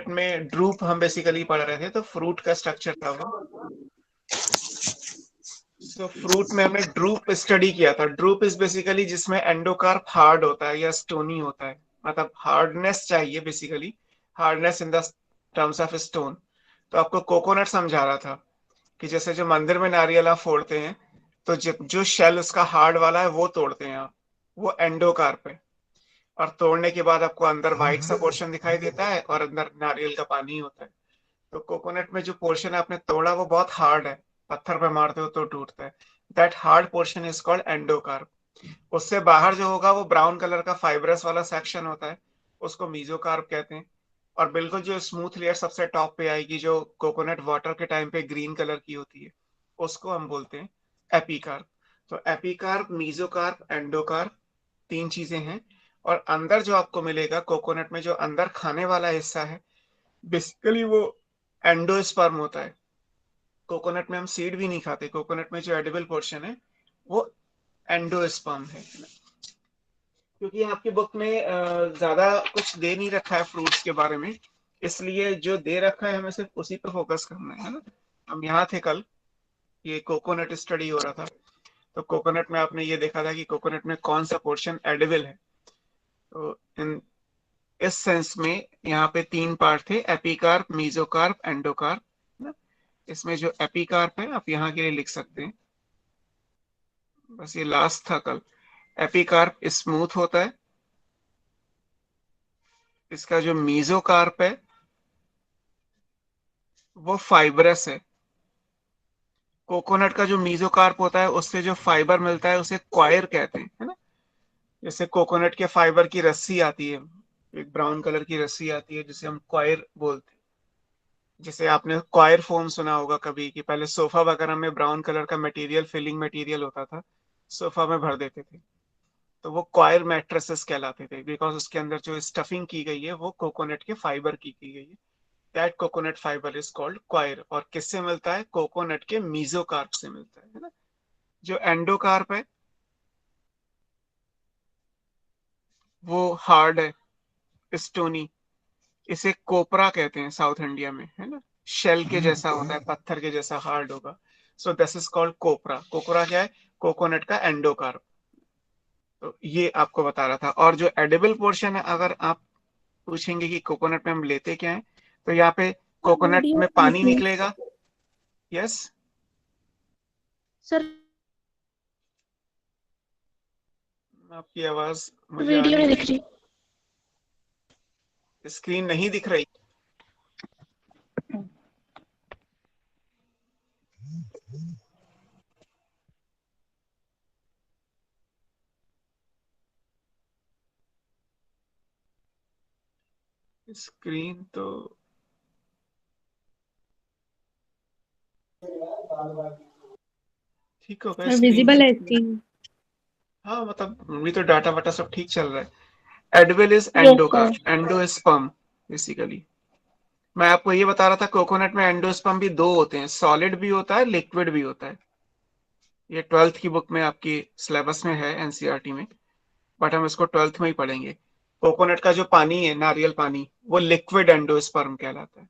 में ड्रूप हम बेसिकली पढ़ रहे थे, तो फ्रूट का स्ट्रक्चर था वो। तो फ्रूट में हमने ड्रूप स्टडी किया था। ड्रूप इज बेसिकली जिसमें एंडोकार्प हार्ड होता है या स्टोनी होता है, मतलब हार्डनेस चाहिए basically, hardness in the terms of stone. तो आपको कोकोनट समझा रहा था कि जैसे जो मंदिर में नारियल आप फोड़ते हैं, तो जो शेल उसका हार्ड वाला है वो तोड़ते हैं आप, वो एंडोकार्प है। और तोड़ने के बाद आपको अंदर व्हाइट सा पोर्शन दिखाई देता है और अंदर नारियल का पानी होता है। तो कोकोनट में जो पोर्शन आपने तोड़ा वो बहुत हार्ड है, पत्थर पे मारते हो तो टूटता है। That hard portion is called endocarp. उससे बाहर जो होगा वो ब्राउन कलर का फाइब्रस वाला सेक्शन होता है, उसको मीजोकार्प कहते हैं। और बिल्कुल जो स्मूथ लेयर सबसे टॉप पे आएगी, जो कोकोनट वाटर के टाइम पे ग्रीन कलर की होती है, उसको हम बोलते हैं एपीकार्प। तो एपीकार्प, मीजोकार्प, एंडोकार्प, तीन चीजें हैं। और अंदर जो आपको मिलेगा कोकोनट में, जो अंदर खाने वाला हिस्सा है, बेसिकली वो एंडोस्पर्म होता है। कोकोनट में हम सीड भी नहीं खाते, कोकोनट में जो एडिबल पोर्शन है वो एंडोस्पर्म है। क्योंकि आपकी बुक में ज्यादा कुछ दे नहीं रखा है फ्रूट्स के बारे में, इसलिए जो दे रखा है हमें सिर्फ उसी पे फोकस करना है ना। हम यहाँ थे कल, ये कोकोनट स्टडी हो रहा था, तो कोकोनट में आपने ये देखा था कि कोकोनट में कौन सा पोर्शन एडिबल है। तो इन इस सेंस में यहाँ पे तीन पार्ट थे, एपिकार्प, मीजोकार्प, एंडोकार्प ना। इसमें जो एपिकार्प है आप यहाँ के लिए लिख सकते हैं, बस ये लास्ट था कल। एपिकार्प स्मूथ होता है। इसका जो मीजोकार्प है वो फाइब्रस है। कोकोनट का जो मीजोकार्प होता है उससे जो फाइबर मिलता है उसे क्वायर कहते हैं, है ना। जैसे कोकोनट के फाइबर की रस्सी आती है, एक ब्राउन कलर की रस्सी आती है जिसे हम क्वायर बोलते हैं। जैसे आपने क्वायर फोम सुना होगा कभी, कि पहले सोफा वगैरह में ब्राउन कलर का मटेरियल, फिलिंग मटेरियल होता था, सोफा में भर देते थे, तो वो क्वायर मैट्रेसेस कहलाते थे, बिकॉज उसके अंदर जो स्टफिंग की गई है वो कोकोनट के फाइबर की गई है। That coconut fibre is called coir. और किससे मिलता है? कोकोनट के मीजोकार्प से मिलता है ना। जो एंडोकार्प है वो हार्ड है, स्टोनी। इसे कोपरा कहते हैं साउथ इंडिया में, है ना। शेल के जैसा होता है, पत्थर के जैसा हार्ड होगा। सो दिस इज कॉल्ड कोपरा। कोपरा क्या है? कोकोनट का एंडोकार्प। तो ये आपको बता रहा था। और जो एडिबल पोर्शन है, अगर आप पूछेंगे कि कोकोनट में हम लेते क्या है, तो यहाँ पे सर कोकोनट वीडियो में में पानी देखिए। निकलेगा। यस, सर आपकी आवाज मुझे आ वीडियो नहीं में दिख रही, रही। स्क्रीन नहीं दिख रही। स्क्रीन तो ठीक होगा, सर स्क्रीन विजिबल दिख है रही है। स्क्रीन। हाँ, मतलब अभी तो डाटा वाटा सब ठीक चल रहा है। Edible is yes sir. Endocarp, endosperm basically. मैं आपको ये बता रहा था, कोकोनट में एंडोस्पर्म भी दो होते हैं, सॉलिड भी होता है, लिक्विड भी होता है। ये 12th की बुक में आपकी सिलेबस में है, एनसीईआरटी में, बट हम इसको 12th में ही पढ़ेंगे। कोकोनट का जो पानी है, नारियल पानी, वो लिक्विड एंडोस्पर्म कहलाता है।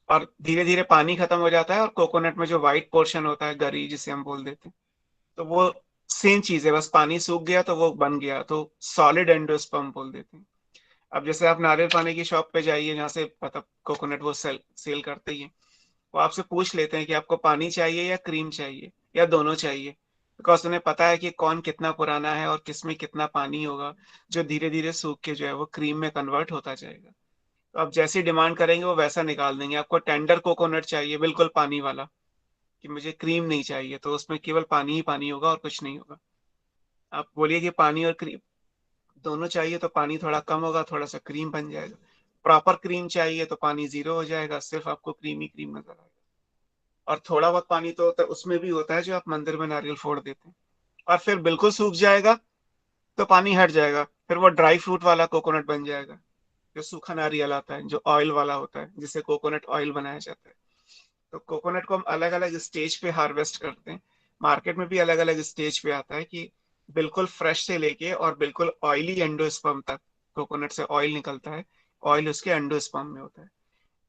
और धीरे धीरे पानी खत्म हो जाता है और कोकोनट में जो व्हाइट पोर्शन होता है, गरी जिसे हम बोल देते हैं, तो वो सेम चीज है, बस पानी सूख गया तो वो बन गया, तो सॉलिड एंडोस्पर्म बोल देते हैं। अब जैसे आप नारियल पानी की शॉप पे जाइए, जहाँ से मतलब कोकोनट वो सेल करते ही हैं, वो आपसे पूछ लेते हैं कि आपको पानी चाहिए या क्रीम चाहिए या दोनों चाहिए, बिकॉज उन्हें पता है कि कौन कितना पुराना है और किसमें कितना पानी होगा, जो धीरे धीरे सूख के जो है वो क्रीम में कन्वर्ट होता जाएगा। तो आप जैसी डिमांड करेंगे वो वैसा निकाल देंगे। आपको टेंडर कोकोनट चाहिए, बिल्कुल पानी वाला, कि मुझे क्रीम नहीं चाहिए, तो उसमें केवल पानी ही पानी होगा और कुछ नहीं होगा। आप बोलिए कि पानी और क्रीम दोनों चाहिए, तो पानी थोड़ा कम होगा, थोड़ा सा क्रीम बन जाएगा। प्रॉपर क्रीम चाहिए तो पानी जीरो हो जाएगा, सिर्फ आपको क्रीम ही क्रीम नजर आएगा। और थोड़ा बहुत पानी तो उसमें भी होता है, जो आप मंदिर में नारियल फोड़ देते हैं। और फिर बिल्कुल सूख जाएगा तो पानी हट जाएगा, फिर वो ड्राई फ्रूट वाला कोकोनट बन जाएगा, जो सूखा नारियल आता है, जो ऑयल वाला होता है, जिससे कोकोनट ऑयल बनाया जाता है। तो कोकोनट को हम अलग अलग स्टेज पे हार्वेस्ट करते हैं। मार्केट में भी अलग अलग स्टेज पे आता है, कि बिल्कुल फ्रेश से लेके और बिल्कुल ऑयली एंडोस्पर्म तक कोकोनट से ऑयल निकलता है। ऑयल उसके एंडोस्पर्म में होता है।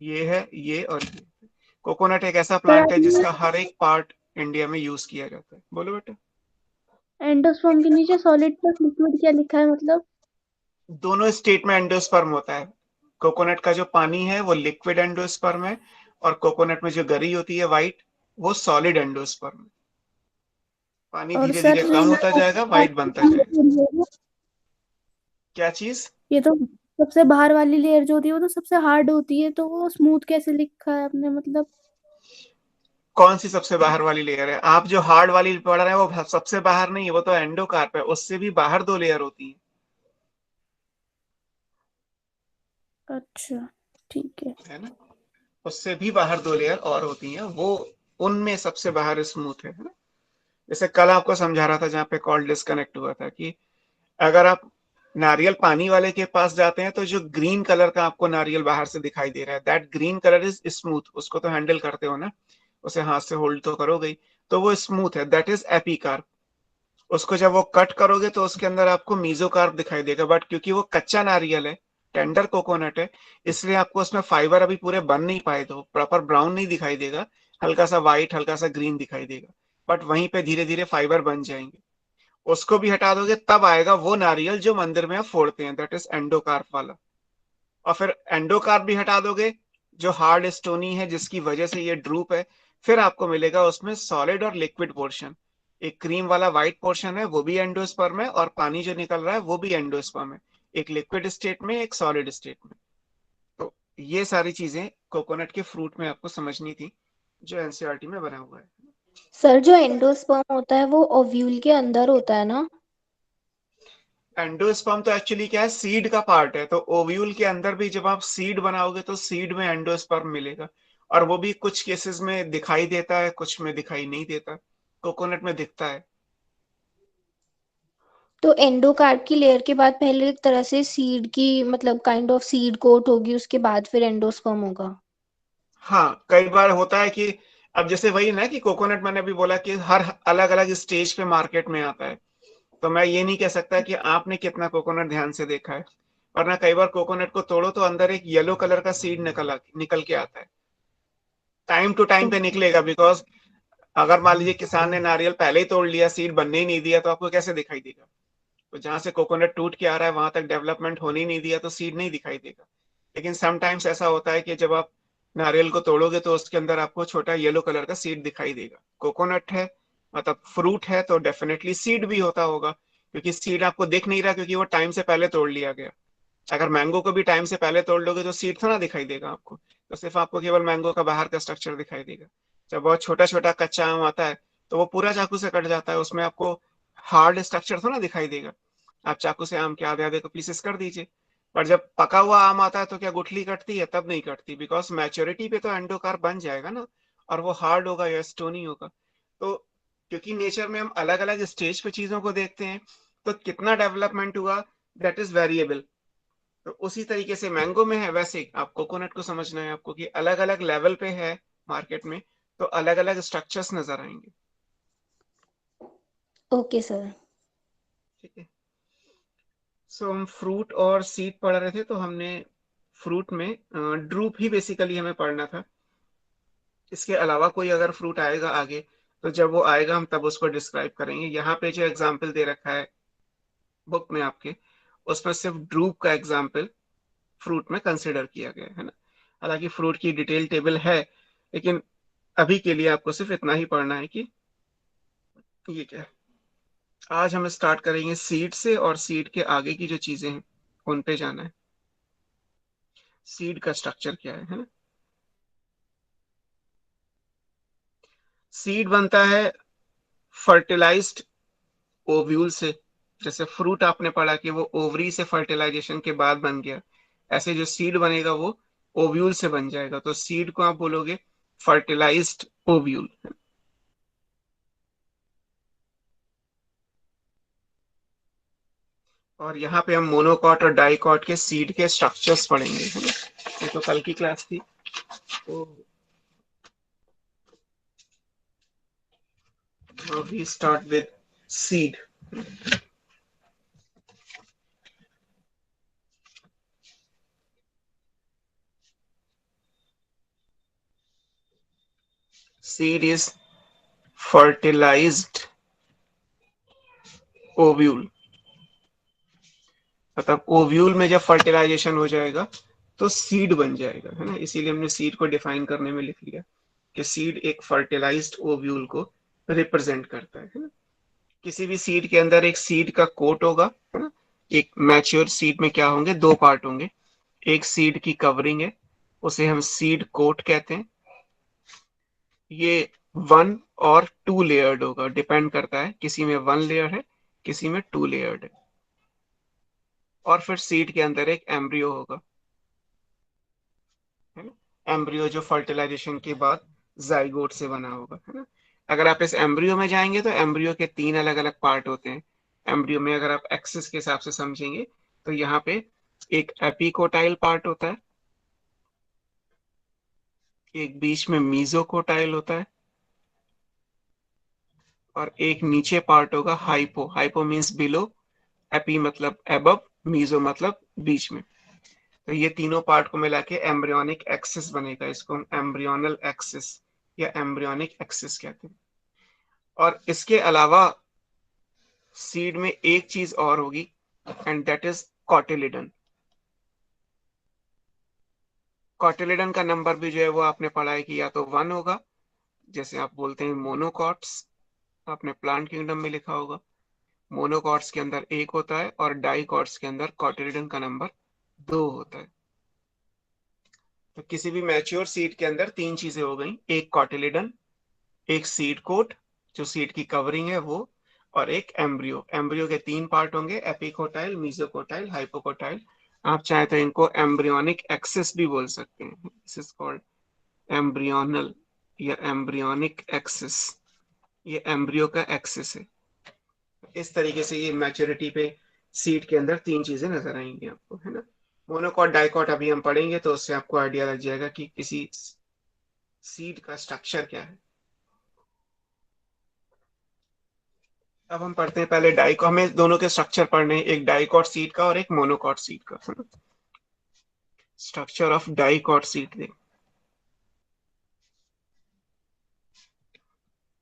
ये है, ये और ये। कोकोनट एक ऐसा सर प्लांट है आपने जिसका हर एक पार्ट इंडिया में यूज किया जाता है। बोलो बेटा। एंडोस्पर्म के नीचे सॉलिड प्लस लिक्विड क्या लिखा है मतलब? दोनों स्टेट में एंडोस्पर्म होता है। कोकोनट का जो पानी है वो लिक्विड एंडोस्पर्म है, और कोकोनट में जो गरी होती है वाइट, वो सॉलिड एंडोस्पर्म है। पानी और धीरे धीरे सर कम होता जाएगा, वाइट बनता जाएगा। क्या चीज? ये तो सबसे बाहर वाली लेयर जो होती है वो तो सबसे हार्ड होती है, तो वो स्मूथ कैसे लिखा है आपने मतलब? कौन सी सबसे बाहर वाली लेयर है? आप जो हार्ड वाली पढ़ रहे हैं वो सबसे बाहर नहीं है, वो तो एंडोकार्प है, उससे भी बाहर दो लेयर होती है। अच्छा, ठीक है। है ना? उससे भी बाहर दो लेयर और होती हैं, वो उनमें सबसे बाहर स्मूथ है ना? जैसे कल आपको समझा रहा था जहाँ पे कॉल डिस्कनेक्ट हुआ था, कि अगर आप नारियल पानी वाले के पास जाते हैं तो जो ग्रीन कलर का आपको नारियल बाहर से दिखाई दे रहा है, that green colour is smooth. उसको तो हैंडल करते हो ना, उसे हाथ से होल्ड तो करोगे ही, तो वो स्मूथ है, दैट इज एपिकार्प। उसको जब वो कट करोगे तो उसके अंदर आपको मीजोकार्प दिखाई देगा, बट क्योंकि वो कच्चा नारियल है, टेंडर कोकोनट है, इसलिए आपको उसमें फाइबर अभी पूरे बन नहीं पाए, तो प्रॉपर ब्राउन नहीं दिखाई देगा, हल्का सा व्हाइट हल्का सा ग्रीन दिखाई देगा। बट वहीं पे धीरे धीरे फाइबर बन जाएंगे। उसको भी हटा दोगे तब आएगा वो नारियल जो मंदिर में आप फोड़ते हैं, दैट इज एंडोकार्प वाला। और फिर एंडोकार्प भी हटा दोगे, जो हार्ड स्टोनी है जिसकी वजह से ये ड्रूप है, फिर आपको मिलेगा उसमें सॉलिड और लिक्विड पोर्शन। एक क्रीम वाला व्हाइट पोर्शन है, वो भी एंडोस्पर्म है, और पानी जो निकल रहा है वो भी एंडोस्पर्म है। एक लिक्विड स्टेट में, एक सॉलिड स्टेट में। तो ये सारी चीजें कोकोनट के फ्रूट में आपको समझनी थी, जो एनसीईआरटी में बना हुआ है। सर जो एंडोस्पर्म होता है वो ओव्यूल के अंदर होता है ना? एंडोस्पर्म तो एक्चुअली क्या है, सीड का पार्ट है, तो ओव्यूल के अंदर भी जब आप सीड बनाओगे तो सीड में एंडोस्पर्म मिलेगा। और वो भी कुछ केसेस में दिखाई देता है, कुछ में दिखाई नहीं देता। कोकोनट में दिखता है। तो एंडोकार्प की लेयर के बाद पहले एक तरह से सीड की मतलब काइंड ऑफ सीड कोट होगी, उसके बाद फिर एंडोस्पर्म होगा। हाँ, कई बार होता है कि अब जैसे वही ना कि कोकोनट, मैंने अभी बोला कि हर अलग अलग स्टेज पे मार्केट में आता है, तो मैं ये नहीं कह सकता कि आपने कितना कोकोनट ध्यान से देखा है। वरना कई बार कोकोनट को तोड़ो तो अंदर एक येलो कलर का सीड निकल के आता है। टाइम टू टाइम पे ओके। निकलेगा, बिकॉज अगर मान लीजिए किसान ने नारियल पहले ही तोड़ लिया, सीड बनने ही नहीं दिया, तो आपको कैसे दिखाई देगा? तो जहां से कोकोनट टूट के आ रहा है वहां तक डेवलपमेंट होने ही नहीं दिया, तो सीड नहीं दिखाई देगा। लेकिन समटाइम्स ऐसा होता है कि जब आप नारियल को तोड़ोगे तो उसके अंदर आपको छोटा येलो कलर का सीड दिखाई देगा। कोकोनट है, मतलब फ्रूट है, तो डेफिनेटली सीड भी होता होगा, क्योंकि सीड आपको दिख नहीं रहा, क्योंकि वो टाइम से पहले तोड़ लिया गया। अगर मैंगो को भी टाइम से पहले तोड़ लोगे तो सीड थोड़ा दिखाई देगा आपको, तो सिर्फ आपको केवल मैंगो का बाहर का स्ट्रक्चर दिखाई देगा। जब बहुत छोटा छोटा कच्चा आम आता है तो वो पूरा चाकू से कट जाता है, उसमें आपको हार्ड स्ट्रक्चर थोड़ा दिखाई देगा। आप चाकू से आम के आधे आधे को पीसेस कर दीजिए। पर जब पका हुआ आम आता है तो क्या गुठली कटती है? तब नहीं कटती, बिकॉज मैच्योरिटी पे तो एंडोकार्प बन जाएगा ना, और वो हार्ड होगा या स्टोनी होगा। तो क्योंकि नेचर में हम अलग अलग स्टेज पे चीजों को देखते हैं, तो कितना डेवलपमेंट हुआ, दैट इज वेरिएबल। तो उसी तरीके से मैंगो में है, वैसे ही आप कोकोनट को समझना है आपको, कि अलग अलग लेवल पे है मार्केट में, तो अलग अलग स्ट्रक्चर्स नजर आएंगे। Okay sir. ठीक है। सो हम फ्रूट और सीड पढ़ रहे थे, तो हमने फ्रूट में ड्रूप ही बेसिकली हमें पढ़ना था। इसके अलावा कोई अगर फ्रूट आएगा आगे, तो जब वो आएगा हम तब उसको डिस्क्राइब करेंगे। यहाँ पे जो एग्जाम्पल दे रखा है बुक में आपके, उसमें सिर्फ ड्रूप का एग्जाम्पल फ्रूट में कंसिडर किया गया है ना। हालांकि फ्रूट की डिटेल टेबल है, लेकिन अभी के लिए आपको सिर्फ इतना ही पढ़ना है कि ये क्या है। आज हम स्टार्ट करेंगे सीड से, और सीड के आगे की जो चीजें हैं उन पे जाना है। सीड का स्ट्रक्चर क्या है ना? सीड बनता है फर्टिलाइज्ड ओव्यूल से। जैसे फ्रूट आपने पढ़ा कि वो ओवरी से फर्टिलाइजेशन के बाद बन गया, ऐसे जो सीड बनेगा वो ओव्यूल से बन जाएगा, तो सीड को आप बोलोगे फर्टिलाइज्ड ओव्यूल। और यहाँ पे हम मोनोकॉट और डाइकॉट के सीड के स्ट्रक्चर्स पढ़ेंगे, है ना? ये तो कल की क्लास थी। तो we start with seed. Seed is fertilized ovule, मतलब ओव्यूल में जब फर्टिलाइजेशन हो जाएगा तो सीड बन जाएगा, है ना। इसीलिए हमने सीड को डिफाइन करने में लिख लिया कि सीड एक फर्टिलाइज्ड ओव्यूल को रिप्रेजेंट करता है ना। किसी भी सीड के अंदर एक सीड का कोट होगा, है ना। एक मैच्योर सीड में क्या होंगे, दो पार्ट होंगे। एक सीड की कवरिंग है, उसे हम सीड कोट कहते हैं। ये 1 और 2 लेयर्ड होगा, डिपेंड करता है, किसी में 1 लेयर है, किसी में 2 लेयर्ड है। और फिर सीड के अंदर एक एम्ब्रियो होगा, है ना। एम्ब्रियो जो फर्टिलाइजेशन के बाद जाइगोट से बना होगा, है ना। अगर आप इस एम्ब्रियो में जाएंगे तो एम्ब्रियो के 3 अलग अलग पार्ट होते हैं। एम्ब्रियो में अगर आप एक्सिस के हिसाब से समझेंगे तो यहाँ पे एक एपिकोटाइल पार्ट होता है, एक बीच में मीजोकोटाइल होता है, और एक नीचे पार्ट होगा hypo. Hypo means below, AP मतलब एबव, मीजो मतलब बीच में। तो ये तीनों पार्ट को मिला के एम्ब्रियोनिक एक्सिस बनेगा, इसको हम एम्ब्रियोनल एक्सिस या एम्ब्रियोनिक एक्सिस कहते हैं। और इसके अलावा सीड में एक चीज और होगी, and that is cotyledon. Cotyledon का नंबर भी जो है वो आपने पढ़ा है कि या तो 1 होगा, जैसे आप बोलते हैं मोनोकॉट्स, आपने प्लांट किंगडम में लिखा होगा। मोनोकॉट्स के अंदर एक होता है और डाइकॉट्स के अंदर कॉटिलिडन का नंबर 2 होता है। तो किसी भी मैच्योर सीड के अंदर तीन चीजें हो गई, एक कॉटिलिडन, एक सीड कोट जो सीड की कवरिंग है वो, और एक एम्ब्रियो। एम्ब्रियो के 3 पार्ट होंगे, एपिकोटाइल, मीजोकोटाइल, हाइपोकोटाइल। आप चाहे तो इनको एम्ब्रियोनिक एक्सिस भी बोल सकते हैं, दिस इज कॉल्ड एम्ब्रियोनल या एम्ब्रियोनिक एक्सिस। ये एम्ब्रियो का एक्सिस है। इस तरीके से ये मैच्योरिटी पे सीड के अंदर तीन चीजें नजर आएंगी आपको, है ना। मोनोकॉट डाइकॉट अभी हम पढ़ेंगे तो उससे आपको आइडिया लग जाएगा कि किसी सीड का स्ट्रक्चर क्या है। अब हम पढ़ते हैं पहले डाइको, हमें दोनों के स्ट्रक्चर पढ़ने हैं, एक डाइकॉट सीड का और एक मोनोकॉट सीड का, है ना। स्ट्रक्चर ऑफ डाइकॉट सीड देख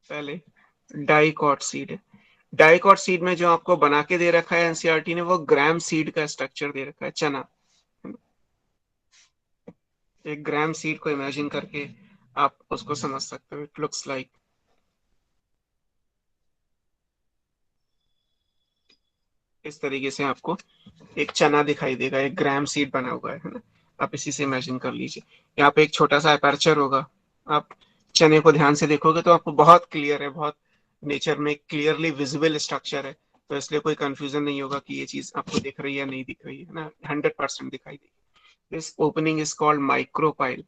पहले। डाइकॉट सीड है। डाइकॉट सीड में जो आपको बना के दे रखा है एनसीईआरटी ने, वो ग्राम सीड का स्ट्रक्चर दे रखा है, चना। एक ग्राम सीड को इमेजिन करके आप उसको समझ सकते हो, इट लुक्स लाइक। इस तरीके से आपको एक चना दिखाई देगा, एक ग्राम सीड बना हुआ है ना। आप इसी से इमेजिन कर लीजिए। यहाँ पे एक छोटा सा अपर्चर होगा, आप चने को ध्यान से देखोगे तो आपको बहुत क्लियर है, बहुत नेचर में क्लियरली विजिबल स्ट्रक्चर है। तो इसलिए कोई कंफ्यूजन नहीं होगा कि ये चीज आपको दिख रही है या नहीं दिख रही है ना, 100% दिखाई देगी। This opening is called micropyle.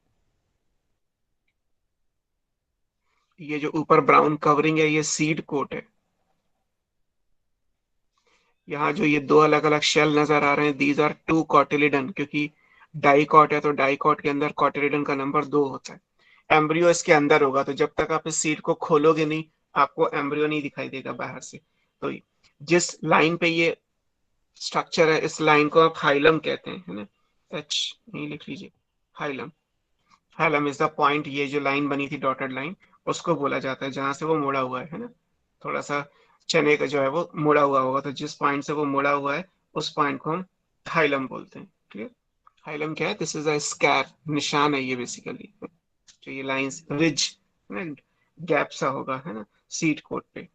ये जो ऊपर ब्राउन कवरिंग है ये सीड कोट है। यहाँ जो ये दो अलग अलग शेल नजर आ रहे हैं, दीज आर 2 कॉटिलिडन, क्योंकि डाइकॉट है तो डाइकॉट के अंदर कॉटिलिडन का नंबर 2 होता है। एम्ब्रियो इसके अंदर होगा, तो जब तक आप इस सीड को खोलोगे नहीं आपको एम्ब्रियो नहीं दिखाई देगा बाहर से। तो जिस लाइन पे ये स्ट्रक्चर है इस लाइन को आप हाइलम कहते हैं, है ना। एच नहीं लिख लीजिए, hilum. Hilum is the point, ये जो लाइन बनी थी डॉटेड लाइन, उसको बोला जाता है जहां से वो मुड़ा हुआ है ना। थोड़ा सा चने का जो है वो मुड़ा हुआ होगा, तो जिस पॉइंट से वो मुड़ा हुआ है उस पॉइंट को हम हाइलम बोलते हैं, क्लियर। हाइलम क्या है, दिस इज अ स्कैर, निशान है ये बेसिकली। जो ये लाइंस रिज ना, गैप सा होगा, है ना, सीड कोट पे,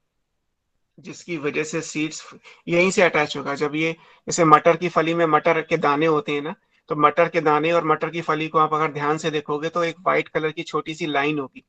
जिसकी वजह से सीड्स यहीं से अटैच होगा। जब ये, जैसे मटर की फली में मटर के दाने होते हैं ना, तो मटर के दाने और मटर की फली को आप अगर ध्यान से देखोगे तो एक व्हाइट कलर की छोटी सी लाइन होगी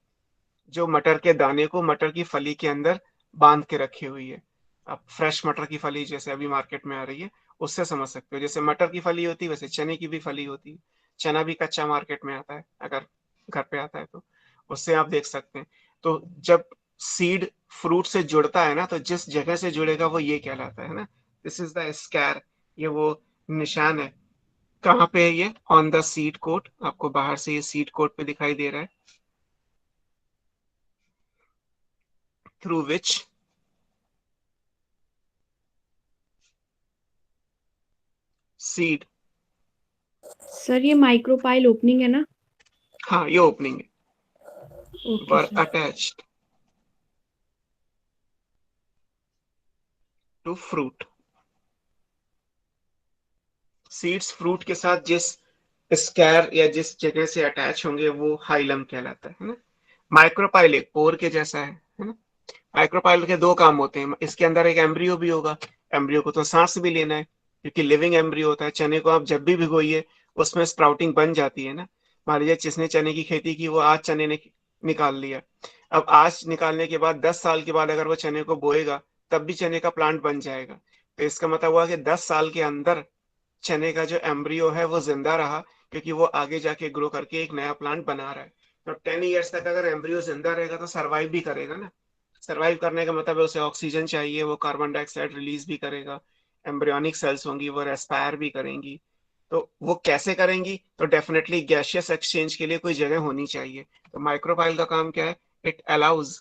जो मटर के दाने को मटर की फली के अंदर बांध के रखी हुई है। आप फ्रेश मटर की फली जैसे अभी मार्केट में आ रही है उससे समझ सकते हो, जैसे मटर की फली होती है वैसे चने की भी फली होती है। चना भी कच्चा मार्केट में आता है, अगर घर पे आता है तो उससे आप देख सकते हैं। तो जब सीड फ्रूट से जुड़ता है ना, तो जिस जगह से जुड़ेगा वो ये कहलाता है ना, दिस इज द स्कैर। ये वो निशान है। कहाँ पे है ये, ऑन द सीड कोट, आपको बाहर से ये सीड कोट पे दिखाई दे रहा है, थ्रू विच सीड। सर ये माइक्रोपाइल ओपनिंग है ना? हाँ ये ओपनिंग है। Okay were sir. attached to fruit. Seeds fruit के साथ जिस स्कैर या जिस जगह से अटैच होंगे वो हाइलम कहलाता है ना। माइक्रोपाइल एक पोर के जैसा है ना। माइक्रोपाइल के दो काम होते हैं, इसके अंदर एक एम्ब्रियो भी होगा। एम्ब्रियो को तो सांस भी लेना है क्योंकि लिविंग एम्ब्रियो होता है। चने को आप जब भी भिगोइए उसमें स्प्राउटिंग बन जाती है ना। मान लीजिए जिसने चने की खेती की वो आज चने ने निकाल लिया। अब आज निकालने के बाद 10 साल के बाद अगर वो चने को बोएगा तब भी चने का प्लांट बन जाएगा। तो इसका मतलब हुआ कि 10 साल के अंदर चने का जो एम्ब्रियो है वो जिंदा रहा, क्योंकि वो आगे जाके ग्रो करके एक नया प्लांट बना रहा है। तो 10 ईयर्स तक अगर एम्ब्रियो जिंदा रहेगा तो सरवाइव भी करेगा ना। सरवाइव करने का मतलब है उसे ऑक्सीजन चाहिए, वो कार्बन डाइऑक्साइड रिलीज भी करेगा। एम्ब्रियोनिक सेल्स होंगी वो रेस्पायर भी करेंगी। तो वो कैसे करेंगी, तो डेफिनेटली गैसियस एक्सचेंज के लिए कोई जगह होनी चाहिए। तो माइक्रोबाइल का काम क्या है, it allows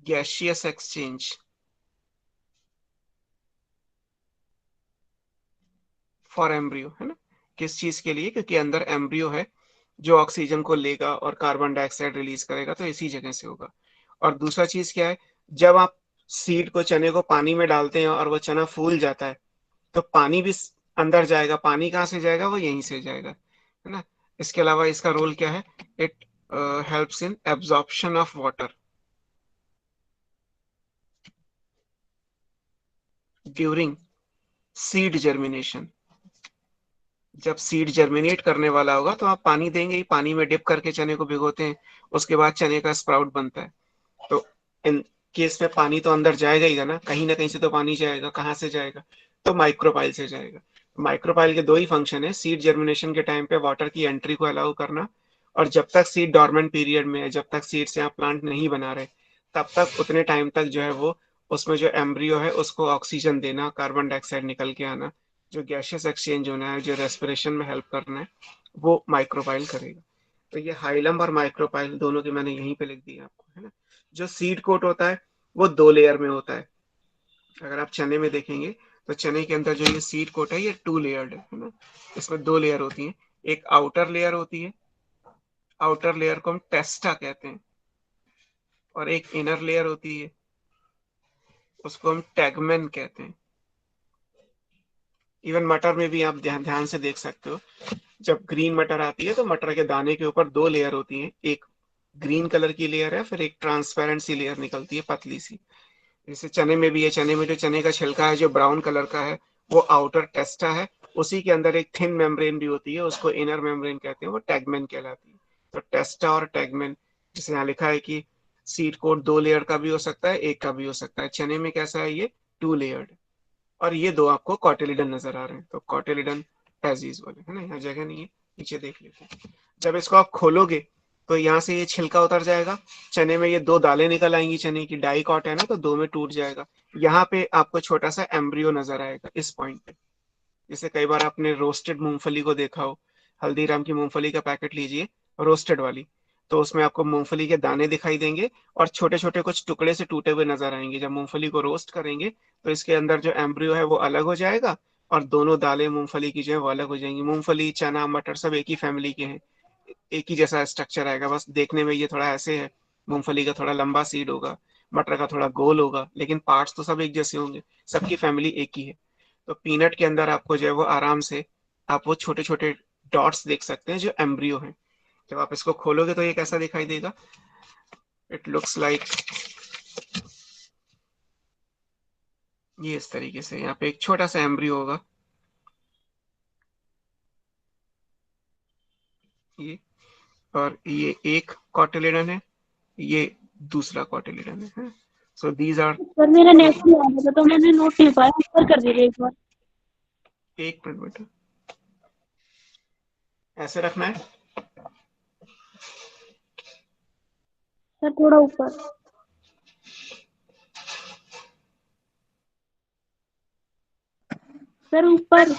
gaseous exchange for embryo, है ना। किस चीज के लिए, क्योंकि अंदर एम्ब्रियो है जो ऑक्सीजन को लेगा और कार्बन डाइऑक्साइड रिलीज करेगा, तो इसी जगह से होगा। और दूसरा चीज क्या है, जब आप सीड को चने को पानी में डालते हैं और वो चना फूल जाता है तो पानी भी अंदर जाएगा। पानी कहाँ से जाएगा, वो यहीं से जाएगा, है ना। इसके अलावा इसका रोल क्या है, it helps in absorption of water during seed germination. जब सीड जर्मिनेट करने वाला होगा तो आप पानी देंगे ही, पानी में डिप करके चने को भिगोते हैं, उसके बाद चने का स्प्राउट बनता है। तो इन केस में पानी तो अंदर जाएगा ही ना कहीं से तो पानी जाएगा। कहाँ से जाएगा, तो माइक्रोपाइल से जाएगा। माइक्रोपाइल के दो ही फंक्शन है, सीड जर्मिनेशन के टाइम पे वाटर की एंट्री को अलाउ करना, और जब तक सीड डॉर्मेंट पीरियड में है, जब तक सीड से आप प्लांट नहीं बना रहे तब तक उतने टाइम तक जो है वो उसमें जो एम्ब्रियो है उसको ऑक्सीजन देना, कार्बन डाइऑक्साइड निकल के आना, जो गैसियस एक्सचेंज होना है, जो रेस्पिरेशन में हेल्प करना है, वो माइक्रोपाइल करेगा। तो ये हाइलम और माइक्रोपाइल दोनों के मैंने यहीं पे लिख दिया आपको, है ना। जो सीड कोट होता है वो 2 लेयर में होता है। अगर आप चने में देखेंगे तो चने के अंदर जो ये सीड कोट है ये 2 लेयर्ड है ना। इसमें 2 लेयर होती है। एक आउटर लेयर होती है, आउटर लेयर को हम टेस्टा कहते हैं, और एक इनर लेयर होती है, उसको हम टैगमेन कहते हैं। इवन मटर में भी आप ध्यान ध्यान से देख सकते हो, जब ग्रीन मटर आती है तो मटर के दाने के ऊपर 2 लेयर होती हैं। एक ग्रीन कलर की लेयर है, फिर एक ट्रांसपेरेंट सी लेयर निकलती है पतली सी। जैसे चने में भी है, चने में जो चने का छिलका है जो ब्राउन कलर का है वो आउटर टेस्टा है। उसी के अंदर एक थिन मेम्ब्रेन भी होती है, उसको इनर मेम्ब्रेन कहते हैं, वो टैगमेन कहलाती है। तो टेस्टा और टैगमेन, जैसे यहाँ लिखा है कि सीड कोट 2 लेयर का भी हो सकता है, एक का भी हो सकता है। चने में कैसा है, ये 2 लेयर्ड। और ये दो आपको कॉटिलिडन नजर आ रहे हैं, तो कॉटिलिडन एजीज वाले, है ना। यहाँ जगह नहीं है, नीचे देख लेते हैं। जब इसको आप खोलोगे तो यहाँ से ये छिलका उतर जाएगा, चने में ये 2 दालें निकल आएंगी, चने की डाइकॉट है ना, तो 2 में टूट जाएगा। यहाँ पे आपको छोटा सा एम्ब्रियो नजर आएगा इस पॉइंट पे। जैसे कई बार आपने रोस्टेड मूंगफली को देखा हो, हल्दीराम की मूंगफली का पैकेट लीजिए, रोस्टेड वाली, तो उसमें आपको मूंगफली के दाने दिखाई देंगे और छोटे छोटे कुछ टुकड़े से टूटे हुए नजर आएंगे। जब मूंगफली को रोस्ट करेंगे तो इसके अंदर जो एम्ब्रियो है वो अलग हो जाएगा, और दोनों दालें मूंगफली की जो है वो अलग हो जाएंगी। मूंगफली, चना, मटर सब एक ही फैमिली के हैं, एक ही जैसा स्ट्रक्चर आएगा, बस देखने में ये थोड़ा ऐसे है। मूंगफली का थोड़ा लंबा सीड होगा, मटर का थोड़ा गोल होगा, लेकिन पार्ट्स तो सब एक जैसे होंगे, सबकी फैमिली एक ही है। तो पीनट के अंदर आपको जो है वो आराम से आप वो छोटे छोटे डॉट्स देख सकते हैं जो एम्ब्रियो हैं। जब आप इसको खोलोगे तो ये कैसा दिखाई देगा, इट लुक्स लाइक ये इस तरीके से। यहाँ पे एक छोटा सा एम्ब्रियो होगा, ये, और ये एक कॉटिलिडन है, ये दूसरा कॉटिलिडन है। सो दीज आर सर मेरा द, नेट नहीं आ रहा था तो मैंने नोट नहीं पाया, ऊपर कर दीजिए एक बार। एक मिनट बेटा, ऐसे रखना है। सर थोड़ा ऊपर। सर ऊपर।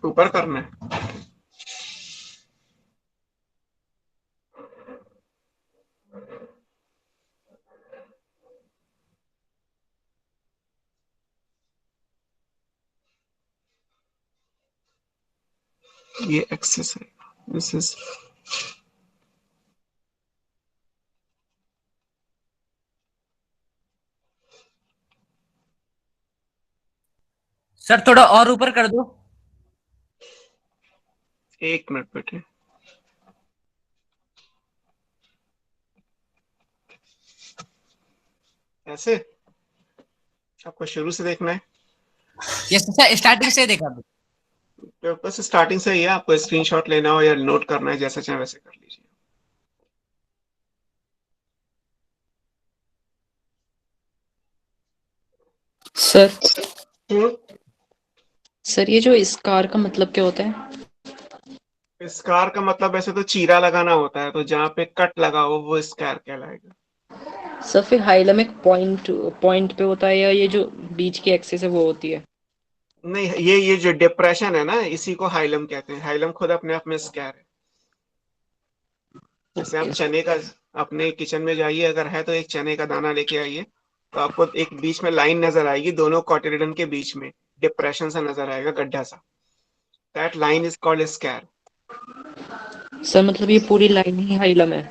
ऊपर करना है। ये एक्सेस है, दिस इज सर थोड़ा और ऊपर कर दो। एक मिनट बेटे। ऐसे आपको शुरू से देखना है? यस सर, स्टार्टिंग से देखा दो। तो बस स्टार्टिंग से ही है, आपको स्क्रीनशॉट लेना हो या नोट करना है, जैसा चाहे वैसे कर लीजिए। सर हम्म। सर ये जो स्कार का मतलब क्या होता है? स्कार का मतलब वैसे तो चीरा लगाना होता है, तो जहाँ पे कट लगा हो वो स्कार कहलाएगा। सर फिर हाइलम एक पॉइंट पॉइंट पे होता है या ये जो बीच की एक्सिस है वो होती है? नहीं, ये जो डिप्रेशन है ना, इसी को हाइलम कहते हैं। हाइलम खुद अपने आप में स्कार है। जैसे आप ओके चने का, अपने किचन में जाइए, अगर है तो एक चने का दाना लेके आइए, तो आपको एक बीच में लाइन नजर आएगी, दोनों कॉटिलिडन के बीच में डिप्रेशन सा नजर आएगा, गड्ढा सा। That line is called scar. Sir मतलब ये पूरी लाइन ही हाइलम है?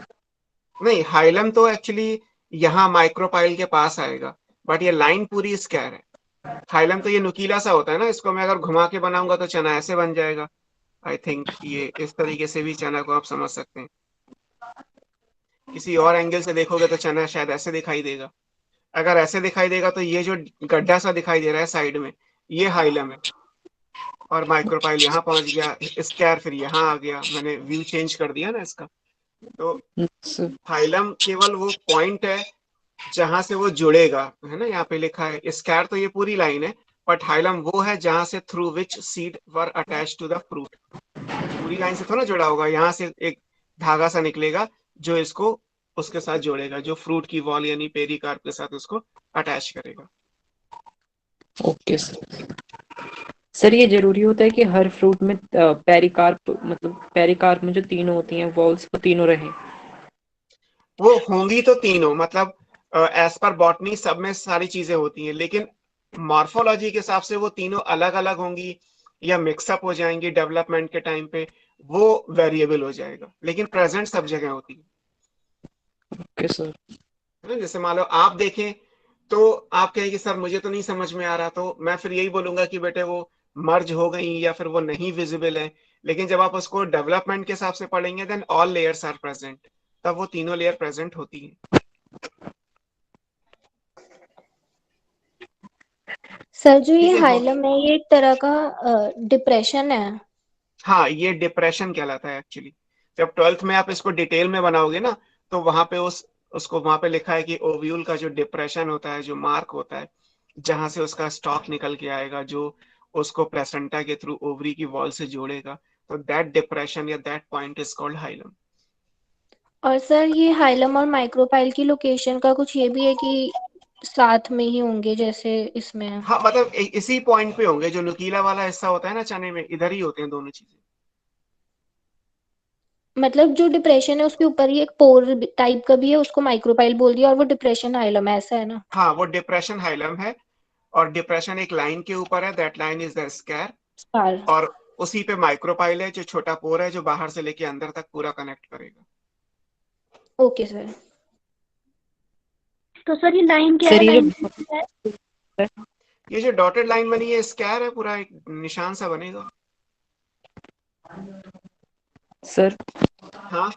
नहीं, हाइलम तो एक्चुअली यहाँ माइक्रोपाइल के पास आएगा, बट ये लाइन पूरी स्क्वायर है। हाइलम तो ये नुकीला सा होता है ना, इसको मैं अगर घुमा के बनाऊंगा तो चना ऐसे बन जाएगा। आई थिंक ये इस तरीके से भी चना को आप समझ सकते हैं। किसी और एंगल से देखोगे तो चना शायद ऐसे दिखाई देगा। अगर ऐसे दिखाई देगा तो ये जो गड्ढा सा दिखाई दे रहा है साइड में, ये हाइलम है। और माइक्रोपाइल यहाँ पहुंच गया, स्क्वायर फिर यहाँ आ गया। मैंने व्यू चेंज कर दिया ना इसका। तो सर हाइलम केवल वो पॉइंट है जहां से वो जुड़ेगा, है ना, यहाँ पे लिखा है स्क्वायर, तो ये पूरी लाइन है। बट हाइलम वो है जहां से through which seed were attach to the fruit. पूरी लाइन से थोड़ा जुड़ा होगा, यहाँ से एक धागा सा निकलेगा जो इसको उसके साथ जोड़ेगा, जो फ्रूट की वॉल यानी पेरिकार्प के साथ उसको अटैच करेगा। Okay sir. सर ये जरूरी होता है कि हर फ्रूट में पेरिकार्प मतलब पेरिकार्प में जो तीनों होती हैं वॉल्स वो तीनों रहें? वो होंगी तो तीनों, मतलब एज पर बॉटनी सब में सारी चीजें होती हैं, लेकिन मॉर्फोलॉजी के हिसाब से वो तीनों अलग अलग होंगी या मिक्सअप हो जाएंगी डेवलपमेंट के टाइम पे, वो वेरिएबल हो जाएगा, लेकिन प्रेजेंट सब जगह होती है। Okay sir. है ना? जैसे मान लो आप देखें तो आप कहें कि सर मुझे तो नहीं समझ में आ रहा, तो मैं फिर यही बोलूंगा कि बेटे वो मर्ज हो गई या फिर वो नहीं विजिबल है। लेकिन जब आप उसको डेवलपमेंट के हिसाब से पढ़ेंगे, then all layers are present, तब वो तीनों लेयर प्रेजेंट होती है। सर जो ये ठीक है हो। हाइलम है ये एक तरह का डिप्रेशन है? हाँ, ये डिप्रेशन कहलाता है एक्चुअली। जब ट्वेल्थ में आप इसको डिटेल में बनाओगे ना, तो वहां पे उसको वहां पे लिखा है कि ओव्यूल का जो डिप्रेशन होता है, जो मार्क होता है, जहां से उसका स्टॉक निकल के आएगा, जो उसको प्लेसेंटा के थ्रू ओवरी की वॉल से जोड़ेगा, तो दैट डिप्रेशन या that point is called hilum. और सर ये हाइलम और माइक्रोपाइल की लोकेशन का कुछ ये भी है कि साथ में ही होंगे जैसे इसमें है? हाँ, मतलब इसी पॉइंट पे होंगे, जो नुकीला वाला हिस्सा होता है ना चने में, इधर ही होते हैं दोनों चीजें। मतलब जो डिप्रेशन है उसके ऊपर ही एक पोर टाइप का भी है, उसको माइक्रोपाइल बोल दिया, और वो डिप्रेशन हाइलम है, ऐसा है ना? हाँ, वो डिप्रेशन हाइलम है। और डिप्रेशन एक लाइन के ऊपर है, that line is the square. Star. और उसी पे माइक्रोपाइल है, जो छोटा पोर है, जो बाहर से लेके अंदर तक पूरा कनेक्ट करेगा। Okay sir. तो सर ये लाइन क्या है? सर ये लाइन जो है? ये जो डॉटेड लाइन बनी है स्क्वायर है, पूरा एक निशान सा बनेगा। सर हाँ,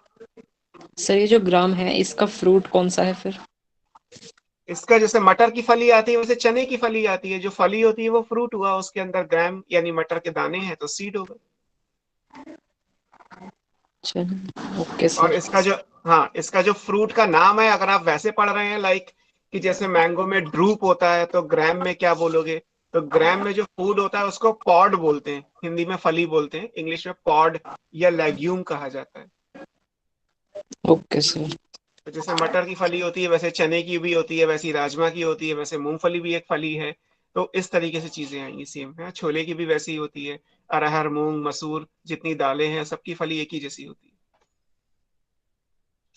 सर ये जो ग्राम है इसका फ्रूट कौन सा है फिर? इसका जैसे मटर की फली आती है वैसे चने की फली आती है। जो फली होती है वो फ्रूट हुआ, उसके अंदर ग्राम यानी मटर के दाने हैं तो सीड होगा। चलो ओके और सर। इसका जो, हाँ, इसका जो फ्रूट का नाम है, अगर आप वैसे पढ़ रहे हैं लाइक कि जैसे मैंगो में ड्रूप होता है, तो ग्राम में क्या बोलोगे? तो ग्राम में जो फूड होता है उसको पॉड बोलते हैं, हिंदी में फली बोलते हैं, इंग्लिश में पॉड या लेग्यूम कहा जाता है। Okay sir. तो जैसे मटर की फली होती है वैसे चने की भी होती है, वैसी राजमा की होती है, वैसे मूंगफली भी एक फली है। तो इस तरीके से चीजें आएंगी सेम है। छोले की भी वैसी ही होती है। अरहर, मूंग, मसूर, जितनी दालें हैं सबकी फली एक ही जैसी होती है।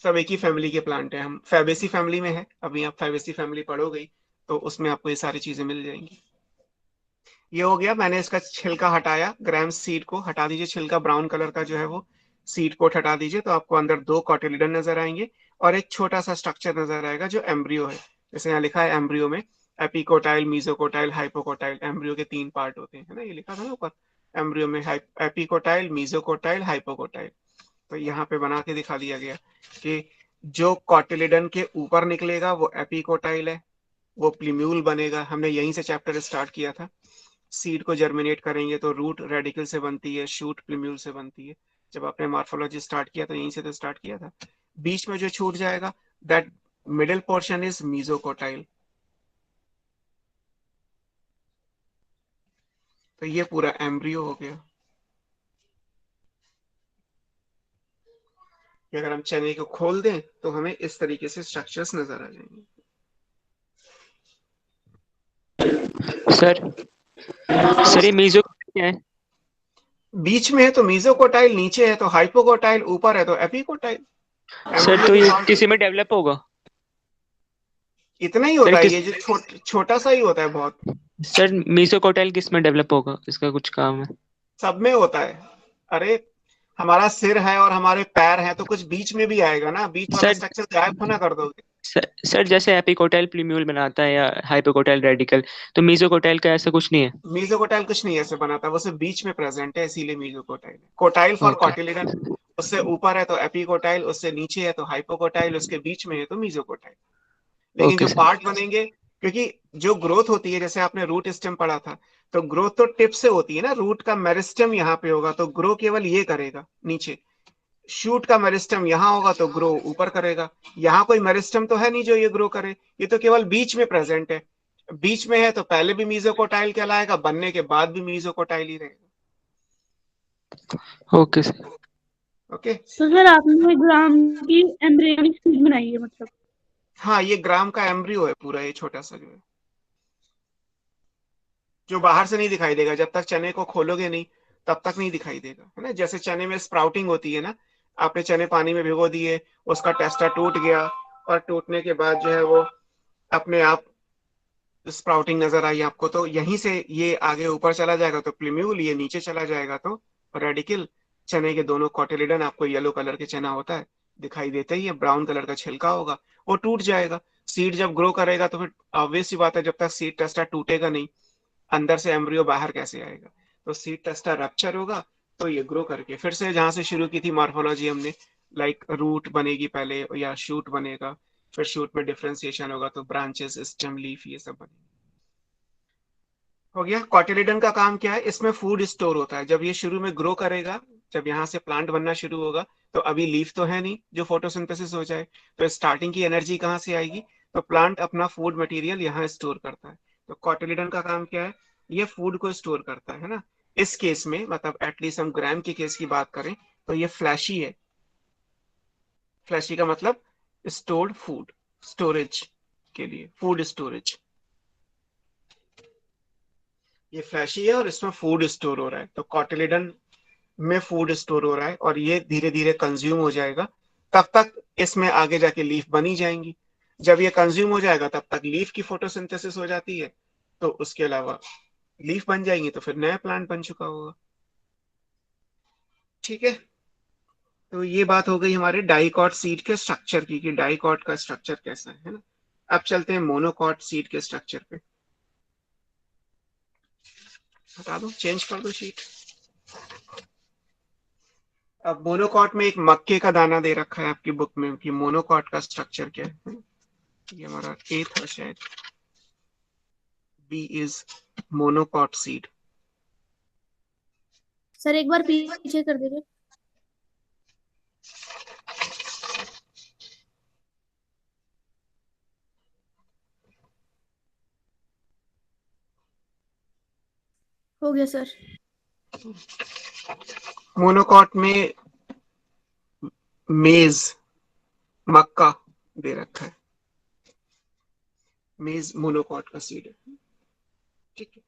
सब एक ही फैमिली के प्लांट हैं। हम फैबेसी फैमिली में है, अभी आप फैबेसी फैमिली पढ़ोगे तो उसमें आपको ये सारी चीजें मिल जाएंगी। ये हो गया, मैंने इसका छिलका हटाया, ग्राम सीड को हटा दीजिए, छिलका ब्राउन कलर का जो है वो सीड को हटा दीजिए, तो आपको अंदर दो कॉटिलिडन नजर आएंगे और एक छोटा सा स्ट्रक्चर नजर आएगा जो एम्ब्रियो है। जैसे यहाँ लिखा है एम्ब्रियो में, एपिकोटाइल, मीजोकोटाइल, हाइपोकोटाइल, एम्ब्रियो के 3 पार्ट होते हैं, है ना, ये लिखा था ना ऊपर, एम्ब्रियो में एपिकोटाइल, मीजोकोटाइल, हाइपोकोटाइल। तो यहाँ पे बना के दिखा दिया गया कि जो कॉटिलिडन के ऊपर निकलेगा वो एपिकोटाइल है, वो प्लीम्यूल बनेगा। हमने यहीं से चैप्टर स्टार्ट किया था। सीड को जर्मिनेट करेंगे तो रूट रेडिकल से बनती है, शूट प्लीम्यूल से बनती है। जब आपने मॉर्फोलॉजी स्टार्ट किया तो यहीं से तो स्टार्ट किया था। बीच में जो छूट जाएगा, दैट मिडिल पोर्शन इज मीजोकोटाइल। तो ये पूरा एम्ब्रियो हो गया। कि अगर हम चने को खोल दें तो हमें इस तरीके से स्ट्रक्चर्स नजर आ जाएंगे। सर सर ये मीजो क्या है? बीच में है तो मीजोकोटाइल, नीचे है तो हाइपोकोटाइल, ऊपर है तो एपिकोटाइल। सर तो ये किसी में डेवलप होगा? इतना ही होता है, किस- ये जो छोटा सा ही होता है बहुत। सर मीसोकोटाइल किस में डेवलप होगा? इसका कुछ काम है? सब में होता है। अरे हमारा सिर है और हमारे पैर हैं तो कुछ बीच में भी आएगा ना, बीच वाला सर स्ट्रक्चर गायब होना कर दोगे। सर जैसे एपिकोटाइल प्लीम्यूल बनाता है या हाइपोकोटाइल रेडिकल, तो मीसोकोटाइल का ऐसा कुछ नहीं है? मीजोकोटाइल कुछ नहीं ऐसे बनाता, वो सिर्फ बीच में प्रेजेंट है, इसीलिए मीजोकोटाइल है। कोटाइल फॉर ओके कॉटिलिडन, उससे ऊपर है तो एपिकोटाइल, उससे नीचे है तो हाइपोकोटाइल, उसके बीच में है तो मीजोकोटाइल। लेकिन ओके जो सर। पार्ट बनेंगे, क्योंकि जो ग्रोथ होती है, जैसे आपने रूट स्टेम पढ़ा था, तो ग्रोथ तो टिप से होती है ना, रूट का मेरिस्टेम यहाँ पे होगा तो ग्रो केवल ये करेगा नीचे, शूट का मेरिस्टेम यहाँ होगा तो ग्रो ऊपर करेगा। यहाँ कोई मेरिस्टेम तो है नहीं जो ये ग्रो करे, ये तो केवल बीच में प्रेजेंट है। बीच में है तो पहले भी मीजोकोटाइल कहलाएगा, बनने के बाद भी मीजोकोटाइल ही रहेगा। Okay sir. ओके। तो सर आपने ग्राम की एम्ब्रियोनिक सीड बनाई है मतलब? हाँ, ये ग्राम का एम्ब्रियो है पूरा, ये छोटा सा जो है, जो बाहर से नहीं दिखाई देगा, जब तक चने को खोलोगे नहीं तब तक नहीं दिखाई देगा, है ना। जैसे चने में स्प्राउटिंग होती है ना, आपने चने पानी में भिगो दिए, उसका टेस्टा टूट गया, और टूटने के बाद जो है वो अपने आप स्प्राउटिंग नजर आई आपको, तो यहीं से ये आगे ऊपर चला जाएगा तो प्लीम्यूल, ये नीचे चला जाएगा तो रेडिकल। चने के दोनों कॉटिलिडन, आपको येलो कलर के चना होता है दिखाई देते ही है, ब्राउन कलर का छिलका होगा, वो टूट जाएगा। सीड जब ग्रो करेगा तो फिर ऑब्वियस सी बात है, जब तक सीड टेस्टा टूटेगा नहीं, अंदर से एम्ब्रियो बाहर कैसे आएगा। तो सीड टेस्टा रप्चर होगा तो ये ग्रो करके फिर से जहां से शुरू की थी मॉर्फोलॉजी हमने, लाइक रूट बनेगी पहले या शूट बनेगा, फिर शूट में डिफरेंशिएशन होगा तो ब्रांचेस, स्टेम, लीफ, ये सब बनेंगे। हो गया। कॉटिलिडन का काम क्या है, इसमें फूड स्टोर होता है। जब ये शुरू में ग्रो करेगा, जब यहाँ से प्लांट बनना शुरू होगा, तो अभी लीफ तो है नहीं जो फोटोसिंथेसिस हो जाए, तो स्टार्टिंग की एनर्जी कहाँ से आएगी, तो प्लांट अपना फूड मटेरियल यहाँ स्टोर करता है। तो कॉटिलिडन का काम क्या है, ये फूड को स्टोर करता है ना। इस केस में मतलब एटलीस्ट हम ग्राम के केस की बात करें तो ये फ्लैशी है। फ्लैशी का मतलब स्टोर्ड फूड, स्टोरेज के लिए, फूड स्टोरेज। ये फ्लैशी है और इसमें फूड स्टोर हो रहा है, तो कॉटिलिडन में फूड स्टोर हो रहा है और ये धीरे धीरे कंज्यूम हो जाएगा। तब तक इसमें आगे जाके लीफ बनी जाएंगी। जब ये कंज्यूम हो जाएगा तब तक लीफ की फोटोसिंथेसिस हो जाती है, तो उसके अलावा लीफ बन जाएंगी तो फिर नया प्लांट बन चुका होगा। ठीक है। तो ये बात हो गई हमारे डाइकॉट सीड के स्ट्रक्चर की, कि डाइकॉट का स्ट्रक्चर कैसा है ना। अब चलते हैं मोनोकॉट सीड के स्ट्रक्चर पे। हटा दो, चेंज कर दो शीट। अब मोनोकॉट में एक मक्के का दाना दे रखा है आपकी बुक में कि मोनोकॉट का स्ट्रक्चर क्या है। ये हमारा ए था शायद, B is monocot seed. Sir एक बार पीछे कर दीजिए। हो गया सर। मोनोकॉट में मेज, मक्का दे रखा है। मेज मोनोकॉट का सीड है। ठीक है।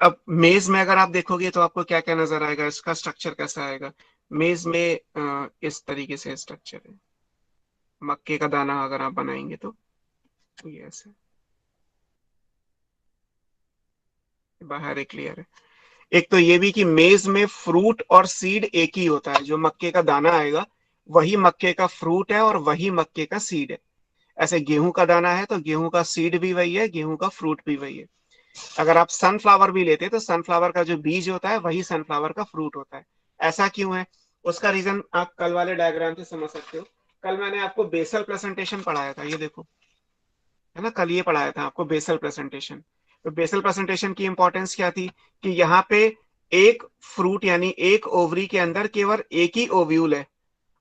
अब मेज में अगर आप देखोगे तो आपको क्या क्या नजर आएगा, इसका स्ट्रक्चर कैसा आएगा। मेज में इस तरीके से स्ट्रक्चर है। मक्के का दाना अगर आप बनाएंगे तो ये ऐसे बाहर एक लेयर है। एक तो ये भी कि मेज में फ्रूट और सीड एक ही होता है, जो मक्के का दाना आएगा वही मक्के का फ्रूट है और वही मक्के का सीड है। ऐसे गेहूं का दाना है तो गेहूं का सीड भी वही है, गेहूं का फ्रूट भी वही है। अगर आप सनफ्लावर भी लेते तो सनफ्लावर का जो बीज होता है वही सनफ्लावर का फ्रूट होता है। ऐसा क्यों है, उसका रीजन आप कल वाले डायग्राम से समझ सकते हो। कल मैंने आपको बेसल प्रेजेंटेशन पढ़ाया था, ये देखो, है ना, कल ये पढ़ाया था आपको बेसल प्रेजेंटेशन। तो बेसल प्रेजेंटेशन की इंपॉर्टेंस क्या थी कि यहाँ पे एक फ्रूट यानी एक ओवरी के अंदर केवल एक ही ओव्यूल है,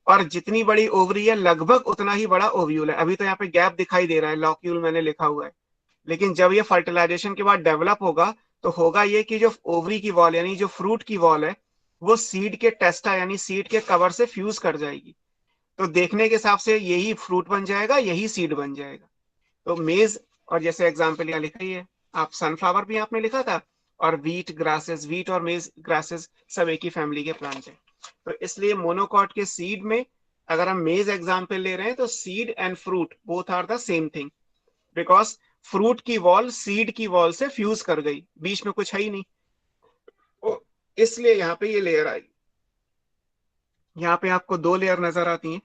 और जितनी बड़ी ओवरी है लगभग उतना ही बड़ा ओव्यूल है। अभी तो यहाँ पे गैप दिखाई दे रहा है, लॉक्यूल मैंने लिखा हुआ है, लेकिन जब ये फर्टिलाइजेशन के बाद डेवलप होगा तो होगा ये कि जो ओवरी की वॉल यानी जो फ्रूट की वॉल है वो सीड के टेस्टा यानी सीड के कवर से फ्यूज कर जाएगी। तो देखने के हिसाब से यही फ्रूट बन जाएगा, यही सीड बन जाएगा। तो मेज, और जैसे एग्जाम्पल यहाँ लिखा ही है, आप सनफ्लावर भी आपने लिखा था, और वीट ग्रासेस, वीट और मेज ग्रासेस सब एक ही फैमिली के प्लांट है। तो इसलिए मोनोकॉट के सीड में अगर हम मेज एग्जाम्पल ले रहे हैं तो seed and fruit both are the same thing, because fruit की वॉल सीड की वॉल से फ्यूज कर गई, बीच में कुछ है ही नहीं, तो इसलिए यहाँ पे ये लेयर आई। यहाँ पे आपको दो लेयर नजर आती हैं,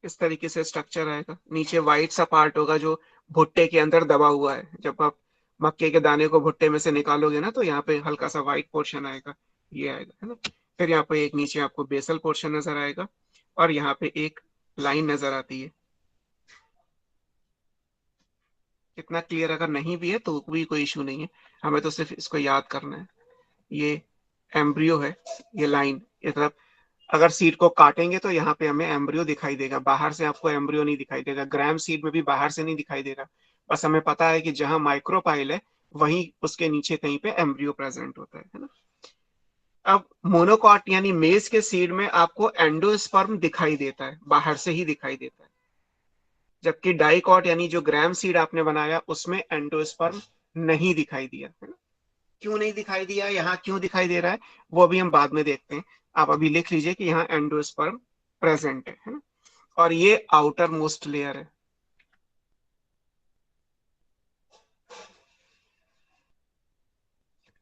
इस तरीके से स्ट्रक्चर आएगा। नीचे व्हाइट सा पार्ट होगा जो भुट्टे के अंदर दबा हुआ है। जब आप मक्के के दाने को भुट्टे में से निकालोगे ना तो यहाँ पे हल्का सा व्हाइट पोर्शन आएगा, ये आएगा, है ना। फिर यहाँ पे एक नीचे आपको बेसल पोर्शन नजर आएगा, और यहाँ पे एक लाइन नजर आती है। इतना क्लियर अगर नहीं भी है तो भी कोई इशू नहीं है, हमें तो सिर्फ इसको याद करना है। ये एम्ब्रियो है, ये लाइन, ये तरफ अगर सीड को काटेंगे तो यहाँ पे हमें एम्ब्रियो दिखाई देगा, बाहर से आपको एम्ब्रियो नहीं दिखाई देगा। ग्राम सीड में भी बाहर से नहीं दिखाई देगा, बस हमें पता है कि जहां माइक्रोपाइल है वहीं उसके नीचे कहीं पे एम्ब्रियो प्रेजेंट होता है ना। अब मोनोकॉट यानी मेज के सीड में आपको एंडोस्पर्म दिखाई देता है, बाहर से ही दिखाई देता है, जबकि डाइकॉट यानी जो ग्राम सीड आपने बनाया उसमें एंडोस्पर्म नहीं दिखाई दिया, है ना। क्यों नहीं दिखाई दिया, यहाँ क्यों दिखाई दे रहा है, वो अभी हम बाद में देखते हैं। आप अभी लिख लीजिए कि यहाँ एंडोस्पर्म प्रेजेंट है ना। और ये आउटर मोस्ट लेयर है।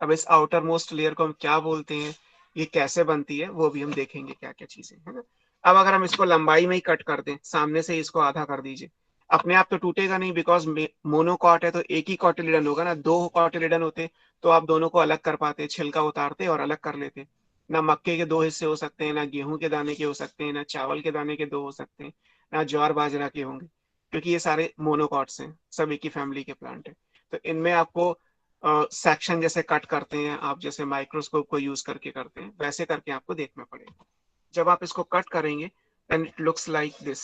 अब इस आउटर मोस्ट लेयर को हम क्या बोलते हैं, ये कैसे बनती है, वो भी हम देखेंगे क्या क्या चीजें, है ना। अब अगर हम इसको लंबाई में ही कट कर दें, सामने से इसको आधा कर दीजिए, अपने आप तो टूटेगा नहीं, बिकॉज मोनोकॉट है तो एक ही कॉटिलिडन होगा ना। दो कॉटिलिडन होते तो आप दोनों को अलग कर पाते, छिलका उतारते और अलग कर लेते। ना मक्के के दो हिस्से हो सकते हैं, ना गेहूं के दाने के हो सकते हैं, ना चावल के दाने के दो हो सकते हैं, ना ज्वार बाजरा के होंगे, क्योंकि ये सारे मोनोकॉट्स हैं, सब एक ही फैमिली के प्लांट है। तो इनमें आपको सेक्शन जैसे कट करते हैं आप, जैसे माइक्रोस्कोप को यूज करके करते हैं, वैसे करके आपको देखना पड़ेगा। जब आप इसको कट करेंगे then it looks like this.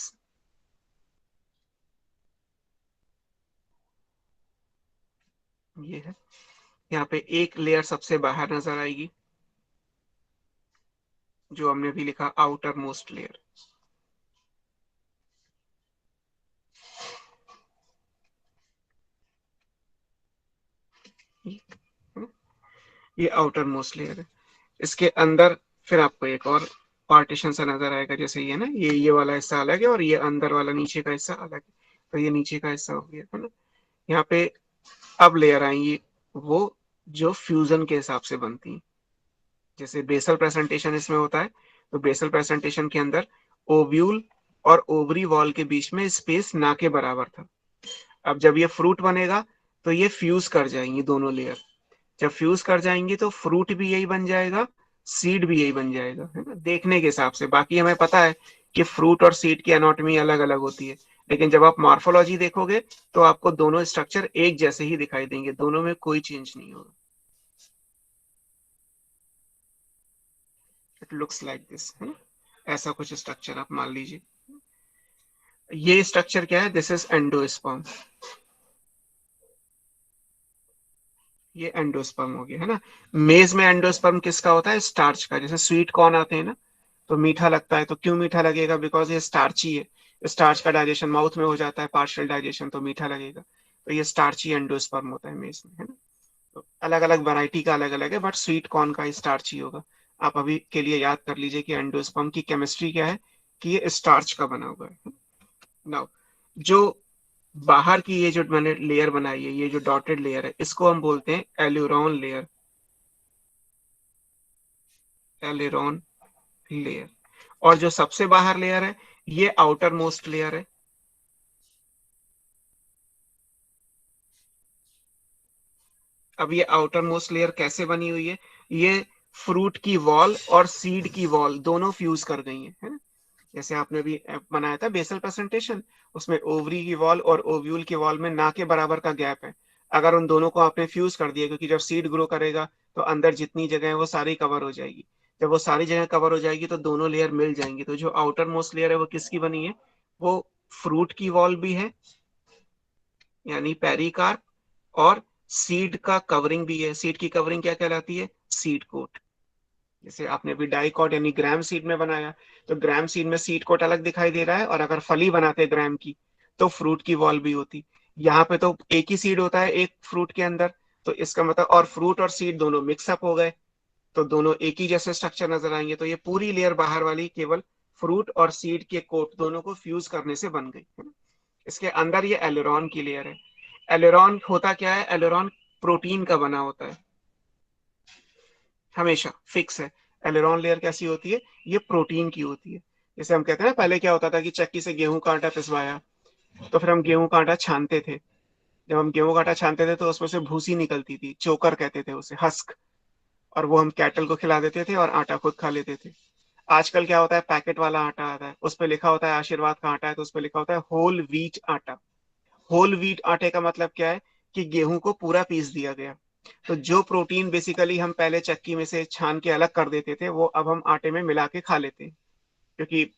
ये है, यहाँ पे एक लेयर सबसे बाहर नजर आएगी, जो हमने भी लिखा आउटर मोस्ट लेयर। ये आउटर मोस्ट लेयर है। इसके अंदर फिर आपको एक और पार्टीशन सा नजर आएगा, जैसे ये ना, ये वाला हिस्सा अलग है और ये अंदर वाला नीचे का हिस्सा अलग है, तो ये नीचे का हिस्सा हो गया, है ना। यहाँ पे अब लेयर आएंगी वो जो फ्यूजन के हिसाब से बनती है। जैसे बेसल प्रेजेंटेशन इसमें होता है, तो बेसल प्रेजेंटेशन के अंदर ओव्यूल और ओवरी वॉल के बीच में स्पेस ना के बराबर था। अब जब ये फ्रूट बनेगा तो ये फ्यूज कर जाएंगी दोनों लेयर। जब फ्यूज कर जाएंगी तो फ्रूट भी यही बन जाएगा, सीड भी यही बन जाएगा, है ना, देखने के हिसाब से। बाकी हमें पता है कि फ्रूट और सीड की एनाटॉमी अलग अलग होती है, लेकिन जब आप मॉर्फोलॉजी देखोगे तो आपको दोनों स्ट्रक्चर एक जैसे ही दिखाई देंगे, दोनों में कोई चेंज नहीं होगा। इट लुक्स लाइक दिस, है ना, ऐसा कुछ स्ट्रक्चर आप मान लीजिए। ये स्ट्रक्चर क्या है, दिस इज एंडोस्पर्म। ये एंडोस्पर्म हो गया, है ना। मेज में एंडोस्पर्म किसका होता है, स्टार्च का। जैसे स्वीट कॉर्न आते हैं ना, तो मीठा लगता है, तो क्यों मीठा लगेगा, बिकॉज ये स्टार्ची है। स्टार्च का डाइजेशन माउथ में हो जाता है, पार्शियल डाइजेशन, तो मीठा लगेगा। तो ये स्टार्ची एंडोस्पर्म होता है मेज में, है ना। तो अलग अलग वैरायटी का अलग अलग है, बट स्वीट कॉर्न का स्टार्ची होगा। आप अभी के लिए याद कर लीजिए कि एंडोस्पर्म की केमिस्ट्री क्या है, कि ये स्टार्च का बना हुआ है। नाउ जो बाहर की ये जो मैंने लेयर बनाई है, ये जो डॉटेड लेयर है, इसको हम बोलते हैं एल्यूरॉन लेयर। Aleurone layer. और जो सबसे बाहर लेयर है ये आउटर मोस्ट लेयर है। अब ये आउटर मोस्ट लेयर कैसे बनी हुई है, ये फ्रूट की वॉल और सीड की वॉल दोनों फ्यूज कर गई है ना। जैसे आपने भी बनाया था बेसल प्रेजेंटेशन, उसमें ओवरी की वॉल और ओव्यूल की वॉल में ना के बराबर का गैप है। अगर उन दोनों को आपने फ्यूज कर दिया, क्योंकि जब सीड ग्रो करेगा तो अंदर जितनी जगह है वो सारी कवर हो जाएगी। जब वो सारी जगह कवर हो जाएगी तो दोनों लेयर मिल जाएंगी। तो जो आउटर मोस्ट लेयर है वो किसकी बनी है, वो फ्रूट की वॉल भी है यानी पेरिकार्प, और सीड का कवरिंग भी है। सीड की कवरिंग क्या कहलाती है, सीड कोट। जैसे आपने भी डाइकॉट यानी ग्राम सीड में बनाया, तो ग्राम सीड में सीड कोट अलग दिखाई दे रहा है, और अगर फली बनाते ग्राम की तो फ्रूट की वॉल भी होती। यहाँ पे तो एक ही सीड होता है एक फ्रूट के अंदर, तो इसका मतलब, और फ्रूट और सीड दोनों मिक्सअप हो गए तो दोनों एक ही जैसे स्ट्रक्चर नजर आएंगे। तो ये पूरी लेयर बाहर वाली केवल फ्रूट और सीड के कोट दोनों को फ्यूज करने से बन गई है ना। इसके अंदर ये एलेरॉन की लेयर है। एलेरॉन होता क्या है, एलेरॉन प्रोटीन का बना होता है, हमेशा फिक्स है। एलेरॉन लेयर कैसी होती है, ये प्रोटीन की होती है। जैसे हम कहते हैं ना, पहले क्या होता था कि चक्की से गेहूं का आटा पिसवाया, तो फिर हम गेहूं का आटा छानते थे। जब हम गेहूं का आटा छानते थे तो उसमें से भूसी निकलती थी, चोकर कहते थे उसे, हस्क, और वो हम कैटल को खिला देते थे और आटा खुद खा लेते थे। आजकल क्या होता है, पैकेट वाला आटा आता है, उस पर लिखा होता है आशीर्वाद का आटा है, तो उस पर लिखा होता है होल व्हीट आटा। होल व्हीट आटे का मतलब क्या है, कि गेहूं को पूरा पीस दिया गया। तो जो प्रोटीन बेसिकली हम पहले चक्की में से छान के अलग कर देते थे, वो अब हम आटे में मिला के खा लेते हैं, क्योंकि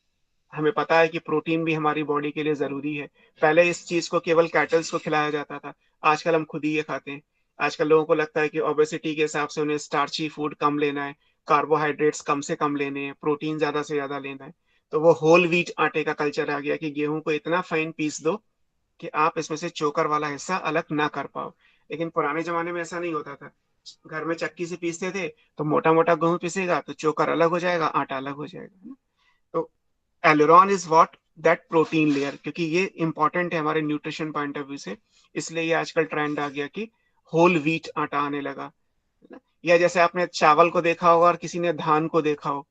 हमें पता है कि प्रोटीन भी हमारी बॉडी के लिए जरूरी है। पहले इस चीज को केवल कैटल्स को खिलाया जाता था, आजकल हम खुद ही ये खाते हैं। आजकल लोगों को लगता है कि ओबेसिटी के हिसाब से उन्हें स्टार्ची फूड कम लेना है, कार्बोहाइड्रेट्स कम से कम लेने हैं, प्रोटीन ज्यादा से ज्यादा लेना है। तो वो होल व्हीट आटे का कल्चर आ गया कि गेहूं को इतना फाइन पीस दो कि आप इसमें से चोकर वाला हिस्सा अलग ना कर पाओ। लेकिन पुराने जमाने में ऐसा नहीं होता था। घर में चक्की से पीसते थे, तो मोटा मोटा गेहूं पिसेगा तो चोकर अलग हो जाएगा, आटा अलग हो जाएगा। तो aleurone is what, that protein layer, क्योंकि ये इंपॉर्टेंट है हमारे न्यूट्रिशन पॉइंट ऑफ व्यू से। इसलिए ये आजकल ट्रेंड आ गया कि होल व्हीट आटा आने लगा, है ना। या जैसे आपने चावल को देखा होगा और किसी ने धान को देखा हो,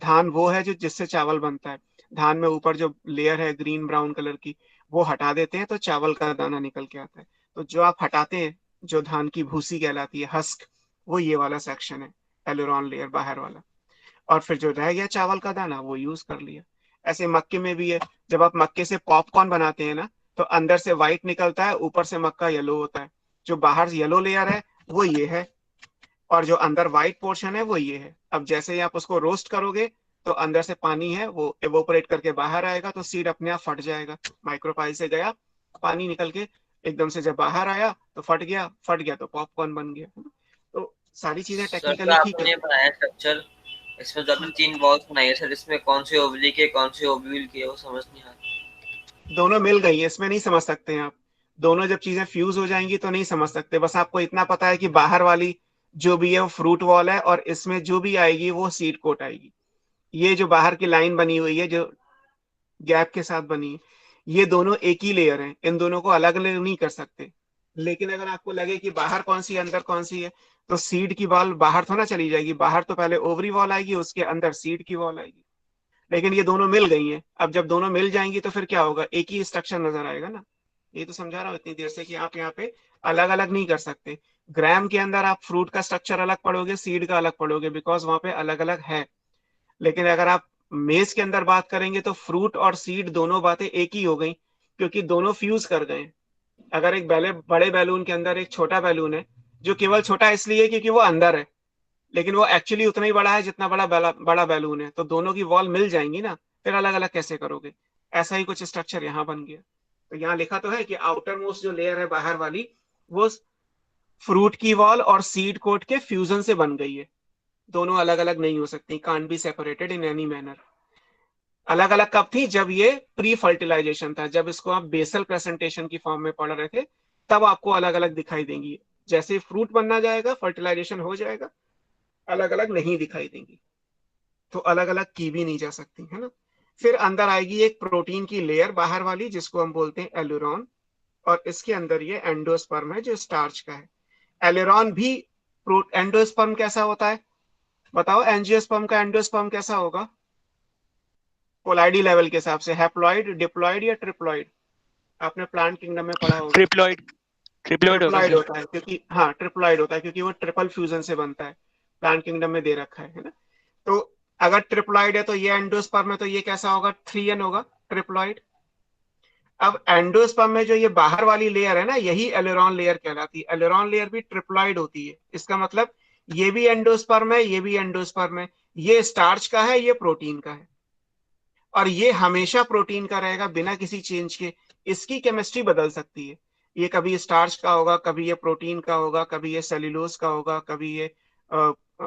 धान वो है जो जिससे चावल बनता है। धान में ऊपर जो लेयर है ग्रीन ब्राउन कलर की, वो हटा देते हैं तो चावल का दाना निकल के आता है। तो जो आप हटाते हैं, जो धान की भूसी कहलाती है, हस्क, वो ये वाला सेक्शन है, एलुरॉन लेयर बाहर वाला। और फिर जो रह गया चावल का दाना, वो यूज कर लिया। ऐसे मक्के में भी है, जब आप मक्के से पॉपकॉर्न बनाते हैं ना, तो अंदर से व्हाइट निकलता है, ऊपर से मक्का येलो होता है। जो बाहर येलो लेयर है वो ये है, और जो अंदर व्हाइट पोर्शन है वो ये है। अब जैसे ही आप उसको रोस्ट करोगे, तो अंदर से पानी है वो एवोपरेट करके बाहर आएगा, तो सीड अपने आप फट जाएगा। माइक्रोपाइल से गया पानी निकल के, एकदम से जब बाहर आया तो फट गया तो पॉपकॉर्न बन गया। तो सारी चीजें सर जो टेक्निकली ठीक आपने है। बनाया स्ट्रक्चर, इसमें जो आपने 3 बॉल्स बनाई है सर, इसमें कौन सी ओवली के कौन सी ओव्यूल की है वो समझ नहीं आ रहा। दोनों मिल गई है, इसमें नहीं समझ सकते हैं आप। दोनों जब चीजें फ्यूज हो जाएंगी तो नहीं समझ सकते। बस आपको इतना पता है कि बाहर वाली जो भी है वो फ्रूट वॉल है, और इसमें जो भी आएगी वो सीड कोट आएगी। ये जो बाहर की लाइन बनी हुई है, जो गैप के साथ बनी है, ये दोनों एक ही लेयर है, इन दोनों को अलग अलग नहीं कर सकते। लेकिन अगर आपको लगे कि बाहर कौन सी अंदर कौन सी है, तो सीड की वॉल बाहर थोड़ा चली जाएगी। बाहर तो पहले ओवरी वॉल आएगी, उसके अंदर सीड की वॉल आएगी। लेकिन ये दोनों मिल गई हैं। अब जब दोनों मिल जाएंगी तो फिर क्या होगा, एक ही स्ट्रक्चर नजर आएगा ना। ये तो समझा रहा हूँ इतनी देर से कि आप यहाँ पे अलग अलग नहीं कर सकते। ग्राम के अंदर आप फ्रूट का स्ट्रक्चर अलग पढ़ोगे, सीड का अलग पढ़ोगे, बिकॉज वहां पे अलग अलग है। लेकिन अगर आप मेज के अंदर बात करेंगे तो फ्रूट और सीड दोनों बातें एक ही हो गई, क्योंकि दोनों फ्यूज कर गए। अगर एक बड़े बैलून के अंदर एक छोटा बैलून है, जो केवल छोटा इसलिए क्योंकि वो अंदर है, लेकिन वो एक्चुअली उतना ही बड़ा है जितना बड़ा बैलून है, तो दोनों की वॉल मिल जाएंगी ना, फिर अलग अलग कैसे करोगे। ऐसा ही कुछ स्ट्रक्चर यहाँ बन गया। तो यहाँ लिखा तो है कि आउटर मोस्ट जो लेयर है बाहर वाली, वो फ्रूट की वॉल और सीड कोट के फ्यूजन से बन गई है। दोनों अलग अलग नहीं हो सकती, can't be separated in any manner. अलग अलग कब थी, जब ये प्री फर्टिलाइजेशन था, जब इसको आप बेसल प्रेजेंटेशन की फॉर्म में पढ़ रहे थे, तब आपको अलग अलग दिखाई देंगी। जैसे फ्रूट बनना जाएगा, फर्टिलाइजेशन हो जाएगा, अलग अलग नहीं दिखाई देंगी। तो अलग अलग की भी नहीं जा सकती, है ना। फिर अंदर आएगी एक प्रोटीन की लेयर बाहर वाली, जिसको हम बोलते हैं एलुरॉन, और इसके अंदर ये एंडोस्पर्म है जो स्टार्च का है। एलुरॉन भी एंडोस्पर्म कैसा होता है बताओ, एंजियोस्पर्म का एंडोस्पर्म कैसा होगा। पोलाइडी लेवल के हिसाब से, हैप्लॉइड, डिप्लॉइड या ट्रिप्लॉइड? आपने प्लांट किंगडम में पढ़ा होगा। ट्रिप्लॉइड होगा ट्रिप्लॉइड सर। होता है क्योंकि, हाँ ट्रिप्लॉइड होता है क्योंकि वो ट्रिपल फ्यूजन से बनता है, प्लांट किंगडम में दे रखा है ना। तो अगर ट्रिप्लॉइड है तो ये एंडोस्पर्म है, तो ये कैसा होगा, 3n होगा, ट्रिप्लॉइड। अब एंडोस्पर्म में जो ये बाहर वाली लेयर है ना, यही एलेरॉन लेयर कहलाती है। एलेरॉन लेयर भी ट्रिप्लॉइड होती है। इसका मतलब ये भी एंडोस्पर्म है, ये भी एंडोस्पर्म है, ये स्टार्च का है, ये प्रोटीन का है, और ये हमेशा प्रोटीन का रहेगा बिना किसी चेंज के। इसकी केमिस्ट्री बदल सकती है, ये कभी स्टार्च का होगा, कभी ये प्रोटीन का होगा, कभी ये सेल्यूलोज का होगा, कभी ये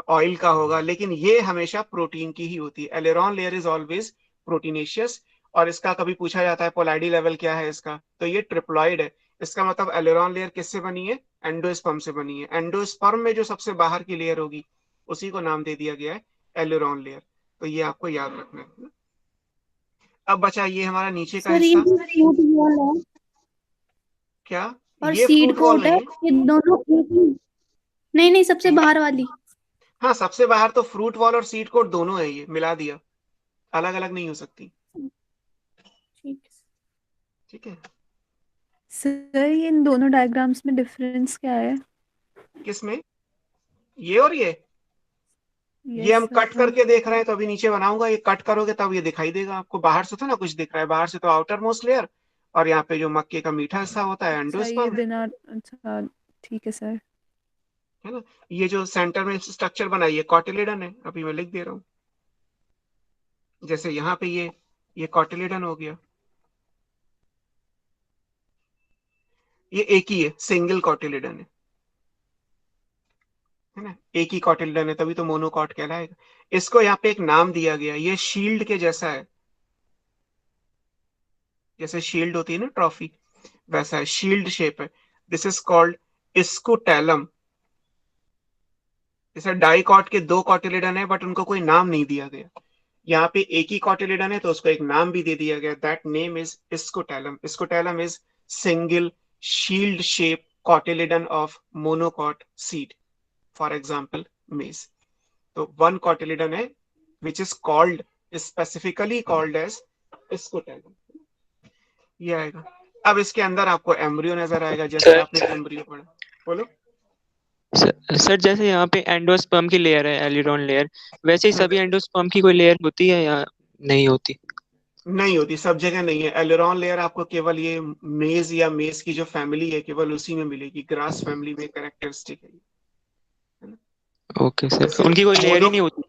ऑयल का होगा, लेकिन ये हमेशा प्रोटीन की ही होती है। Aileron layer is always proteinaceous. और इसका कभी पूछा जाता है पोलाइडी लेवल क्या है इसका, तो ये ट्रिप्लॉइड है। इसका मतलब एलेरॉन लेयर किससे बनी है, एंडोस्पर्म से बनी है। एंडोस्पर्म में जो सबसे बाहर की लेयर होगी उसी को नाम दे दिया गया है एलेरॉन लेयर। तो ये आपको याद रखना है। अब बचा ये हमारा नीचे का सर ये हिस्सा, जो फ्रूट वॉल है क्या और ये सीड फ्रूट वॉल कोट है, नहीं है? ये दोनों एक ही? नहीं नहीं, सबसे बाहर वाली। हाँ सबसे बाहर तो फ्रूट वॉल और सीड कोट दोनों है, ये मिला दिया, अलग अलग नहीं हो सकती। ठीक है ठीक है, सर ये इन दोनों डायग्राम्स में डिफरेंस क्या है? किसमें, ये और ये यस हम कट सर। करके देख रहे हैं, तो अभी नीचे बनाऊंगा, ये कट करोगे तब ये दिखाई देगा आपको। बाहर से तो ना कुछ दिख रहा है, बाहर से तो आउटर मोस्ट लेयर, और यहाँ पे जो मक्के का मीठा हिस्सा होता है अच्छा ये एंडोस्पर्म, बिना, अच्छा ठीक है सर। है ना। ये जो सेंटर में स्ट्रक्चर बना है ये कॉटिलेडन है, अभी मैं लिख दे रहा हूँ। जैसे यहाँ पे ये कॉटिलेडन हो गया, ये एक ही है, सिंगल कॉटिलेडन है ना, एक ही कॉटिलेडन है, तभी तो मोनोकॉट कहलाएगा। इसको यहाँ पे एक नाम दिया गया, ये शील्ड के जैसा है, जैसे शील्ड होती है ना ट्रॉफी, वैसा है, शील्ड शेप है। This is called scutellum. जैसे डाइकॉट के दो कॉटिलेडन है बट उनको कोई नाम नहीं दिया गया, यहाँ पे एक ही कॉटिलेडन है तो उसको एक नाम भी दे दिया गया, that name is scutellum. Scutellum is single shield shape cotyledon of monocot seed, for example maize. तो वन कॉटिलेडन है which is called, specifically called as scutellum, ये आएगा। अब इसके अंदर आपको एम्ब्रियो नजर आएगा, जैसे आपने एम्ब्रियो पढ़ा। बोलो। सर जैसे यहाँ पे एंडोस्पर्म की लेयर है, एलिरॉन लेयर, वैसे ही सभी एंडोस्पर्म की कोई लेयर होती है या नहीं होती? नहीं होती, सब जगह नहीं है। एलेरॉन लेयर आपको केवल ये मेज या मेज की जो फैमिली है केवल उसी में मिलेगी, ग्रास फैमिली में कैरेक्टरिस्टिक है ओके सर, जैसे उनकी कोई लेयर ही मोनो, नहीं होती?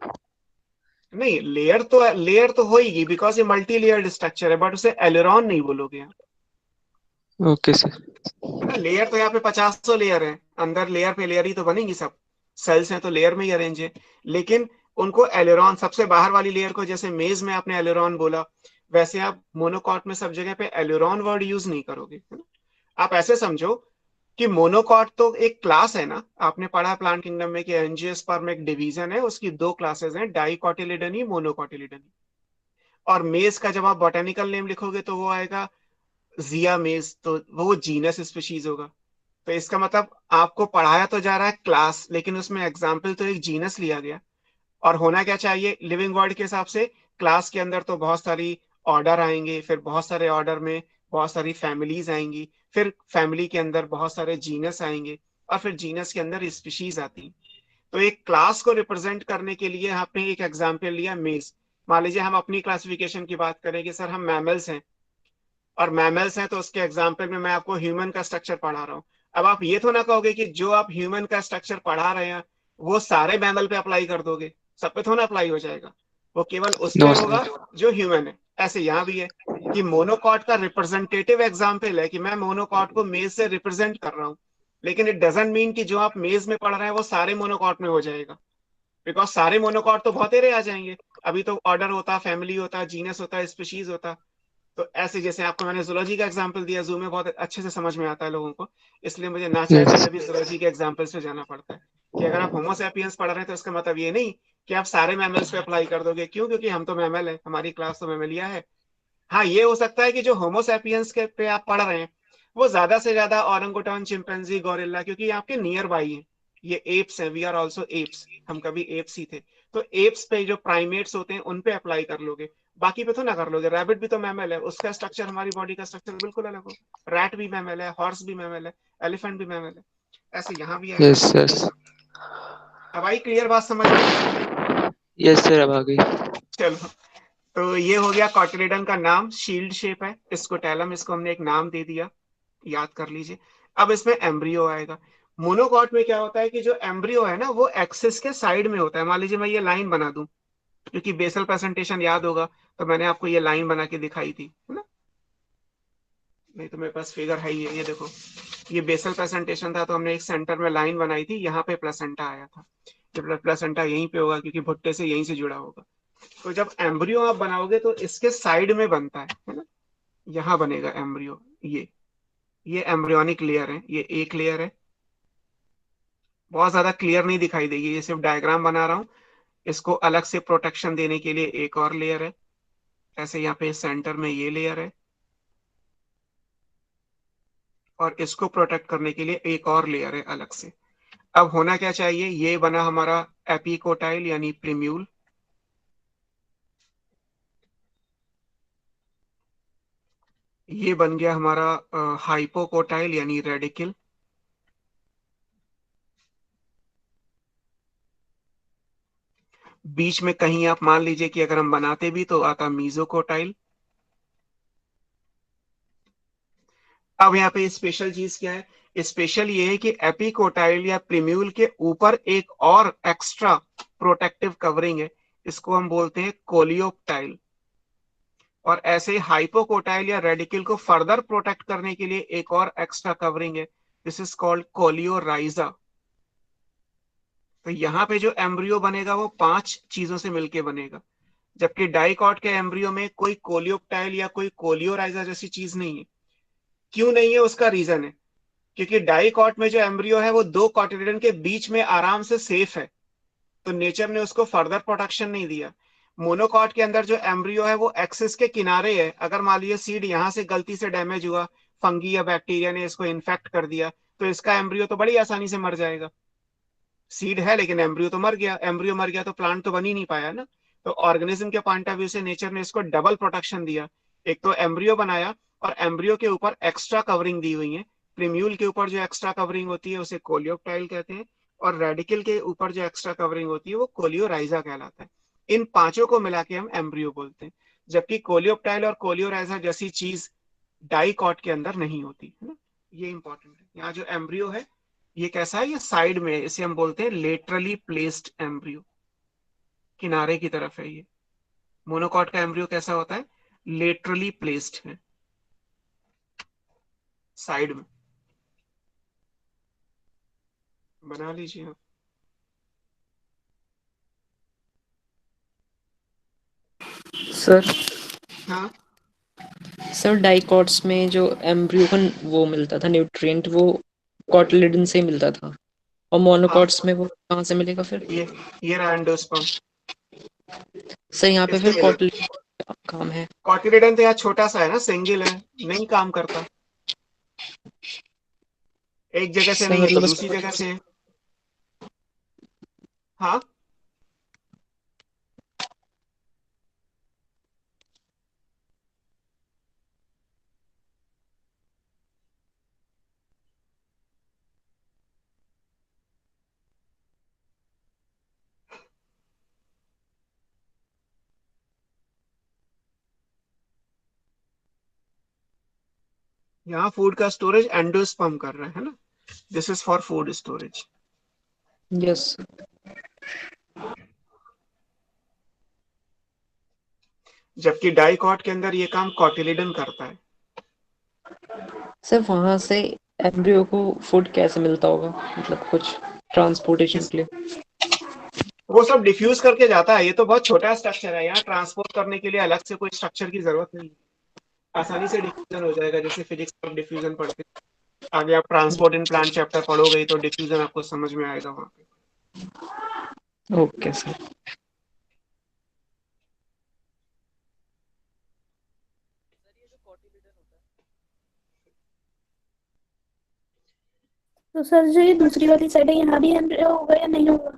नहीं लेयर तो होगी बिकॉज ये मल्टी लेयर्ड स्ट्रक्चर है, बट उसे एलेरॉन नहीं बोलोगे आप, ओके सर। है ना। लेयर तो यहाँ पे 50 लेयर है, अंदर लेयर पे लेयर ही तो बनेंगी, सब सेल्स हैं तो लेयर में ही अरेंज है, लेकिन उनको एलेरॉन, सबसे बाहर वाली लेयर को जैसे मेज में आपने एलेरॉन बोला, वैसे आप मोनोकॉट में सब जगह पे एलेरॉन वर्ड यूज नहीं करोगे, है ना। आप ऐसे समझो कि मोनोकॉट तो एक क्लास है ना, आपने पढ़ा प्लांट किंगडम में कि एंजियोस्पर्म एक डिवीजन है, उसकी दो क्लासेस हैं, डाइकोटिलिडनी, मोनोकोटिलिडनी। और मेज का जब आप बॉटेनिकल नेम लिखोगे तो वो आएगा जिया मेज, तो वो जीनस स्पीशीज होगा। तो इसका मतलब आपको पढ़ाया तो जा रहा है क्लास, लेकिन उसमें एग्जाम्पल तो एक जीनस लिया गया। और होना क्या चाहिए लिविंग वर्ड के हिसाब से, क्लास के अंदर तो बहुत सारी ऑर्डर आएंगे, फिर बहुत सारे ऑर्डर में बहुत सारी फैमिलीज आएंगी, फिर फैमिली के अंदर बहुत सारे जीनस आएंगे, और फिर जीनस के अंदर स्पीशीज आती। तो एक क्लास को रिप्रेजेंट करने के लिए आपने एक एग्जाम्पल लिया मेज। मान लीजिए हम अपनी क्लासिफिकेशन की बात करें कि सर हम मैमल्स हैं, और मैमल्स हैं तो उसके एग्जाम्पल में मैं आपको ह्यूमन का स्ट्रक्चर पढ़ा रहा हूँ। अब आप ये तो ना कहोगे कि जो आप ह्यूमन का स्ट्रक्चर पढ़ा रहे हैं वो सारे मैमल पे अप्लाई कर दोगे, सब पे थोड़ा अप्लाई हो जाएगा, वो केवल उस पे नो होगा जो ह्यूमन है। ऐसे यहाँ भी है कि मोनोकॉट का रिप्रेजेंटेटिव एग्जाम्पल है कि मैं मोनोकॉट को मेज से रिप्रेजेंट कर रहा हूँ, लेकिन इट डजंट मीन कि जो आप मेज में पढ़ रहे हैं वो सारे मोनोकॉट में हो जाएगा, बिकॉज सारे मोनोकॉट तो बहुत आ जाएंगे। अभी तो ऑर्डर होता, फैमिली होता, जीनस होता, स्पीशीज होता। तो ऐसे जैसे आपको मैंने जूलॉजी का एग्जांपल दिया, जू में बहुत अच्छे से समझ में आता है लोगों को, इसलिए मुझे ना चाहते हुए भी जूलॉजी के एग्जांपल से जाना पड़ता है कि अगर आप होमोसैपियंस पढ़ रहे हैं तो इसका मतलब ये नहीं कि आप सारे मैमल्स पे अप्लाई कर दोगे। क्यों? क्योंकि हम तो मैमल है, हमारी क्लास तो मैमलिया है। हाँ ये हो सकता है कि जो होमोसैपियंस के पे आप पढ़ रहे हैं वो ज्यादा से ज्यादा औरंगुटान, चिंपैंजी, गोरिल्ला, क्योंकि ये आपके नियर बाई है, ये एप्स हैं, वी आर ऑल्सो एप्स, हम कभी एप्स ही थे। तो एप्स पे जो प्राइमेट्स होते हैं उन पे अप्लाई कर लोगे, बाकी पे तो ना कर लोगे। रैबिट भी तो मैमल है, उसका स्ट्रक्चर हमारी बॉडी का स्ट्रक्चर बिल्कुल अलग हो। रैट भी मैमल है, हॉर्स भी मैमल है, एलिफेंट भी मैमल है, ऐसे यहाँ भी आएगा। Yes sir. अब आई क्लियर बात समझ में? यस सर, अब आ गई। चलो, तो ये हो गया कॉटिलिडन का नाम, शील्ड शेप है, स्कोटेलम, इसको हमने एक नाम दे दिया, याद कर लीजिए। अब इसमें एम्ब्रियो आएगा। मोनोकॉट में क्या होता है कि जो एम्ब्रियो है ना वो एक्सिस के साइड में होता है। मान लीजिए मैं ये लाइन बना दूं, क्योंकि बेसल प्रेजेंटेशन याद होगा तो मैंने आपको ये लाइन बना के दिखाई थी, है ना? नहीं तो मेरे पास फिगर है ही है, ये देखो, ये बेसल प्रेजेंटेशन था तो हमने एक सेंटर में लाइन बनाई थी, यहाँ पे प्लेसेंटा आया था। जब प्लेसेंटा यहीं पे होगा क्योंकि भुट्टे से यहीं से जुड़ा होगा। तो जब एम्ब्रियो आप बनाओगे तो इसके साइड में बनता है ना? यहाँ बनेगा एम्ब्रियो। ये एम्ब्रियोनिक लेयर है, ये एक लेयर है। बहुत ज्यादा क्लियर नहीं दिखाई देगी, ये सिर्फ डायग्राम बना रहा हूँ। इसको अलग से प्रोटेक्शन देने के लिए एक और लेयर है, ऐसे यहाँ पे सेंटर में ये लेयर है, और इसको प्रोटेक्ट करने के लिए एक और लेयर है अलग से। अब होना क्या चाहिए, ये बना हमारा एपिकोटाइल यानी प्रीम्यूल। ये बन गया हमारा हाइपोकोटाइल यानी रेडिकल। बीच में कहीं आप मान लीजिए कि अगर हम बनाते भी तो आता मीजोकोटाइल। अब यहाँ पे स्पेशल चीज क्या है, स्पेशल ये है कि एपिकोटाइल या प्रीम्यूल के ऊपर एक और एक्स्ट्रा प्रोटेक्टिव कवरिंग है, इसको हम बोलते हैं कोलियोप्टाइल। और ऐसे हाइपोकोटाइल या रेडिकल को फर्दर प्रोटेक्ट करने के लिए एक और एक्स्ट्रा कवरिंग है, दिस इज कॉल्ड कोलियोराइजा। तो यहाँ पे जो एम्ब्रियो बनेगा वो 5 चीजों से मिलके बनेगा, जबकि डाइकॉट के एम्ब्रियो में कोई कोलियोप्टाइल या कोई कोलियोराइजा जैसी चीज नहीं है। क्यों नहीं है, उसका रीजन है, क्योंकि डाइकॉट में जो एम्ब्रियो है वो 2 कॉटिलिडन के बीच में आराम से सेफ है, तो नेचर ने उसको फर्दर प्रोटेक्शन नहीं दिया। मोनोकॉट के अंदर जो एम्ब्रियो है वो एक्सिस के किनारे है, अगर मान लीजिए सीड यहाँ से गलती से डैमेज हुआ, फंगी या बैक्टीरिया ने इसको इन्फेक्ट कर दिया, तो इसका एम्ब्रियो तो बड़ी आसानी से मर जाएगा। सीड है लेकिन एम्ब्रियो तो मर गया, एम्ब्रियो मर गया तो प्लांट तो बन ही नहीं पाया ना। तो ऑर्गेनिज्म के पॉइंट ऑफ व्यू से नेचर ने इसको डबल प्रोटेक्शन दिया, एक तो एम्ब्रियो बनाया और एम्ब्रियो के ऊपर एक्स्ट्रा कवरिंग दी हुई है। प्रीम्यूल के ऊपर जो एक्स्ट्रा कवरिंग होती है उसे कोलियोप्टाइल कहते हैं, और रेडिकल के ऊपर जो एक्स्ट्रा कवरिंग होती है वो कोलियोराइजा कहलाता है। इन पांचों को मिला के हम एम्ब्रियो बोलते हैं, जबकि कोलियोप्टाइल और कोलियोराइजा जैसी चीज डाइकॉट के अंदर नहीं होती, है ना? ये इंपॉर्टेंट है। यहाँ जो एम्ब्रियो है ये कैसा है, ये साइड में है, इसे हम बोलते हैं लेटरली प्लेस्ड एम्ब्रियो, किनारे की तरफ है ये। मोनोकॉट का एम्ब्रियो कैसा होता है, लेटरली प्लेस्ड है, साइड में। बना लीजिए आप। सर हाँ, सर डाइकॉट्स में जो एम्ब्रियो का वो मिलता था न्यूट्रिएंट, वो कॉटिलिडन से मिलता था, और मोनोकॉट्स में वो कहाँ से मिलेगा फिर? ये रहा एंडोस्पर्म। सर यहाँ पे इससे फिर कॉटिलिडन काम है? कॉटिलिडन तो यहाँ छोटा सा है ना, सिंगल है, नहीं काम करता। एक जगह से सर नहीं है तो मतलब दूसरी जगह से है। हाँ, यहाँ फूड का स्टोरेज एंडोस्पर्म कर रहा है ना, this is for food storage. Yes. जबकि डाइकॉट के अंदर ये काम कॉटिलिडन करता है। सर वहां से एम्ब्रियो को फूड कैसे मिलता होगा, मतलब कुछ ट्रांसपोर्टेशन के लिए? वो सब डिफ्यूज करके जाता है, ये तो बहुत छोटा स्ट्रक्चर है, यहाँ ट्रांसपोर्ट करने के लिए अलग से कोई स्ट्रक्चर की जरूरत नहीं है, आसानी से डिफ्यूजन हो जाएगा, जैसे फिजिक्स में डिफ्यूजन पढ़ते हैं। आगे आप ट्रांसपोर्ट इन प्लांट चैप्टर पढ़ोगे तो डिफ्यूजन आपको समझ में आएगा वहां पे। Okay sir. तो सर जो ये दूसरी वाली साइड है यहाँ भी एम्ब्रियो होगा या नहीं होगा?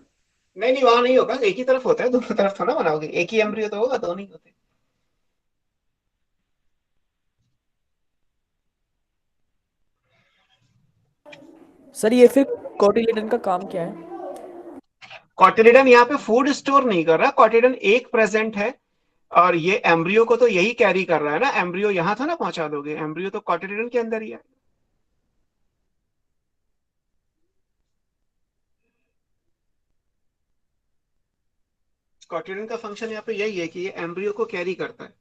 नहीं, वहां नहीं होगा, एक ही तरफ होता है, दोनों तरफ थोड़ा बनाओगे, एक ही एम्ब्रियो तो होगा, दो नहीं होते। सर ये फिर कोटिलिडन का काम क्या है? कॉटिलिडन यहाँ पे फूड स्टोर नहीं कर रहा, कॉटिलिडन एक प्रेजेंट है और ये एम्ब्रियो को तो यही कैरी कर रहा है ना, एम्ब्रियो यहाँ था ना पहुंचा दोगे, एम्ब्रियो तो कॉटिलिडन के अंदर ही है। कॉटिलिडन का फंक्शन यहाँ पे यही है कि ये एम्ब्रियो को कैरी करता है,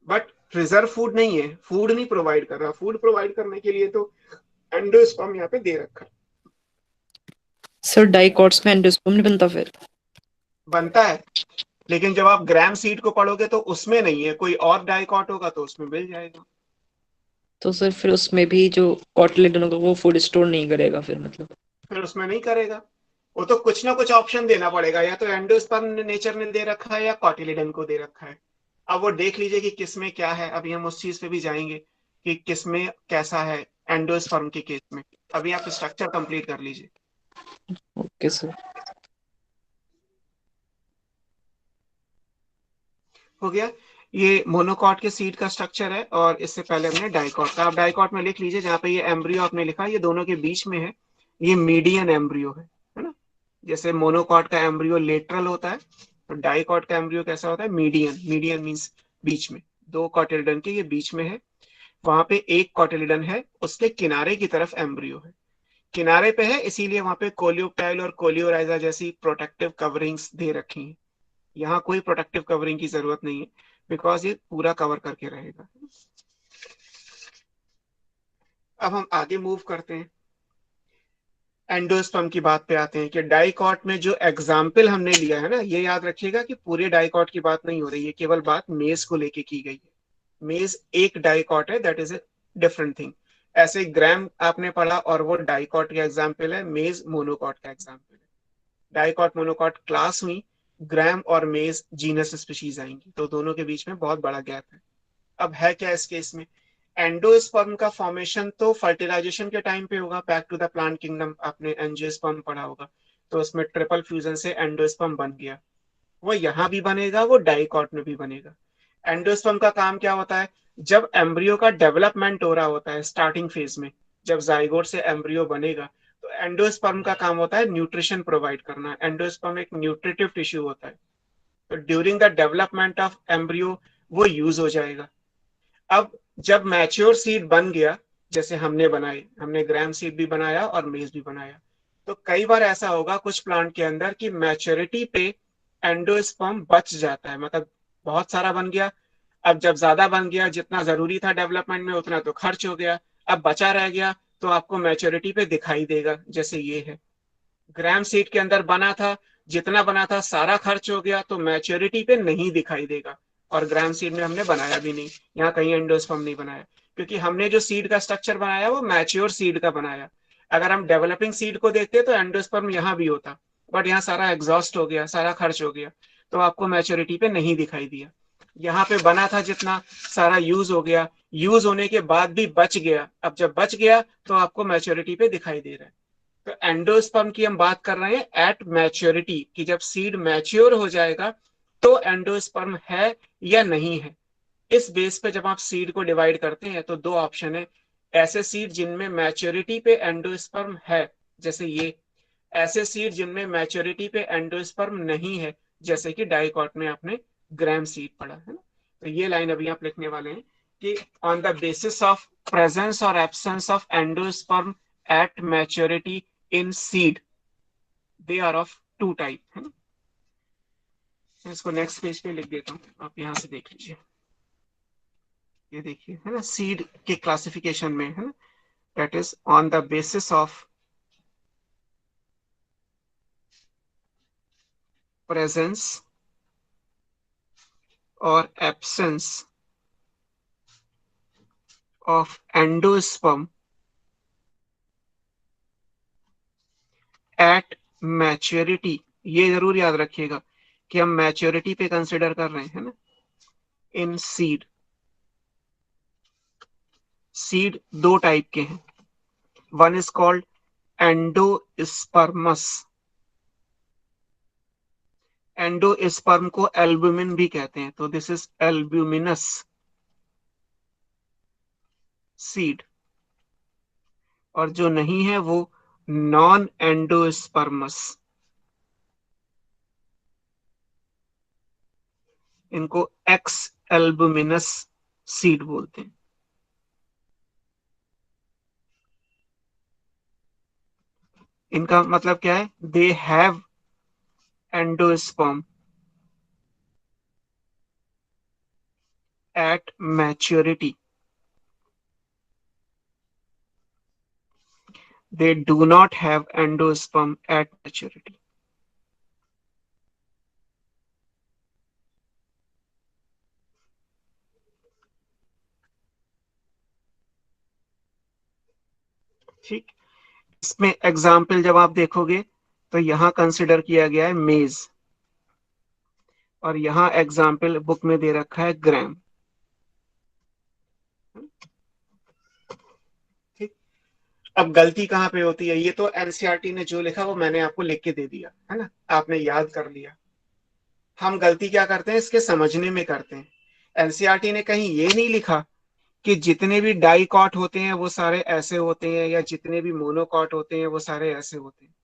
बट रिजर्व फूड नहीं है, फूड नहीं प्रोवाइड कर रहा। फूड प्रोवाइड करने के लिए तो एंडोस्पर्म यहाँ पे दे रखा है। सर डाइकॉट्स में एंडोस्पर्म नहीं बनता फिर? बनता है, लेकिन जब आप ग्राम सीड को पढ़ोगे तो उसमें नहीं है, कोई और डाइकॉट होगा तो उसमें मिल जाएगा। तो सर फिर उसमें भी जो कोटिलिडन होगा वो फूड स्टोर नहीं करेगा फिर, मतलब? फिर उसमें नहीं करेगा, वो तो कुछ ना कुछ ऑप्शन देना पड़ेगा, या तो एंडोस्पर्म नेचर ने दे रखा है या कॉटिलिडन को दे रखा है। अब वो देख लीजिए कि किसमें क्या है, अभी हम उस चीज पे भी जाएंगे कि किसमें कैसा है एंडोस्पर्म के केस में। अभी आप स्ट्रक्चर कंप्लीट कर लीजिए। Okay sir. हो गया, ये मोनोकॉट के सीड का स्ट्रक्चर है, और इससे पहले हमने डाइकॉट का। आप डाइकॉट में लिख लीजिए, जहाँ पे ये एम्ब्रियो आपने लिखा ये दोनों के बीच में है, ये मीडियन एम्ब्रियो है ना। जैसे मोनोकॉट का एम्ब्रियो लेटरल होता है, तो डाइकॉट का एम्ब्रियो कैसा होता है, मीडियन। मीडियन मींस बीच में, दो कॉटिलिडन के ये बीच में है, वहां पे एक कॉटिलिडन है, उसके किनारे की तरफ एम्ब्रियो है, किनारे पे है, इसीलिए वहां पे कोलियोप्टाइल और कोलियोराइजा जैसी प्रोटेक्टिव कवरिंग्स दे रखी हैं। यहाँ कोई प्रोटेक्टिव कवरिंग की जरूरत नहीं है, बिकॉज ये पूरा कवर करके रहेगा। अब हम आगे मूव करते हैं, एंडोस्पर्म की बात पे आते हैं कि डाइकॉट में जो एग्जाम्पल हमने लिया है ना, ये याद रखिएगा कि पूरे डाइकॉट की बात नहीं हो रही है, केवल बात मेज को लेके की गई है। मेज एक डाइकॉट है, that is a different thing. ऐसे ग्राम आपने पढ़ा और वो डाइकॉट का एग्जाम्पल है, मेज मोनोकॉट का एग्जाम्पल है। डाइकॉट मोनोकॉट क्लास हुई, ग्राम और मेज जीनस स्पीशीज आएंगी, तो दोनों के बीच में बहुत बड़ा गैप है। अब है क्या इस केस में, एंडोस्पर्म का फॉर्मेशन तो फर्टिलाइजेशन के टाइम पे होगा, back to the plant kingdom आपने एंजियोस्पर्म पढ़ा होगा, तो उसमें ट्रिपल फ्यूजन से एंडोस्पर्म बन गया, वो यहाँ भी बनेगा, वो डाइकॉट में भी बनेगा। एंडोस्पर्म का काम क्या होता है, जब एम्ब्रियो का डेवलपमेंट हो रहा होता है स्टार्टिंग फेज में, जब जाइगोट से एम्ब्रियो बनेगा, तो एंडोस्पर्म का काम होता है न्यूट्रिशन प्रोवाइड करना। एंडोस्पर्म एक न्यूट्रिटिव टिश्यू होता है, तो during the development of embryo वो यूज हो जाएगा। अब जब मैच्योर सीड बन गया, जैसे हमने बनाए, हमने ग्राम सीड भी बनाया और मेज भी बनाया, तो कई बार ऐसा होगा कुछ प्लांट के अंदर कि मैच्योरिटी पे एंडोस्पर्म बच जाता है, मतलब बहुत सारा बन गया, अब जब ज्यादा बन गया, जितना जरूरी था डेवलपमेंट में उतना तो खर्च हो गया, अब बचा रह गया, तो आपको मैच्योरिटी पे दिखाई देगा, जैसे ये है। ग्राम सीड के अंदर बना था, जितना बना था सारा खर्च हो गया, तो मैच्योरिटी पे नहीं दिखाई देगा। और ग्राम सीड में हमने बनाया भी नहीं, यहाँ कहीं एंडोस्पर्म नहीं बनाया, क्योंकि हमने जो सीड का स्ट्रक्चर बनाया वो मैच्योर सीड का बनाया। अगर हम डेवलपिंग सीड को देखते तो एंडोस्पर्म यहाँ भी होता, बट यहाँ सारा एग्जॉस्ट हो गया, सारा खर्च हो गया, तो आपको मैच्योरिटी पे नहीं दिखाई दिया। यहाँ पे बना था जितना, सारा यूज हो गया, यूज होने के बाद भी बच गया, अब जब बच गया तो आपको मैच्योरिटी पे दिखाई दे रहा है। तो एंडोस्पर्म की हम बात कर रहे हैं एट मैच्योरिटी, कि जब सीड मैच्योर हो जाएगा तो एंडोस्पर्म है या नहीं है। इस बेस पे जब आप सीड को डिवाइड करते हैं तो दो ऑप्शन है, ऐसे सीड जिनमें मैच्योरिटी पे एंडोस्पर्म है, जैसे ये, ऐसे सीड जिनमें मैच्योरिटी पे एंडोस्पर्म नहीं है, जैसे कि डाइकॉट में आपने ग्राम सीड पढ़ा है ना। तो ये लाइन अभी आप लिखने वाले हैं कि on the basis of presence और absence of endosperm at maturity in seed, they are of two type, है ना। इसको नेक्स्ट पेज पे लिख देता हूँ, आप यहाँ से देख लीजिए, ये देखिए, है ना, सीड के क्लासिफिकेशन में, है ना, that is on the basis of presence और absence of endosperm at maturity. ये जरूर याद रखिएगा कि हम मैच्योरिटी पे कंसिडर कर रहे हैं, है ना, इन सीड। सीड दो टाइप के हैं, one is called endosperms, endosperm को एल्ब्यूमिन भी कहते हैं, तो दिस इज एल्ब्यूमिनस सीड। और जो नहीं है वो नॉन एंडोस्पर्मस। इनको एक्स एल्बुमिनस सीड बोलते हैं। इनका मतलब क्या है? They have endosperm at maturity. They do not have endosperm at maturity. ठीक, इसमें एग्जाम्पल जब आप देखोगे तो यहां कंसिडर किया गया है मेज, और यहां एग्जाम्पल बुक में दे रखा है ग्राम। ठीक, अब गलती कहां पे होती है? ये तो एनसीईआरटी ने जो लिखा वो मैंने आपको लिख के दे दिया है ना, आपने याद कर लिया। हम गलती क्या करते हैं? इसके समझने में करते हैं। एनसीईआरटी ने कहीं ये नहीं लिखा कि जितने भी डाइकॉट होते हैं वो सारे ऐसे होते हैं, या जितने भी मोनोकॉट होते हैं वो सारे ऐसे होते हैं।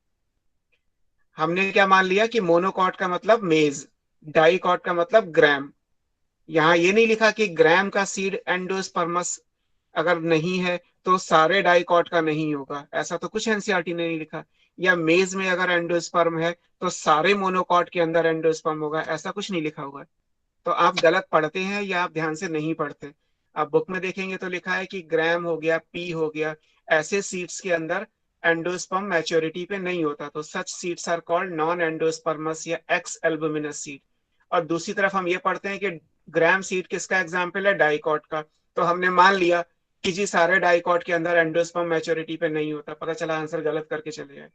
हमने क्या मान लिया कि मोनोकॉट का मतलब मेज, डाइकॉट का मतलब ग्राम। यहाँ ये नहीं लिखा कि ग्राम का सीड एंडोस्पर्मस अगर नहीं है तो सारे डाइकॉट का नहीं होगा, ऐसा तो कुछ एनसीईआरटी ने नहीं लिखा। या मेज में अगर एंडोस्पर्म है तो सारे मोनोकॉट के अंदर एंडोस्पर्म होगा, ऐसा कुछ नहीं लिखा हुआ है। तो आप गलत पढ़ते हैं या आप ध्यान से नहीं पढ़ते। आप बुक में देखेंगे तो लिखा है कि ग्राम हो गया, पी हो गया, ऐसे सीड्स के अंदर एंडोस्पर्म मैच्योरिटी पे नहीं होता, तो such seeds are called non endospermous या एक्स एल्बुमिनस सीड। और दूसरी तरफ हम ये पढ़ते हैं कि ग्राम सीड किसका एग्जाम्पल है? डाइकॉट का। तो हमने मान लिया कि जी सारे डाइकॉट के अंदर एंडोस्पर्म मैच्योरिटी पे नहीं होता, पता चला आंसर गलत करके चले गए।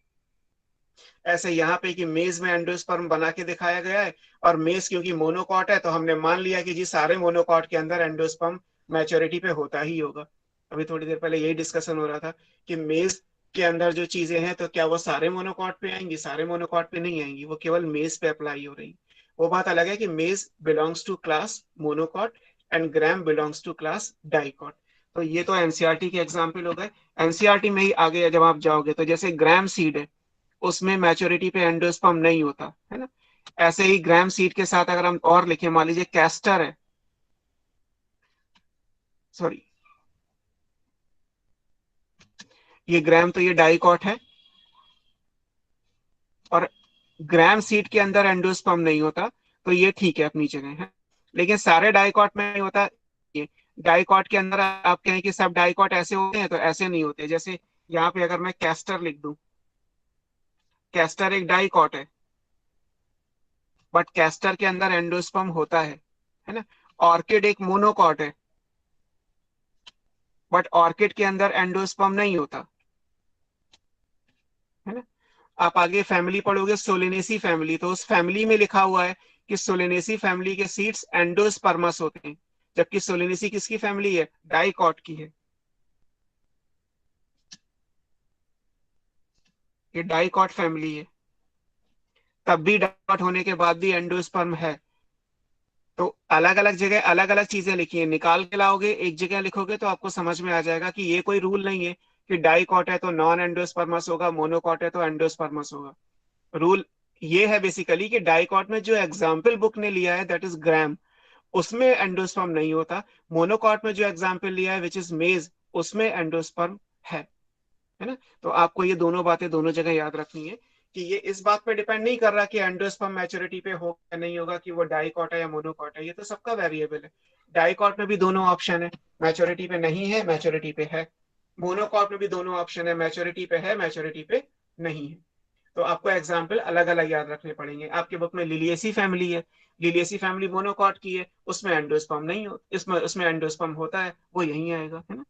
ऐसे यहाँ पे कि मेज में एंडोस्पर्म बना के दिखाया गया है, और मेज क्योंकि मोनोकॉट है तो हमने मान लिया कि जी सारे मोनोकॉट के अंदर एंडोस्पर्म मैच्योरिटी पे होता ही होगा। अभी थोड़ी देर पहले यही डिस्कशन हो रहा था कि मेज के अंदर जो चीजें हैं तो क्या वो सारे मोनोकॉट पे आएंगी? सारे मोनोकॉट पे नहीं आएंगी, वो केवल मेज पे अप्लाई हो रही। वो बात अलग है कि maize belongs to class monocot and gram belongs to class dicot. तो ये तो एनसीईआरटी के एग्जाम्पल हो गए। एनसीईआरटी में ही आगे जब आप जाओगे तो जैसे ग्राम सीड है, उसमें मैच्योरिटी पे एंडोस्पर्म नहीं होता है ना। ऐसे ही ग्राम सीड के साथ अगर हम और लिखें, मान लीजिए कैस्टर है, सॉरी ये ग्राम तो ये डाइकॉट है, और ग्राम सीड के अंदर एंडोस्पर्म नहीं होता, तो ये ठीक है अपनी जगह है। लेकिन सारे डाइकॉट में नहीं होता। ये डाइकॉट के अंदर आप कहें कि सब डाइकॉट ऐसे होते हैं, तो ऐसे नहीं होते। जैसे यहाँ पे अगर मैं कैस्टर लिख दूं, कैस्टर एक डाइकॉट है, बट कैस्टर के अंदर एंडोस्पर्म होता है ना। ऑर्किड एक मोनोकॉट है, बट ऑर्किड के अंदर एंडोस्पर्म नहीं होता है ना। आप आगे फैमिली पढ़ोगे, सोलेनेसी फैमिली, तो उस फैमिली में लिखा हुआ है कि सोलेनेसी फैमिली के सीड्स एंडोस्पर्मस होते हैं, जबकि सोलेनेसी किसकी फैमिली है? डाइकॉट की है। ये डाइकॉट फैमिली है, तब भी डाइकॉट होने के बाद भी एंडोस्पर्म है। तो अलग अलग जगह अलग अलग चीजें लिखी है, निकाल के लाओगे एक जगह लिखोगे तो आपको समझ में आ जाएगा कि ये कोई रूल नहीं है कि डाइकॉट है तो नॉन एंडोस्पर्मस होगा, मोनोकॉट है तो एंडोस्पर्मस होगा। रूल ये है बेसिकली कि डाइकॉट में जो एग्जाम्पल बुक ने लिया है दैट इज ग्राम, उसमें एंडोस्पर्म नहीं होता। मोनोकॉट में जो एग्जाम्पल लिया है विच इज मेज, उसमें एंडोस्पर्म है ना। तो आपको ये दोनों बातें दोनों जगह याद रखनी है कि ये इस बात पे डिपेंड नहीं कर रहा कि एंडोस्पर्म मैच्योरिटी पे होगा या नहीं होगा, कि वो डाइकॉट है या मोनोकॉट है, ये तो सबका वेरिएबल है। डाइकॉट में भी दोनों ऑप्शन है, मैच्योरिटी पे नहीं है, मैच्योरिटी पे है। मोनोकॉट में भी दोनों ऑप्शन है, मैच्योरिटी पे है, मैच्योरिटी पे नहीं है। तो आपको एग्जाम्पल अलग अलग याद रखने पड़ेंगे। आपके बुक में लिलियेसी फैमिली है, लिलियेसी फैमिली मोनोकॉट की है, उसमें एंडोस्पर्म नहीं हो, उसमें एंडोस्पर्म होता है, वो यही आएगा है ना।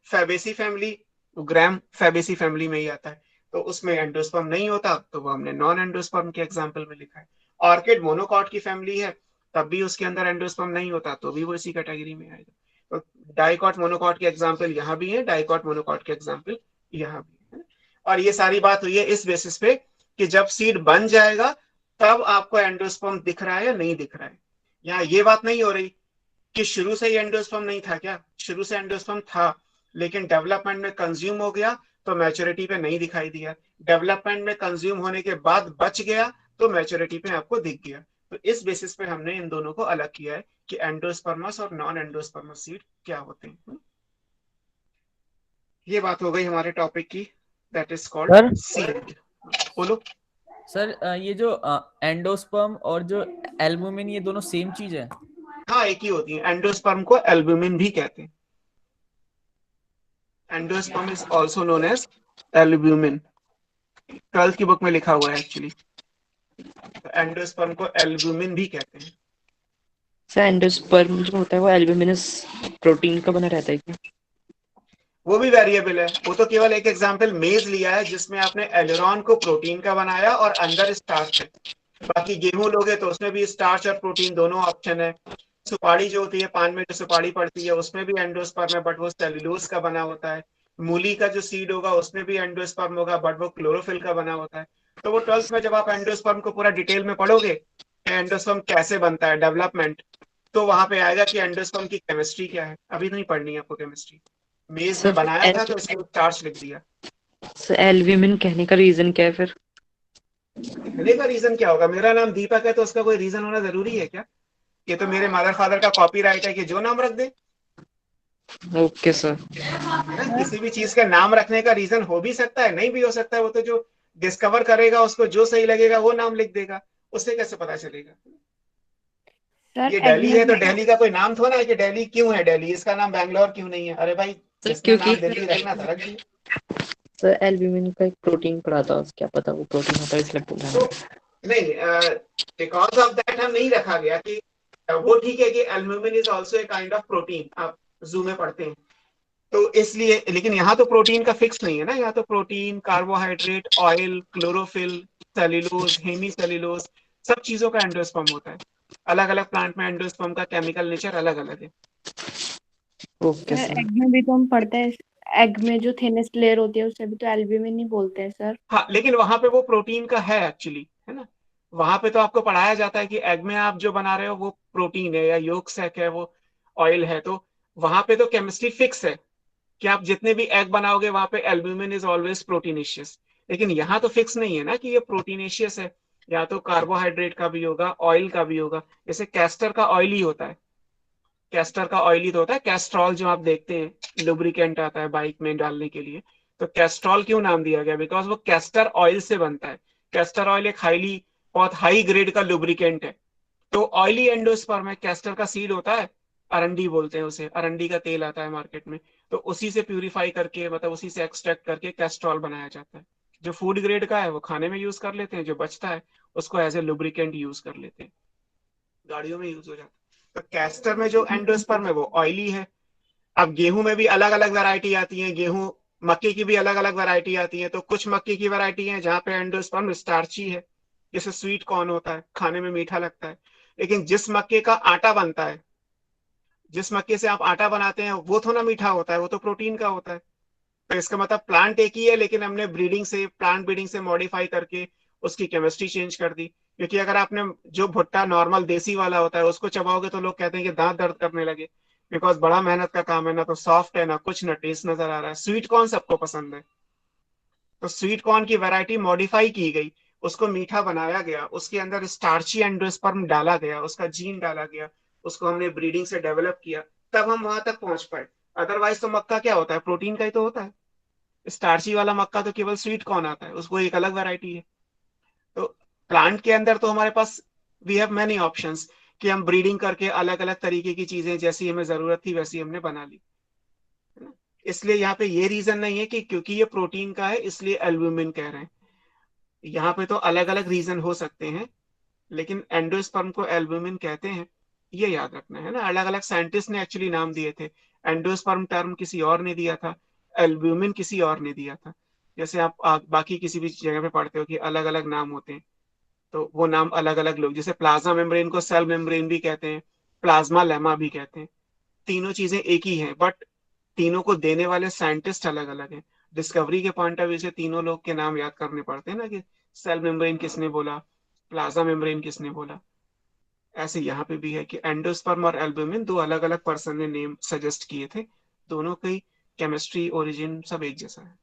फैबेसी फैमिली, ग्राम फैबेसी फैमिली में ही आता है, तो उसमें एंडोस्पर्म नहीं होता, तो वो हमने नॉन एंडोस्पर्म के एग्जाम्पल में लिखा है। ऑर्किड मोनोकॉट की फैमिली है, तब भी उसके अंदर एंडोस्पर्म नहीं होता, तो भी वो इसी कैटेगरी में आएगा। तो डाइकॉट मोनोकॉट के एग्जाम्पल यहाँ भी है, डाइकॉट मोनोकॉट के एग्जाम्पल यहाँ भी है। और ये सारी बात हुई है इस बेसिस पे कि जब सीड बन जाएगा तब आपको एंडोस्पर्म दिख रहा है या नहीं दिख रहा है। यहाँ ये बात नहीं हो रही कि शुरू से ही एंडोस्पर्म नहीं था क्या, शुरू से एंडोस्पर्म था, लेकिन डेवलपमेंट में कंज्यूम हो गया तो मैच्योरिटी पे नहीं दिखाई दिया, डेवलपमेंट में कंज्यूम होने के बाद बच गया तो मैच्योरिटी पे आपको दिख गया। तो इस बेसिस पे हमने इन दोनों को अलग किया है कि एंडोस्पर्मस और नॉन एंडोस्पर्मस सीड क्या होते हैं। ये बात हो गई हमारे टॉपिक की, that is sir called seed. बोलो। सर ये जो एंडोस्पर्म और जो एल्बुमिन ये दोनों सेम चीज है? हाँ एक ही होती है, एंडोस्पर्म को एल्बुमिन भी कहते हैं। Endosperm is also known as albumin, 12th की बुक में लिखा हुआ है एक्चुअली। तो एंडोस्पर्म को एल्ब्यूमिन भी कहते हैं। सर एंडोस्पर्म जो होता है वो एल्ब्यूमिनस प्रोटीन का बना रहता है क्या? वो भी वेरिएबल है, वो तो केवल एक एग्जांपल मेज लिया है जिसमें आपने एलेरॉन को प्रोटीन का बनाया और अंदर स्टार्च है। बाकी गेहूं लोगे तो उसमें भी स्टार्च और प्रोटीन दोनों ऑप्शन है। सुपारी जो होती है, पान में जो सुपारी पड़ती है उसमें भी एंडोस्पर्म है बट वो सेल्यूलोज का बना होता है। मूली का जो सीड होगा उसमें भी एंडोस्पर्म होगा बट वो क्लोरोफिल का बना होता है। तो वो 12th में जब आप एंडोस्पर्म को पूरा डिटेल में पढ़ोगे, एंडोस्पर्म कैसे बनता है, डेवलपमेंट, तो वहां पे आएगा कि एंडोस्पर्म की केमिस्ट्री क्या है। अभी नहीं पढ़नी है आपको केमिस्ट्री, मेज में सर बनाया था तो इसके स्टार्च लिख दिया। सर एल्ब्यूमिन कहने का रीजन क्या है फिर? कहने का रीजन क्या होगा, मेरा नाम दीपक है तो उसका कोई रीजन होना जरूरी है क्या? ये तो मेरे मदर फादर का कॉपीराइट है कि जो नाम रख दे। Okay sir. है ना, किसी भी चीज का नाम रखने का रीजन हो भी सकता है, नहीं भी हो सकता है, वो तो जो डिस्कवर करेगा उसको जो सही लगेगा वो नाम लिख देगा, उससे कैसे पता चलेगा। सर ये एग दिल्ली में है तो भी दिल्ली का कोई नाम थोड़ा है कि दिल्ली क्यों है, दिल्ली इसका नाम बैंगलोर क्यों नहीं है। अरे भाई सर जिसने नाम क्योंकि दिल्ली रखना था रख दिया। सर एल्ब्यूमिन का एक प्रोटीन पड़ा था, क्या पता वो प्रोटीन होता है इसलिए बोल रहा हूँ। तो नहीं, बिकॉज ऑफ दैट हम नहीं रखा गया कि वो ठीक है कि albumin is also a kind of protein, आप जू में पढ़ते हैं तो इसलिए, लेकिन यहाँ तो प्रोटीन का फिक्स नहीं है ना, यहाँ तो protein, carbohydrate, oil, chlorophyll, cellulose, hemicellulose, सब चीजों का एंडोस्पर्म होता है। अलग अलग प्लांट में एंडोस्पर्म का केमिकल नेचर अलग अलग है। Okay sir sir. एग में भी तो हम पढ़ते हैं, एग में जो थिनेस्ट लेयर होती है उसे भी तो एल्ब्यूमिन ही बोलते हैं सर। हाँ लेकिन वहां पे वो प्रोटीन का है एक्चुअली, है ना, वहां पे तो आपको पढ़ाया जाता है कि एग में आप जो बना रहे हो वो प्रोटीन है या योक सैक है, वो ऑयल है, तो वहां पे तो केमिस्ट्री फिक्स है कि आप जितने भी एग बनाओगे वहां पे एल्ब्यूमिन इज ऑलवेज प्रोटीनेशियस। लेकिन यहाँ तो फिक्स नहीं है ना कि ये प्रोटीनेशियस है, या तो कार्बोहाइड्रेट का भी होगा, ऑयल का भी होगा। जैसे कैस्टर का ऑयल ही होता है, कैस्टर का ऑयल ही तो होता है, कैस्ट्रॉल जो आप देखते हैं लुब्रिकेंट आता है बाइक में डालने के लिए, तो कैस्ट्रॉल क्यों नाम दिया गया, बिकॉज वो कैस्टर ऑयल से बनता है। कैस्टर ऑयल एक बहुत हाई ग्रेड का लुब्रिकेंट है। तो ऑयली एंडोस्पर्म है, कैस्टर का सीड होता है, अरंडी बोलते हैं उसे, अरंडी का तेल आता है मार्केट में, तो उसी से प्यूरिफाई करके, मतलब उसी से एक्सट्रैक्ट करके कैस्ट्रॉल बनाया जाता है। जो फूड ग्रेड का है वो खाने में यूज कर लेते हैं, जो बचता है उसको एज ए लुब्रिकेंट यूज कर लेते हैं, गाड़ियों में यूज हो जाता है। तो कैस्टर में जो एंडोस्पर्म है वो ऑयली है। अब गेहूं में भी अलग अलग वैरायटी आती है, गेहूं, मक्के की भी अलग अलग वैरायटी आती है। तो कुछ मक्के की वैरायटी है जहाँ पे एंडोस्पर्म स्टार्ची है, जैसे स्वीट कॉर्न होता है, खाने में मीठा लगता है। लेकिन जिस मक्के का आटा बनता है, जिस मक्के से आप आटा बनाते हैं वो थोड़ा मीठा होता है, वो तो प्रोटीन का होता है। तो इसका मतलब प्लांट एक ही है, लेकिन हमने ब्रीडिंग से, प्लांट ब्रीडिंग से मॉडिफाई करके उसकी केमिस्ट्री चेंज कर दी। क्योंकि अगर आपने जो भुट्टा नॉर्मल देसी वाला होता है उसको चबाओगे तो लोग कहते हैं कि दांत दर्द करने लगे, बिकॉज बड़ा मेहनत का काम है, ना तो सॉफ्ट है ना कुछ, ना टेस्ट नजर आ रहा है। स्वीट कॉर्न सबको पसंद है, तो स्वीट कॉर्न की वैरायटी मॉडिफाई की गई, उसको मीठा बनाया गया, उसके अंदर स्टार्ची एंडोस्पर्म डाला गया, उसका जीन डाला गया, उसको हमने ब्रीडिंग से डेवलप किया, तब हम वहां तक पहुंच पाए। अदरवाइज तो मक्का क्या होता है, प्रोटीन का ही तो होता है। स्टार्ची वाला मक्का तो केवल स्वीट कॉर्न आता है, उसको एक अलग वैरायटी है। तो प्लांट के अंदर तो हमारे पास वी हैव मेनी ऑप्शंस कि हम ब्रीडिंग करके अलग अलग तरीके की चीजें जैसी हमें जरूरत थी वैसी हमने बना ली, है ना। इसलिए यहाँ पे ये रीजन नहीं है कि क्योंकि ये प्रोटीन का है इसलिए एल्ब्यूमिन कह रहे हैं। यहाँ पे तो अलग अलग रीजन हो सकते हैं, लेकिन एंडोस्पर्म को एल्ब्यूमिन कहते हैं, ये याद रखना है ना। अलग अलग साइंटिस्ट ने एक्चुअली नाम दिए थे, एंडोस्पर्म टर्म किसी और ने दिया था, एल्ब्यूमिन किसी और ने दिया था। जैसे आप बाकी किसी भी जगह पे पढ़ते हो कि अलग अलग नाम होते हैं, तो वो नाम अलग अलग लोग, जैसे प्लाज्मा मेम्ब्रेन को सेल मेम्ब्रेन भी कहते हैं, प्लाज्मा लेमा भी कहते हैं। तीनों चीजें एक ही हैं, बट तीनों को देने वाले साइंटिस्ट अलग अलग हैं। डिस्कवरी के पॉइंट ऑफ व्यू से तीनों लोग के नाम याद करने पड़ते हैं ना, कि सेल मेम्ब्रेन किसने बोला, प्लाज्मा मेम्ब्रेन किसने बोला, ऐसे यहाँ पे भी है कि एंडोस्पर्म और एल्बुमिन दो अलग अलग पर्सन ने नेम सजेस्ट किए थे, दोनों की केमिस्ट्री ओरिजिन सब एक जैसा है।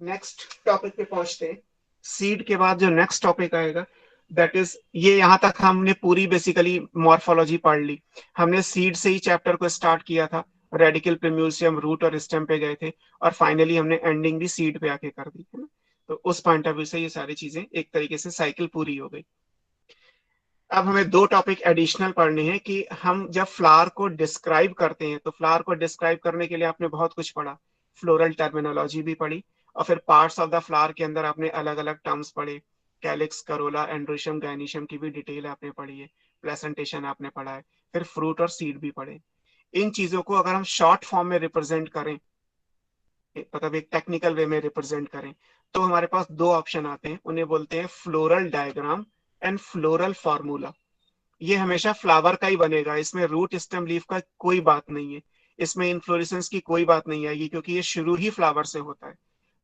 नेक्स्ट टॉपिक पे पहुंचते हैं। सीड के बाद जो नेक्स्ट टॉपिक आएगा दैट इज, ये यहाँ तक हमने पूरी बेसिकली मॉर्फोलॉजी पढ़ ली। हमने सीड से ही चैप्टर को स्टार्ट किया था, रेडिकल, प्रिम्यूसियम, रूट और स्टेम पे गए थे, और फाइनली हमने एंडिंग भी सीड पे आके कर दी है ना। तो उस पॉइंट ऑफ व्यू से ये सारी चीजें एक तरीके से साइकिल पूरी हो गई। अब हमें दो टॉपिक एडिशनल पढ़ने हैं कि हम जब फ्लावर को डिस्क्राइब करते हैं, तो फ्लावर को डिस्क्राइब करने के लिए आपने बहुत कुछ पढ़ा, फ्लोरल टर्मिनोलॉजी भी पढ़ी, और फिर पार्ट्स ऑफ द फ्लावर के अंदर आपने अलग अलग टर्म्स पढ़े, कैलिक्स, करोला, एंड्रोशियम, गाइनिशियम की भी डिटेल आपने पढ़ी है, प्लेसेंटेशन आपने पढ़ा है, फिर फ्रूट और सीड भी पढ़े। इन चीजों को अगर हम शॉर्ट फॉर्म में रिप्रेजेंट करें, मतलब एक टेक्निकल वे में रिप्रेजेंट करें, तो हमारे पास दो ऑप्शन आते हैं, उन्हें बोलते हैं floral diagram and floral formula. ये हमेशा फ्लावर का ही बनेगा, इसमें रूट, स्टेम, लीफ का कोई बात नहीं है, इसमें इन्फ्लोरेसेंस की कोई बात नहीं आएगी क्योंकि ये शुरू ही फ्लावर से होता है।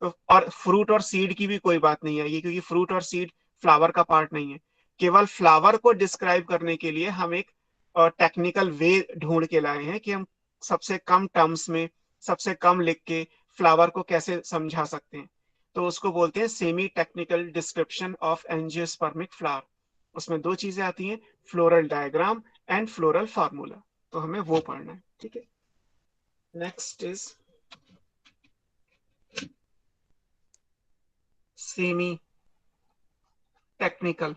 तो और फ्रूट और सीड की भी कोई बात नहीं आएगी क्योंकि फ्रूट और सीड फ्लावर का पार्ट नहीं है। केवल फ्लावर को डिस्क्राइब करने के लिए हम एक टेक्निकल वे ढूंढ के लाए हैं कि हम सबसे कम टर्म्स में, सबसे कम लिख के फ्लावर को कैसे समझा सकते हैं। तो उसको बोलते हैं semi technical description of angiospermic flower. उसमें दो चीजें आती हैं, floral diagram and floral formula, तो हमें वो पढ़ना है, ठीक है। Next is semi technical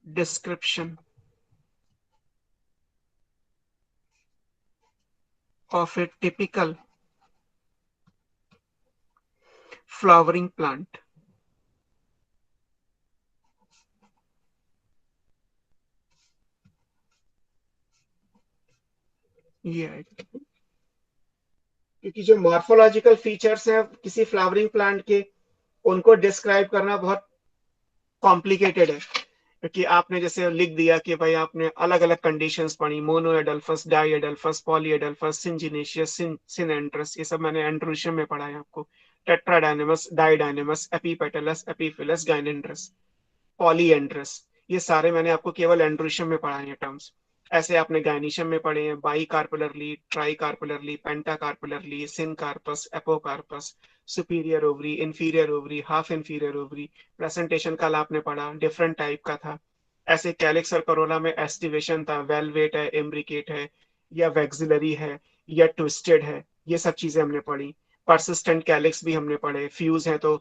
description of a typical flowering plant। ये आएगा, क्योंकि जो मॉर्फोलॉजिकल फीचर्स हैं किसी फ्लावरिंग प्लांट के, उनको डिस्क्राइब करना बहुत कॉम्प्लिकेटेड है। क्योंकि आपने जैसे लिख दिया कि भाई आपने अलग अलग कंडीशंस पढ़ी, monadelphous, diadelphous, polyadelphous, syngenesious, synandrous, ये सब मैंने एंड्रोशियम में पढ़ा है आपको, टेट्राडाइनेमस, डाइडाइनेमस, एपीपेटलस, एपीफिलस, गाइनेंड्रस, पॉलीएंड्रस, ये सारे मैंने आपको केवल एंड्रोशियम में पढ़ाए हैं टर्म्स। ऐसे आपने गायनीशियम में पढ़े हैं, bicarpellary, tricarpellary, pentacarpellary, syncarpous, apocarpous, superior ovary, inferior ovary, half inferior ovary. Presentation कल आपने पढ़ा, डिफरेंट टाइप का था। ऐसे कैलिक्स और करोला में एस्टिवेशन था, वेलवेट है, इम्ब्रिकेट है, या वैक्सिलरी है, या ट्विस्टेड है, ये सब चीजें हमने पढ़ी। परसिस्टेंट कैलिक्स भी हमने पढ़े, फ्यूज है तो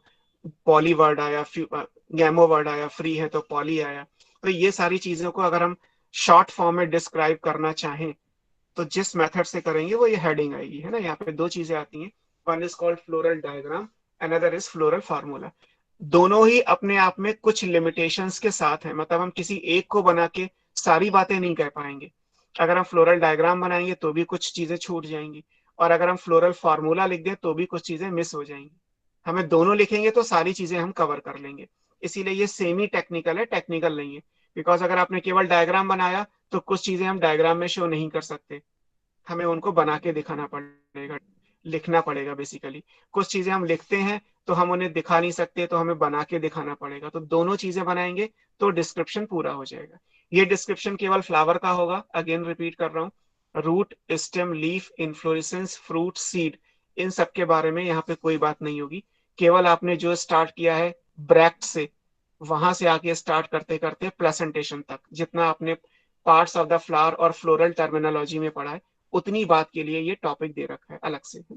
पॉली वर्ड आया, गैमो वर्ड आया, फ्री है तो पॉली आया। तो ये सारी चीजों को अगर हम शॉर्ट फॉर्म में डिस्क्राइब करना चाहें तो जिस मेथड से करेंगे वो ये हेडिंग आएगी, है ना। यहाँ पे दो चीजें आती हैं, one is called floral diagram, another is floral formula. दोनों ही अपने आप में कुछ लिमिटेशंस के साथ हैं, मतलब हम किसी एक को बना के सारी बातें नहीं कह पाएंगे। अगर हम फ्लोरल डायग्राम बनाएंगे तो भी कुछ चीजें छूट जाएंगी, और अगर हम फ्लोरल फार्मूला लिख दें तो भी कुछ चीजें मिस हो जाएंगी। हमें दोनों लिखेंगे तो सारी चीजें हम कवर कर लेंगे, इसीलिए ये सेमी टेक्निकल है, टेक्निकल नहीं है। बिकॉज अगर आपने केवल डायग्राम बनाया तो कुछ चीजें हम डायग्राम में शो नहीं कर सकते, हमें उनको बना के दिखाना पड़ेगा, लिखना पड़ेगा बेसिकली। कुछ चीजें हम लिखते हैं तो हम उन्हें दिखा नहीं सकते, तो हमें बना के दिखाना पड़ेगा। तो दोनों चीजें बनाएंगे तो डिस्क्रिप्शन पूरा हो जाएगा। ये डिस्क्रिप्शन केवल फ्लावर का होगा, अगेन रिपीट कर रहा हूँ, root, stem, leaf, inflorescence, fruit, seed, इन सब के बारे में यहाँ पे कोई बात नहीं होगी। केवल आपने जो स्टार्ट किया है ब्रैक्ट से, वहां से आके स्टार्ट करते करते प्रेजेंटेशन तक, जितना आपने पार्ट्स ऑफ द फ्लावर और फ्लोरल टर्मिनोलॉजी में पढ़ा है, उतनी बात के लिए ये टॉपिक दे रखा है अलग से। तो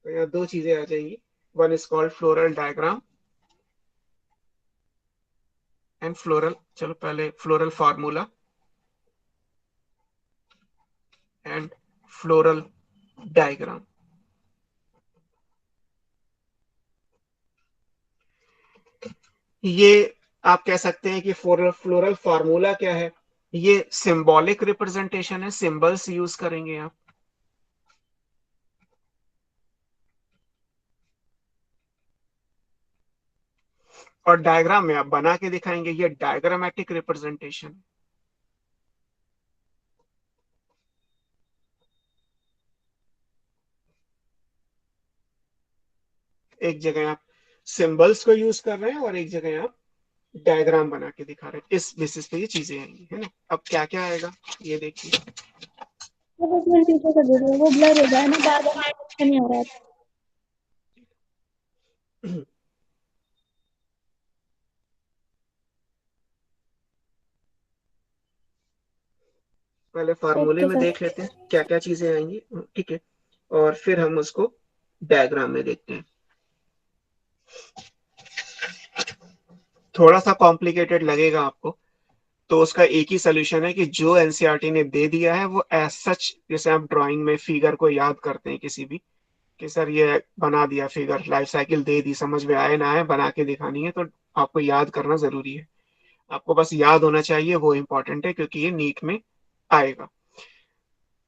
यहाँ दो चीजें आ जाएंगी, one is called floral diagram and floral, चलो पहले floral formula and floral diagram. ये आप कह सकते हैं कि फ्लोरल फार्मूला क्या है, ये सिंबॉलिक रिप्रेजेंटेशन है, सिंबल्स यूज करेंगे आप। और डायग्राम में आप बना के दिखाएंगे, ये डायग्रामेटिक रिप्रेजेंटेशन। एक जगह आप सिंबल्स को यूज कर रहे हैं और एक जगह आप डायग्राम बना के दिखा रहे हैं, इस बेसिस पे ये चीजें आएंगी, है ना। अब क्या क्या आएगा ये देखिए। वो बस पीछे कर दीजिए, वो ब्लर हो जाए ना, बार बार अच्छा नहीं आ रहा है। पहले फार्मूले ओके में सर। देख लेते हैं क्या क्या चीजें आएंगी, ठीक है, और फिर हम उसको डायग्राम में देखते हैं। थोड़ा सा कॉम्प्लिकेटेड लगेगा आपको, तो उसका एक ही सोल्यूशन है कि जो एनसीईआरटी ने दे दिया है वो एज सच, जैसे आप ड्राइंग में फिगर को याद करते हैं किसी भी, कि सर ये बना दिया फिगर, लाइफ साइकिल दे दी, समझ में आए ना आए बना के दिखानी है, तो आपको याद करना जरूरी है। आपको बस याद होना चाहिए, वो इंपॉर्टेंट है, क्योंकि ये नीट में आएगा।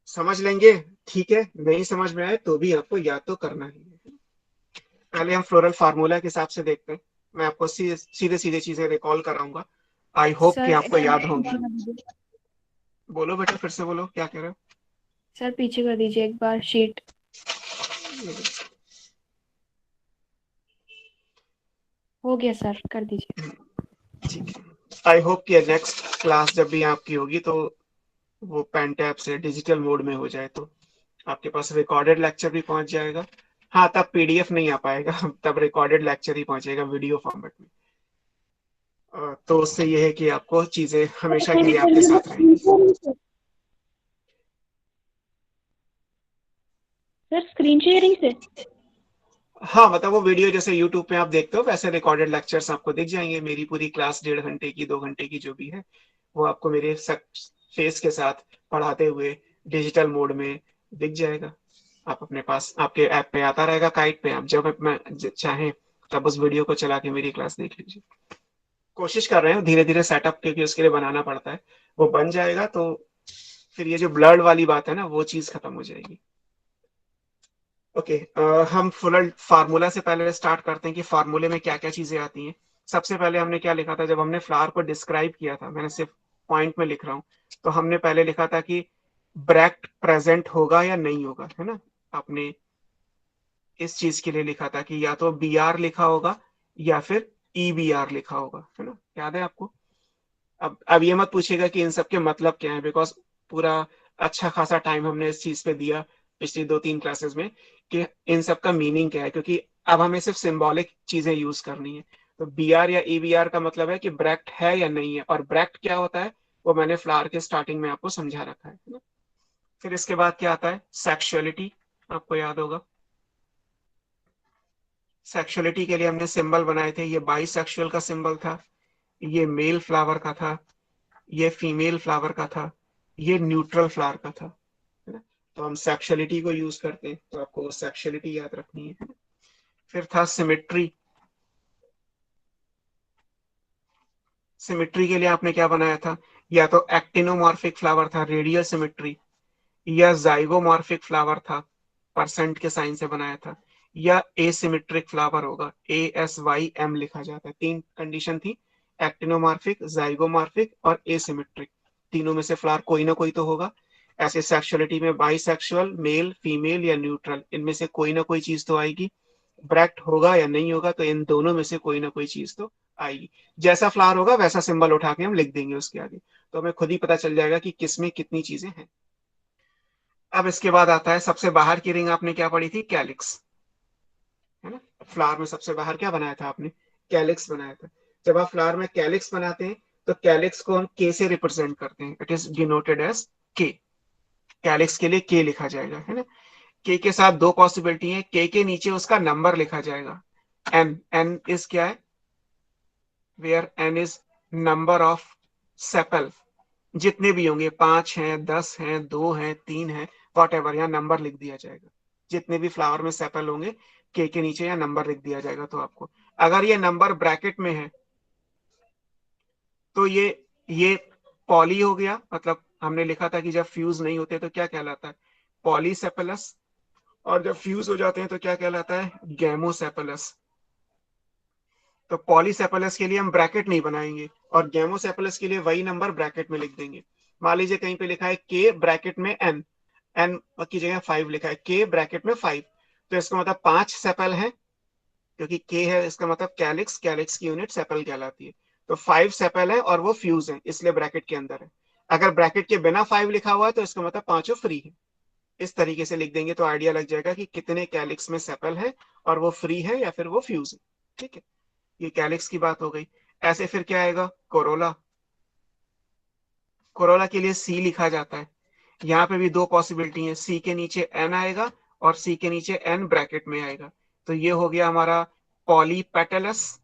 समझ लेंगे ठीक है, नहीं समझ में आए तो भी आपको याद तो करना ही है। पहले हम फ्लोरल फार्मूला के हिसाब से देखते हैं। मैं आपको सीधे सीधे चीजें रिकॉल कराऊंगा, आई होप कि सर आपको याद पीछे होंगी। कर दीजिए। बोलो बेटा, फिर से बोलो, क्या कह रहे सर पीछे कर दीजिए एक बार शीट। हो। हो गया सर, कर दीजिए। ठीक है, आई होप कि नेक्स्ट क्लास जब भी आपकी होगी तो वो पेन टैब से डिजिटल मोड में हो जाए, तो आपके पास रिकॉर्डेड लेक्चर भी पहुंच जाएगा। हाँ, तब पीडीएफ नहीं आ पाएगा, तब रिकॉर्डेड लेक्चर ही पहुंचेगा वीडियो फॉर्मेट में। तो उससे ये है कि आपको चीजें हमेशा के लिए आपके साथ रहेंगी। सर स्क्रीन शेयरिंग से? हाँ, मतलब वो वीडियो जैसे यूट्यूब पे आप देखते हो वैसे रिकॉर्डेड लेक्चर्स आपको दिख जाएंगे। मेरी पूरी क्लास 1.5 घंटे की, 2 घंटे की जो भी है, वो आपको मेरे फेस के साथ पढ़ाते हुए डिजिटल मोड में दिख जाएगा। आप अपने पास आपके ऐप पे आता रहेगा, काइट पे, आप जब अपना चाहें तब उस वीडियो को चला के मेरी क्लास देख लीजिए। कोशिश कर रहे हैं धीरे धीरे सेटअप, क्योंकि उसके लिए बनाना पड़ता है। वो बन जाएगा तो फिर ये जो ब्लर्ड वाली बात है ना, वो चीज खत्म हो जाएगी। ओके, हम फुल फार्मूला से पहले स्टार्ट करते हैं कि फार्मूले में क्या क्या चीजें आती हैं। सबसे पहले हमने क्या लिखा था जब हमने फ्लावर को डिस्क्राइब किया था, मैंने सिर्फ पॉइंट में लिख रहा हूँ, तो हमने पहले लिखा था कि ब्रैक्ट प्रेजेंट होगा या नहीं होगा, है ना। आपने इस चीज के लिए लिखा था कि या तो बी आर लिखा होगा या फिर ई बी आर लिखा होगा, है ना, याद है आपको। अब ये मत पूछिएगा कि इन सब के मतलब क्या है, बिकॉज पूरा अच्छा खासा टाइम हमने इस चीज पे दिया पिछली 2-3 क्लासेस में कि इन सब का मीनिंग क्या है, क्योंकि अब हमें सिर्फ सिंबॉलिक चीजें यूज करनी है। तो बी आर या ई बी आर का मतलब है कि ब्रैक्ट है या नहीं है, और ब्रैक्ट क्या होता है वो मैंने फ्लावर के स्टार्टिंग में आपको समझा रखा है ना। फिर इसके बाद क्या आता है, सेक्सुअलिटी, आपको याद होगा। सेक्सुअलिटी के लिए हमने सिंबल बनाए थे, ये बाई सेक्सुअल का सिंबल था, ये मेल फ्लावर का था, ये फीमेल फ्लावर का था, ये न्यूट्रल फ्लावर का था, है ना। तो हम सेक्सुअलिटी को यूज करते हैं, तो आपको सेक्सुअलिटी याद रखनी है। फिर था सिमेट्री। सिमेट्री के लिए आपने क्या बनाया था, या तो एक्टिनोमॉर्फिक फ्लावर था, रेडियल सिमेट्री, या जाइगोमॉर्फिक फ्लावर था, परसेंट के साइन से बनाया था, या एसिमेट्रिक फ्लावर होगा, ASYM लिखा जाता है। 3 कंडीशन थी, एक्टिनोमॉर्फिक, जाइगोमॉर्फिक और एसिमेट्रिक। तीनों में से फ्लावर कोई ना कोई तो होगा। ऐसे सेक्सुअलिटी में बाइसेक्सुअल, मेल, फीमेल या न्यूट्रल, इनमें से कोई ना कोई चीज तो आएगी। ब्रैक्ट होगा या नहीं होगा, तो इन दोनों में से कोई ना कोई चीज तो आएगी। जैसा फ्लावर होगा वैसा सिंबल उठा के हम लिख देंगे उसके आगे, तो हमें खुद ही पता चल जाएगा कि किसमें कितनी चीजें हैं। अब इसके बाद आता है सबसे बाहर की रिंग, आपने क्या पढ़ी थी, कैलिक्स, है ना। फ्लावर में सबसे बाहर क्या बनाया था आपने, कैलिक्स बनाया था। जब आप फ्लावर में कैलिक्स बनाते हैं तो कैलिक्स को हम के से रिप्रेजेंट करते हैं, इट इज डिनोटेड एज के। कैलिक्स के लिए के लिखा जाएगा, है ना। के साथ 2 पॉसिबिलिटी है, के नीचे उसका नंबर लिखा जाएगा, एन। एन इज क्या है, where N is number of sepal, जितने भी होंगे, 5 हैं, 10 हैं, 2 हैं, 3 हैं, वॉट एवर, यहाँ नंबर लिख दिया जाएगा। जितने भी फ्लावर में सेपल होंगे के नीचे यहाँ नंबर लिख दिया जाएगा। तो आपको अगर ये नंबर ब्रैकेट में है तो ये पॉली हो गया, मतलब हमने लिखा था कि जब फ्यूज नहीं होते तो क्या कहलाता है, पॉलीसेपलस, और जब फ्यूज हो जाते हैं तो क्या कहलाता है, गैमोसेपलस। तो पॉलीसेपलस के लिए हम ब्रैकेट नहीं बनाएंगे, और गैमोसेपलस के लिए वही नंबर ब्रैकेट में लिख देंगे। मान लीजिए कहीं पे लिखा है के ब्रैकेट में एन, एन की जगह 5 लिखा है, के ब्रैकेट में 5, तो इसका मतलब 5 सेपल है, क्योंकि के है, इसका मतलब कैलिक्स, कैलिक्स की यूनिट सेपल कहलाती है। तो 5 सेपल है और वो फ्यूज है, इसलिए ब्रैकेट के अंदर है। अगर ब्रैकेट के बिना 5 लिखा हुआ है तो इसका मतलब पांचों फ्री है। इस तरीके से लिख देंगे तो आइडिया लग जाएगा कि कितने कैलिक्स में सेपल है और वो फ्री है या फिर वो फ्यूज है। ठीक है, ये कैलिक्स की बात हो गई। ऐसे फिर क्या आएगा, कोरोला। कोरोला के लिए सी लिखा जाता है। यहाँ पे भी दो पॉसिबिलिटी है, सी के नीचे एन आएगा और सी के नीचे एन ब्रैकेट में आएगा। तो ये हो गया हमारा पॉलीपेटलस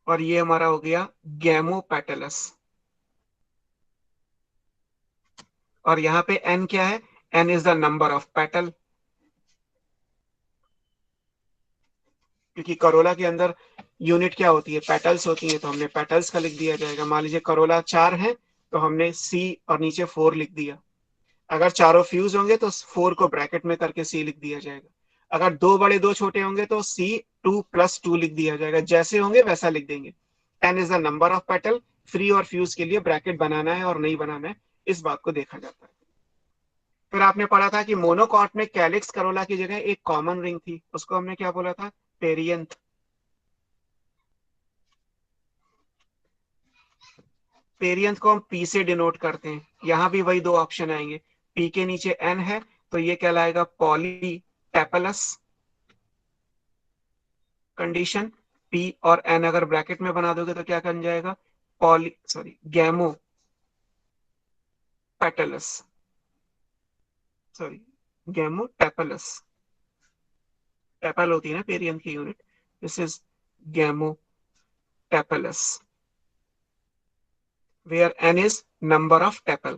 और ये हमारा हो गया गैमोपेटलस। और यहाँ पे एन क्या है, N is the number of petal, क्योंकि करोला के अंदर यूनिट क्या होती है, पेटल्स होती है, तो हमने पेटल्स का लिख दिया जाएगा। मान लीजिए करोला 4 है तो हमने सी और नीचे 4 लिख दिया। अगर चारों फ्यूज होंगे तो 4 को ब्रैकेट में करके सी लिख दिया जाएगा। अगर 2 बड़े 2 छोटे होंगे तो सी 2 + 2 लिख दिया जाएगा। जैसे होंगे वैसा लिख देंगे। N is the number of petal. Free और फ्यूज के लिए ब्रैकेट बनाना है और नहीं बनाना है, इस बात को देखा जाता है। फिर आपने पढ़ा था कि मोनोकॉट में कैलिक्स करोला की जगह एक कॉमन रिंग थी, उसको हमने क्या बोला था, पेरियंथ। पेरियंथ को हम पी से डिनोट करते हैं। यहां भी वही दो ऑप्शन आएंगे, पी के नीचे एन है तो ये कहलाएगा पॉलीटेपलस कंडीशन। पी और एन अगर ब्रैकेट में बना दोगे तो क्या बन जाएगा, गैमोपेटलस, गैमोटेपलस। टेपल होती है ना पेरियंथ की unit, this is gamotepalous where n is number of tepal.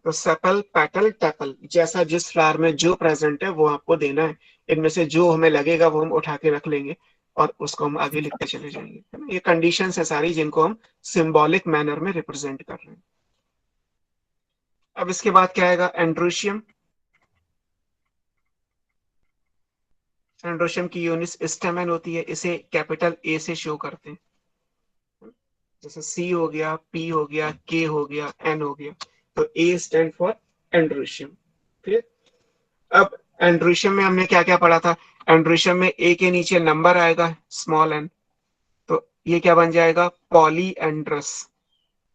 तो सेपल, पेटल, टेपल, जैसा जिस फ्लावर में जो प्रेजेंट है वो आपको देना है। इनमें से जो हमें लगेगा वो हम उठा के रख लेंगे और उसको हम आगे लिखते चले जाएंगे। ये कंडीशंस है सारी जिनको हम सिंबॉलिक मैनर में रिप्रेजेंट कर रहे हैं। अब इसके बाद क्या आएगा, एंड्रोशियम। एंड्रोशियम की यूनिट स्टेमेन होती है, इसे कैपिटल ए से शो करते हैं। जैसे सी हो गया, पी हो गया, के हो गया, एन हो गया, तो ए स्टैंड फॉर एंड्रोशियम। फिर अब एंड्रोशियम में हमने क्या क्या पढ़ा था, एंड्रोशियम में ए के नीचे नंबर आएगा स्मॉल एन, तो ये क्या बन जाएगा, पॉलीएंड्रस।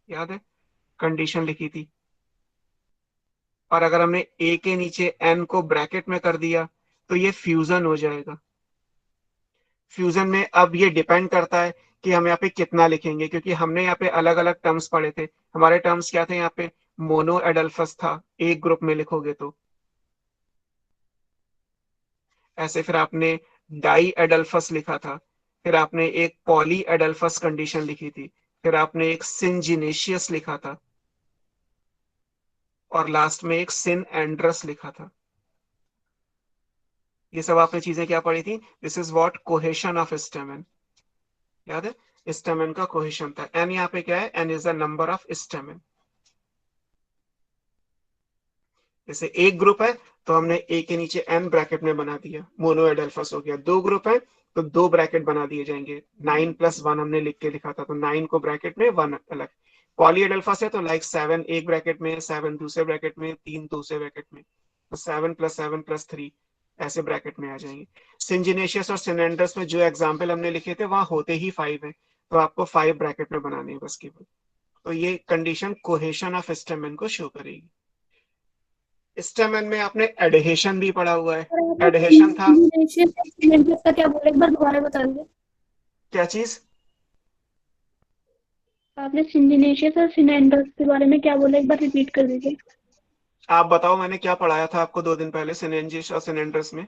याद है, कंडीशन लिखी थी। और अगर हमने ए के नीचे एन को ब्रैकेट में कर दिया तो ये फ्यूजन हो जाएगा। फ्यूजन में अब ये डिपेंड करता है कि हम यहाँ पे कितना लिखेंगे, क्योंकि हमने यहाँ पे अलग अलग टर्म्स पढ़े थे। हमारे टर्म्स क्या थे, यहाँ पे मोनो एडल्फस था, एक ग्रुप में लिखोगे तो ऐसे। फिर आपने डाई एडल्फस लिखा था, फिर आपने एक पॉली एडल्फस कंडीशन लिखी थी, फिर आपने एक सिनजिनेशियस लिखा था और लास्ट में एक सिन एंड्रस लिखा था। ये सब आपने चीजें क्या पढ़ी थी, this is what cohesion of स्टेमन। याद है, स्टेमन का कोहेशन था। एन यहाँ पे क्या है, N is the number of stamen. जैसे एक ग्रुप है तो हमने ए के नीचे एन ब्रैकेट में बना दिया, मोनो एडल्फस हो गया। 2 ग्रुप है तो 2 ब्रैकेट बना दिए जाएंगे। 9 + 1 हमने लिख के लिखा था, तो 9 को ब्रैकेट में, 1 अलग। पॉली एडल्फस है तो लाइक 7 एक ब्रैकेट में, 7 दूसरे ब्रैकेट में, 3 दूसरे ब्रैकेट में, तो 7 + 7 + 3 ऐसे ब्रैकेट में आ जाएंगे। सिनजिनेशियस और सिनेंडर्स में जो एग्जाम्पल हमने लिखे थे वहां होते ही 5 है, तो आपको 5 ब्रैकेट में बनाने हैं बस केवल। तो ये कंडीशन कोहेशन ऑफ स्टेमन को शो करेगी। स्टेमन में आपने एडहेशन भी पढ़ा हुआ है। एडहेशन था, का क्या बोले, एक बार दोबारा बता दीजिए। क्या चीज, आपने सिंजिनेशियस और सिनेंडर्स के बारे में क्या बोला, एक बार रिपीट कर दीजिए। आप बताओ मैंने क्या पढ़ाया था आपको 2 दिन पहले सिनेंजिस और सिनेंडर्स में।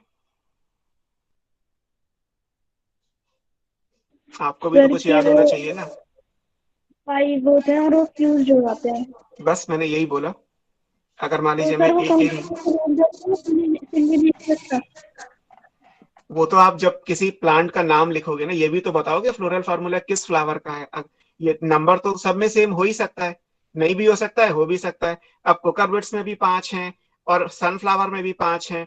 आपको भी तो कुछ याद होना चाहिए ना। 5 होते हैं और वो फ्यूज हो जाते हैं। बस मैंने यही बोला। अगर मान तो लीजिए सर मैं वो एक कौन ही, सा वो तो आप जब किसी प्लांट का नाम लिखोगे ना, ये भी तो बताओगे फ्लोरल फार्मूला किस फ्लावर का है। ये नंबर तो सब में सेम हो ही सकता है, नहीं भी हो सकता है, हो भी सकता है। अब कुकरबिट्स में भी 5 हैं और सनफ्लावर में भी 5 हैं,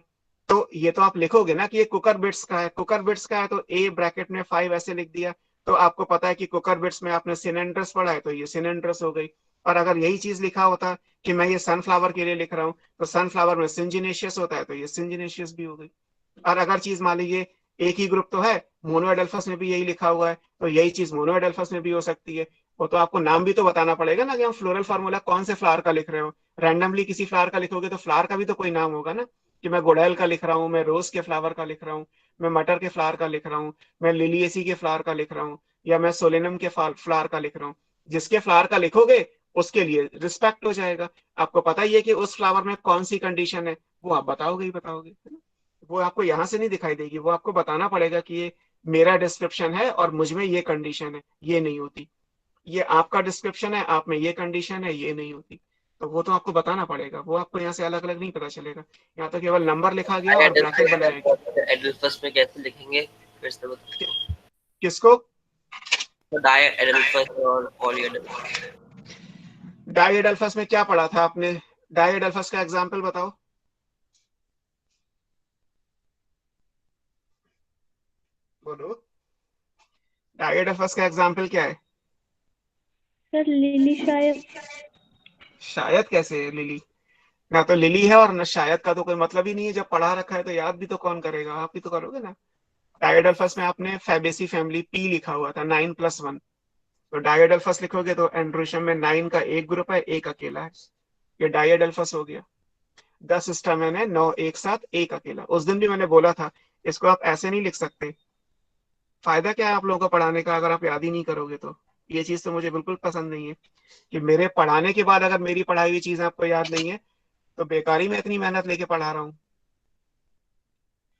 तो ये तो आप लिखोगे ना कि ये कुकरबिट्स का है। कुकरबिट्स का है तो ए ब्रैकेट में 5 ऐसे लिख दिया, तो आपको पता है कि कुकरबिट्स में आपने सिनेंडर्स पढ़ा है तो ये सिनेंडर्स हो गई। और अगर यही चीज लिखा होता कि मैं ये सनफ्लावर के लिए लिख रहा हूँ, तो सनफ्लावर में सिंजिनेशियस होता है तो ये सिंजिनेशियस भी हो गई। और अगर चीज मान लीजिए एक ही ग्रुप तो है, मोनोएडल्फस में भी यही लिखा हुआ है, तो यही चीज मोनोएडल्फस में भी हो सकती है। वो तो आपको नाम भी तो बताना पड़ेगा ना कि हम फ्लोरल फार्मूला कौन से फ्लावर का लिख रहे हो। रैंडमली किसी फ्लावर का लिखोगे तो फ्लावर का भी तो कोई नाम होगा ना, कि मैं गुड़ैल का लिख रहा हूँ, मैं रोज के फ्लावर का लिख रहा हूँ, मैं मटर के फ्लावर का लिख रहा हूँ, मैं लिलिएसी के फ्लावर का लिख रहा हूँ, या मैं सोलेनम के फ्लावर का लिख रहा हूँ। जिसके फ्लावर का लिखोगे उसके लिए रिस्पेक्ट हो जाएगा। आपको पता ही है कि उस फ्लावर में कौन सी कंडीशन है, वो आप बताओगे ही बताओगे, है ना। वो आपको यहाँ से नहीं दिखाई देगी, वो आपको बताना पड़ेगा कि ये मेरा डिस्क्रिप्शन है और मुझ में ये कंडीशन है, ये नहीं होती। ये आपका डिस्क्रिप्शन है, आप में ये कंडीशन है, ये नहीं होती। तो वो तो आपको बताना पड़ेगा, वो आपको यहाँ से अलग अलग नहीं पता चलेगा। यहाँ तो केवल नंबर लिखा गया और ब्रैकेट बनाया गया। एडल्फस में कैसे लिखेंगे फिर से बताओ। किसको? तो डाई एडल्फस और पॉली एडल्फस। डाई एडल्फस में क्या पढ़ा था आपने? डाई एडल्फस का एग्जाम्पल बताओ। बोलो, डाई एडल्फस का एग्जाम्पल क्या है? सर लिली शायद। शायद कैसे है लिली? ना तो लिली है और न शायद का तो कोई मतलब ही नहीं है। जब पढ़ा रखा है तो याद भी तो कौन करेगा, आप ही तो करोगे ना। डायोडल्फस में आपने फैबेसी फैमिली पी लिखा हुआ था 9+1, तो डायोडल्फस लिखोगे तो एंड्रोशियम में 9 का एक ग्रुप है, एक अकेला है, ये डायोडल्फस हो गया। 10 स्टामेन है, 9 एक साथ, एक अकेला। उस दिन भी मैंने बोला था इसको आप ऐसे नहीं लिख सकते। फायदा क्या है आप लोगों को पढ़ाने का अगर आप याद ही नहीं करोगे तो। ये चीज तो मुझे बिल्कुल पसंद नहीं है कि मेरे पढ़ाने के बाद अगर मेरी पढ़ाई हुई चीज आपको याद नहीं है तो बेकारी में इतनी मेहनत लेके पढ़ा रहा हूँ।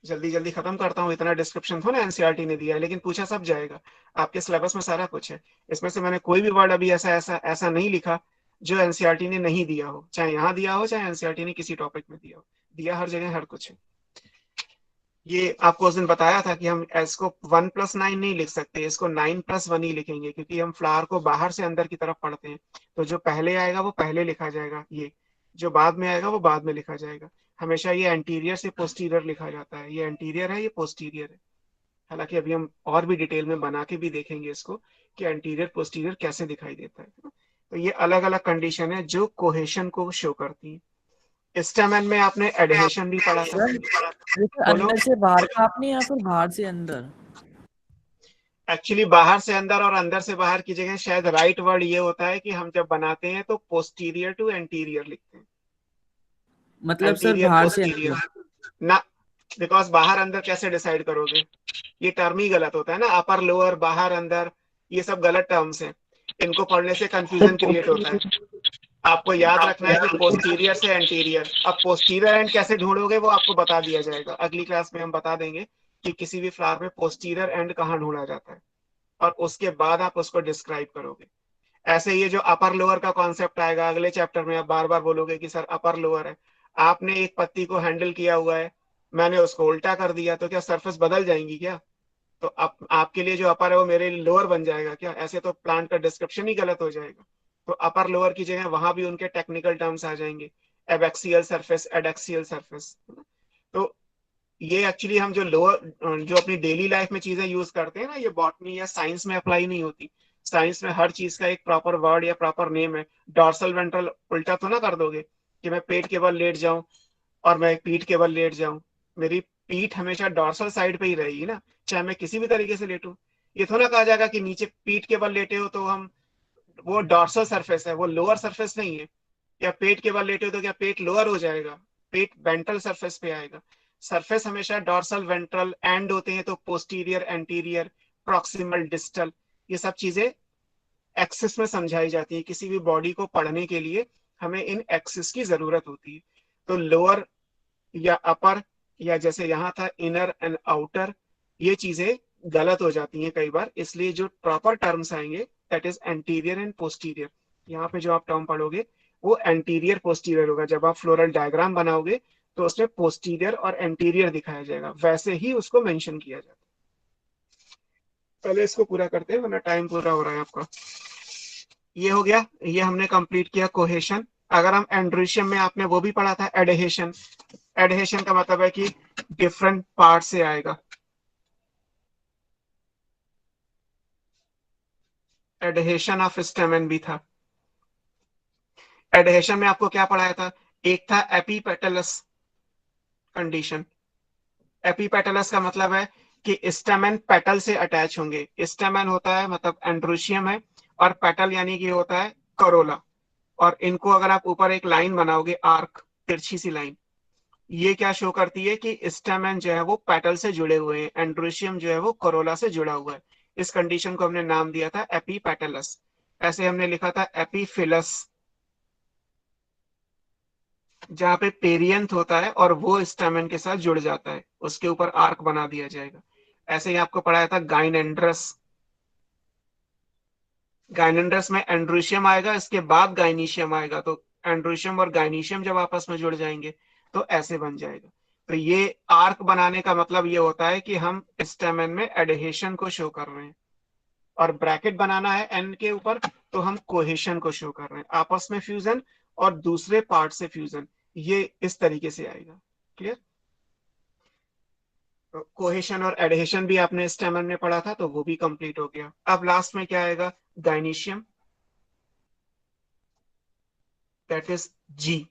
जल्दी जल्दी खत्म करता हूँ, इतना डिस्क्रिप्शन थोड़ा एनसीईआरटी ने दिया है, लेकिन पूछा सब जाएगा। आपके सिलेबस में सारा कुछ है, इसमें से मैंने कोई भी वर्ड अभी ऐसा ऐसा ऐसा नहीं लिखा जो एनसीईआरटी ने नहीं दिया हो, चाहे यहाँ दिया हो चाहे एनसीईआरटी ने किसी टॉपिक में दिया हो। दिया हर जगह हर कुछ है। ये आपको उस दिन बताया था कि हम इसको 1+9 नहीं लिख सकते, इसको 9+1 ही लिखेंगे, क्योंकि हम फ्लावर को बाहर से अंदर की तरफ पढ़ते हैं। तो जो पहले आएगा वो पहले लिखा जाएगा, ये जो बाद में आएगा वो बाद में लिखा जाएगा। हमेशा ये एंटीरियर से पोस्टीरियर लिखा जाता है, ये एंटीरियर है, ये पोस्टीरियर है। हालांकि अभी हम और भी डिटेल में बना के भी देखेंगे इसको कि एंटीरियर पोस्टीरियर कैसे दिखाई देता है। तो ये अलग अलग कंडीशन है जो कोहेशन को शो करती है। स्टेमन में आपने एडहेशन भी पढ़ा था। जैसे बोलो। अंदर से बाहर का आपने या फिर बाहर से अंदर? एक्चुअली बाहर से अंदर और अंदर से बाहर की जगह शायद राइट वर्ड ये होता है कि हम जब बनाते हैं तो पोस्टीरियर टू एंटीरियर लिखते हैं। मतलब सर एंटीरियर बाहर से पोस्टीरियर अंदर। ना, बिकॉज बाहर अंदर कैसे डिसाइड करोगे? ये टर्म ही गलत होता है ना, अपर लोअर बाहर अंदर, ये सब गलत टर्म्स हैं। इनको पढ़ने से कंफ्यूजन क्रिएट होता है। आपको याद रखना है कि पोस्टीरियर से एंटीरियर। अब पोस्टीरियर एंड कैसे ढूंढोगे वो आपको बता दिया जाएगा, अगली क्लास में हम बता देंगे कि किसी भी फ्लावर में पोस्टीरियर एंड कहाँ ढूंढा जाता है, और उसके बाद आप उसको डिस्क्राइब करोगे। ऐसे ये जो अपर लोअर का कॉन्सेप्ट आएगा अगले चैप्टर में, आप बार बार बोलोगे कि सर अपर लोअर है। आपने एक पत्ती को हैंडल किया हुआ है, मैंने उसको उल्टा कर दिया, तो क्या सरफेस बदल जाएंगी क्या? तो आपके लिए जो अपर है वो मेरे लिए लोअर बन जाएगा क्या? ऐसे तो प्लांट का डिस्क्रिप्शन ही गलत हो जाएगा। तो अपर लोअर की जगह वहां भी उनके टेक्निकल टर्म्स आ जाएंगे, एबैक्सियल सरफेस, एडैक्सियल सरफेस। तो ये एक्चुअली हम जो लोअर जो अपनी डेली लाइफ में चीजें यूज करते हैं ना, ये बॉटनी या साइंस में अप्लाई नहीं होती। साइंस में हर चीज का एक प्रॉपर वर्ड या प्रॉपर नेम है। डॉर्सल वेंट्रल उल्टा तो ना कर दोगे कि मैं पेट के बल लेट जाऊं और मैं पीठ के बल लेट जाऊं। मेरी पीठ हमेशा डॉर्सल साइड पे ही रहेगी ना, चाहे मैं किसी भी तरीके से लेटूं। ये थोड़ा कहा जाएगा कि नीचे पीठ के बल लेटे हो तो हम, वो डॉर्सल सरफेस है, वो लोअर सरफेस नहीं है। या पेट के बल लेटे हो तो क्या पेट लोअर हो जाएगा? पेट वेंट्रल सरफेस पे आएगा। सरफेस हमेशा डॉर्सल वेंट्रल एंड होते हैं, तो पोस्टीरियर एंटीरियर प्रॉक्सिमल डिस्टल, ये सब चीजें एक्सिस में समझाई जाती है। किसी भी बॉडी को पढ़ने के लिए हमें इन एक्सिस की जरूरत होती है। तो लोअर या अपर, या जैसे यहाँ था इनर एंड आउटर, ये चीजें गलत हो जाती हैं कई बार। इसलिए जो प्रॉपर टर्म्स आएंगे that is anterior and posterior. यहाँ पे जो आप टर्म पढ़ोगे वो एंटीरियर पोस्टीरियर होगा। जब आप फ्लोरल डायग्राम बनाओगे तो उसमें पोस्टीरियर और एंटीरियर दिखाया जाएगा, वैसे ही उसको मेंशन किया जाता है। पहले इसको पूरा करते हैं वरना टाइम पूरा हो रहा है आपका। ये हो गया, ये हमने कंप्लीट किया कोहेशन। अगर हम एंड्रोशियम में आपने वो भी पढ़ा था एडहेशन। एडहेशन का मतलब है कि डिफरेंट पार्ट से आएगा। एडहेशन ऑफ स्टेमन भी था। एडहेशन में आपको क्या पढ़ाया था? एक था एपीपेटलस कंडीशन। एपीपेटलस का मतलब है कि स्टेमन पेटल से अटैच होंगे। स्टेमन होता है मतलब एंड्रोशियम है, और पेटल यानी कि होता है करोला। और इनको अगर आप ऊपर एक लाइन बनाओगे, आर्क, तिरछी सी लाइन, ये क्या शो करती है कि स्टेमन जो है वो पेटल से जुड़े हुए हैं, एंड्रोशियम जो है वो करोला से जुड़ा हुआ है। इस कंडीशन को हमने नाम दिया था एपीपेटलस। ऐसे हमने लिखा था एपीफिलस, जहां पे पेरियंथ होता है और वो स्टेमन के साथ जुड़ जाता है, उसके ऊपर आर्क बना दिया जाएगा। ऐसे ही आपको पढ़ाया था गाइनेंड्रस। गाइनेंड्रस में एंड्रोशियम आएगा, इसके बाद गाइनीशियम आएगा, तो एंड्रोशियम और गाइनीशियम जब आपस में जुड़ जाएंगे तो ऐसे बन जाएगा। तो ये आर्क बनाने का मतलब ये होता है कि हम स्टेमन में एडहेशन को शो कर रहे हैं, और ब्रैकेट बनाना है एन के ऊपर तो हम कोहेशन को शो कर रहे हैं, आपस में फ्यूजन और दूसरे पार्ट से फ्यूजन। ये इस तरीके से आएगा। क्लियर? तो कोहेशन और एडहेशन भी आपने स्टेमन में पढ़ा था, तो वो भी कंप्लीट हो गया। अब लास्ट में क्या आएगा? गाइनीशियम, दैट इज जी।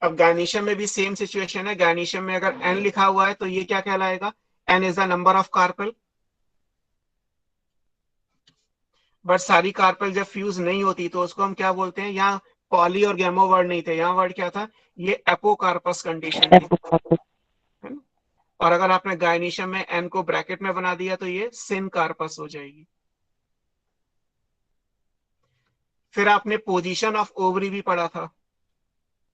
अब गाइनीशियम में भी सेम सिचुएशन है। गाइनीशियम में अगर एन लिखा हुआ है तो ये क्या कहलाएगा? N is the number of carpel. But सारी कार्पेल जब फ्यूज नहीं होती तो उसको हम क्या बोलते हैं? यहाँ पॉली और गैमो वर्ड नहीं थे, यहाँ वर्ड क्या था? ये एपोकार्पस कंडीशन थी, है ना? और अगर आपने गाइनीशियम में एन को ब्रैकेट में बना दिया तो ये सिनकार्पस हो जाएगी। फिर आपने पोजीशन ऑफ ओवरी भी पढ़ा था,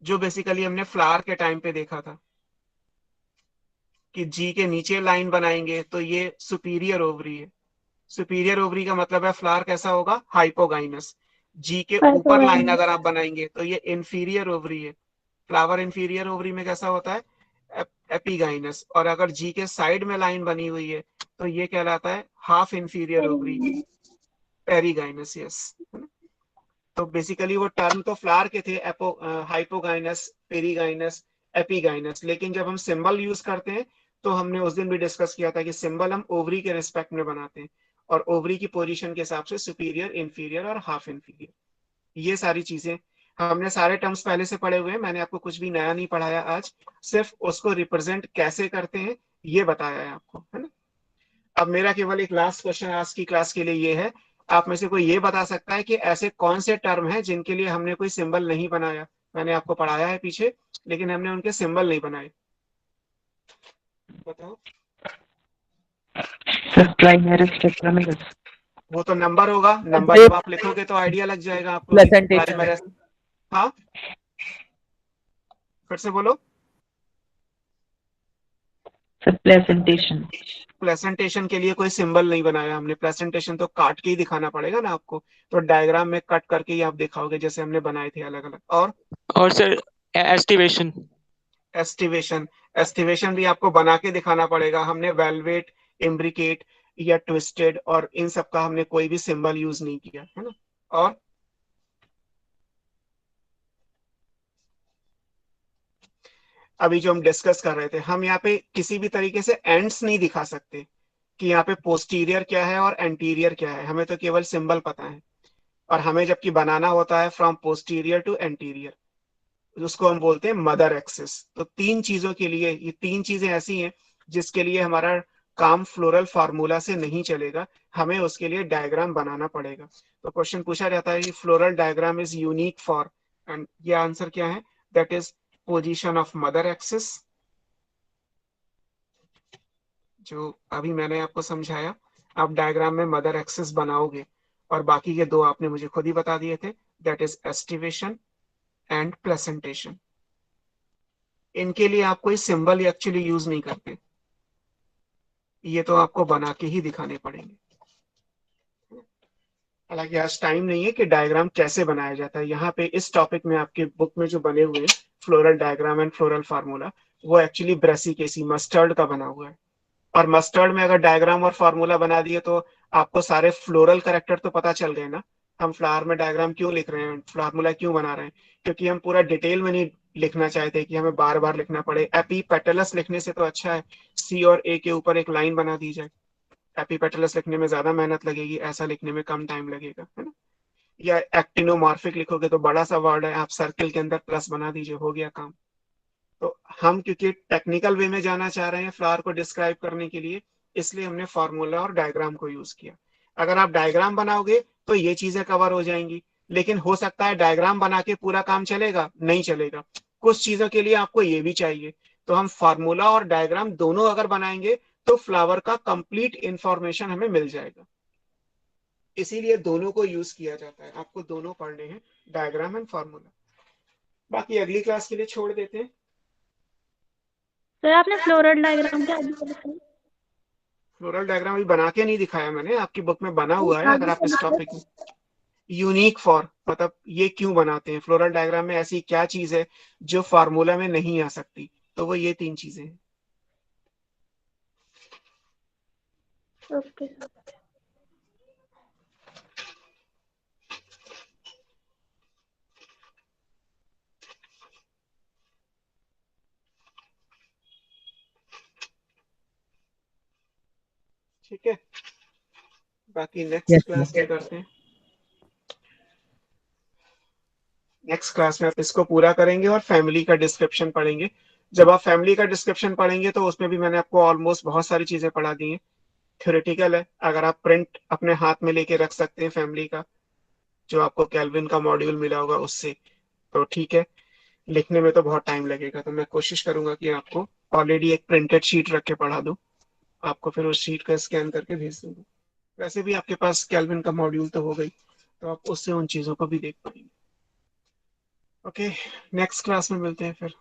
जो बेसिकली हमने फ्लावर के टाइम पे देखा था कि जी के नीचे लाइन बनाएंगे तो ये सुपीरियर ओवरी है। सुपीरियर ओवरी का मतलब है फ्लावर कैसा होगा? हाइपोगाइनस। जी के ऊपर लाइन अगर आप बनाएंगे तो ये इंफीरियर ओवरी है। फ्लावर इंफीरियर ओवरी में कैसा होता है? एपीगाइनस। और अगर जी के साइड में लाइन बनी हुई है तो ये कहलाता है half inferior ovary, perigynous. Yes, है ना? तो बेसिकली वो टर्म तो फ्लावर के थे, हाइपोगाइनस, पेरीगाइनस, एपीगाइनस। लेकिन जब हम सिंबल यूज करते हैं तो हमने उस दिन भी डिस्कस किया था कि सिंबल हम ओवरी के रिस्पेक्ट में बनाते हैं, और ओवरी की पोजीशन के हिसाब से सुपीरियर, इंफीरियर और हाफ इंफीरियर। ये सारी चीजें हमने सारे टर्म्स पहले से पढ़े हुए हैं, मैंने आपको कुछ भी नया नहीं पढ़ाया आज, सिर्फ उसको रिप्रेजेंट कैसे करते हैं ये बताया है आपको, है ना? अब मेरा केवल एक लास्ट क्वेश्चन आज की क्लास के लिए ये है, आप में से कोई ये बता सकता है कि ऐसे कौन से टर्म हैं जिनके लिए हमने कोई सिंबल नहीं बनाया? मैंने आपको पढ़ाया है पीछे, लेकिन हमने उनके सिंबल नहीं बनाए। बताओ। Primary tetramerous. वो तो नंबर होगा, नंबर जब आप लिखोगे तो आइडिया लग जाएगा आपको। प्लेसेंटेशन। हाँ, फिर से बोलो। प्लेसेंटेशन। प्रेजेंटेशन के लिए कोई सिंबल नहीं बनाया हमने। प्रेजेंटेशन तो काट के ही दिखाना पड़ेगा ना आपको, तो डायग्राम में कट करके ही आप दिखाओगे जैसे हमने बनाए थे अलग अलग। और सर एस्टिवेशन। एस्टिवेशन, एस्टिवेशन भी आपको बना के दिखाना पड़ेगा। हमने वेलवेट, इम्ब्रिकेट या ट्विस्टेड और इन सब का हमने कोई भी सिंबल यूज नहीं किया, है ना? और अभी जो हम डिस्कस कर रहे थे, हम यहाँ पे किसी भी तरीके से एंड्स नहीं दिखा सकते कि यहाँ पे पोस्टीरियर क्या है और एंटीरियर क्या है, हमें तो केवल सिंबल पता है। और हमें जबकि बनाना होता है फ्रॉम पोस्टीरियर टू एंटीरियर, उसको हम बोलते हैं मदर एक्सिस। तो तीन चीजों के लिए, ये तीन चीजें ऐसी हैं जिसके लिए हमारा काम फ्लोरल फार्मूला से नहीं चलेगा, हमें उसके लिए डायग्राम बनाना पड़ेगा। तो क्वेश्चन पूछा जाता है कि floral diagram is unique for, and ये आंसर क्या है? That is position of mother axis, जो अभी मैंने आपको समझाया। आप डायग्राम में मदर एक्सिस बनाओगे, और बाकी के दो आपने मुझे खुद ही बता दिए थे, that is aestivation and presentation. इनके लिए आप कोई सिंबल एक्चुअली यूज नहीं करते, ये तो आपको बना के ही दिखाने पड़ेंगे। हालांकि आज टाइम नहीं है कि डायग्राम कैसे बनाया जाता है। यहाँ पे इस टॉपिक में आपके बुक में जो बने हुए हैं floral diagram and floral formula, वो एक्चुअली ब्रेसिकेसी, मस्टर्ड का बना हुआ है। और मस्टर्ड में अगर डायग्राम और फार्मूला बना दिए तो आपको सारे फ्लोरल कैरेक्टर तो पता चल गए ना। हम फ्लावर में डायग्राम क्यों लिख रहे हैं, फार्मूला क्यों बना रहे हैं? क्योंकि हम पूरा डिटेल में नहीं लिखना चाहते कि हमें बार बार लिखना पड़े। एपीपेटलस लिखने से तो अच्छा है सी और ए के ऊपर एक लाइन बना दी जाए। एपीपेटलस लिखने में ज्यादा मेहनत लगेगी, ऐसा लिखने में कम टाइम लगेगा, है ना? या एक्टिनोमॉर्फिक लिखोगे तो बड़ा सा वर्ड है, आप सर्किल के अंदर प्लस बना दीजिए, हो गया काम। तो हम क्योंकि टेक्निकल वे में जाना चाह रहे हैं फ्लावर को डिस्क्राइब करने के लिए, इसलिए हमने फॉर्मूला और डायग्राम को यूज किया। अगर आप डायग्राम बनाओगे तो ये चीजें कवर हो जाएंगी, लेकिन हो सकता है डायग्राम बना के पूरा काम चलेगा, नहीं चलेगा। कुछ चीजों के लिए आपको ये भी चाहिए, तो हम फार्मूला और डायग्राम दोनों अगर बनाएंगे तो फ्लावर का कंप्लीट इंफॉर्मेशन हमें मिल जाएगा। इसीलिए दोनों को यूज किया जाता है, आपको दोनों पढ़ने हैं, डायग्राम एंड फार्मूला। बाकी अगली क्लास के लिए छोड़ देते हैं। सर आपने फ्लोरल डायग्राम क्या अभी बताया? फ्लोरल डायग्राम अभी बना के नहीं दिखाया मैंने, आपकी बुक में बना हुआ है। अगर आप इस टॉपिक में यूनिक फॉर, मतलब ये क्यों बनाते हैं फ्लोरल डायग्राम में, ऐसी क्या चीज है जो फार्मूला में नहीं आ सकती, तो वो ये 3 चीजें हैं। Okay sir. ठीक है, बाकी नेक्स्ट क्लास में करते हैं। नेक्स्ट क्लास में आप इसको पूरा करेंगे और फैमिली का डिस्क्रिप्शन पढ़ेंगे। जब आप फैमिली का डिस्क्रिप्शन पढ़ेंगे तो उसमें भी मैंने आपको ऑलमोस्ट बहुत सारी चीजें पढ़ा दी हैं। थ्योरेटिकल है, अगर आप प्रिंट अपने हाथ में लेके रख सकते हैं फैमिली का, जो आपको केल्विन का मॉड्यूल मिला होगा उससे, तो ठीक है। लिखने में तो बहुत टाइम लगेगा, तो मैं कोशिश करूंगा कि आपको ऑलरेडी एक प्रिंटेड शीट रख के पढ़ा दूं, आपको फिर उस शीट को स्कैन करके भेज दूंगा। वैसे भी आपके पास केल्विन का मॉड्यूल तो हो गई, तो आप उससे उन चीजों को भी देख पाएंगे। ओके, नेक्स्ट क्लास में मिलते हैं फिर।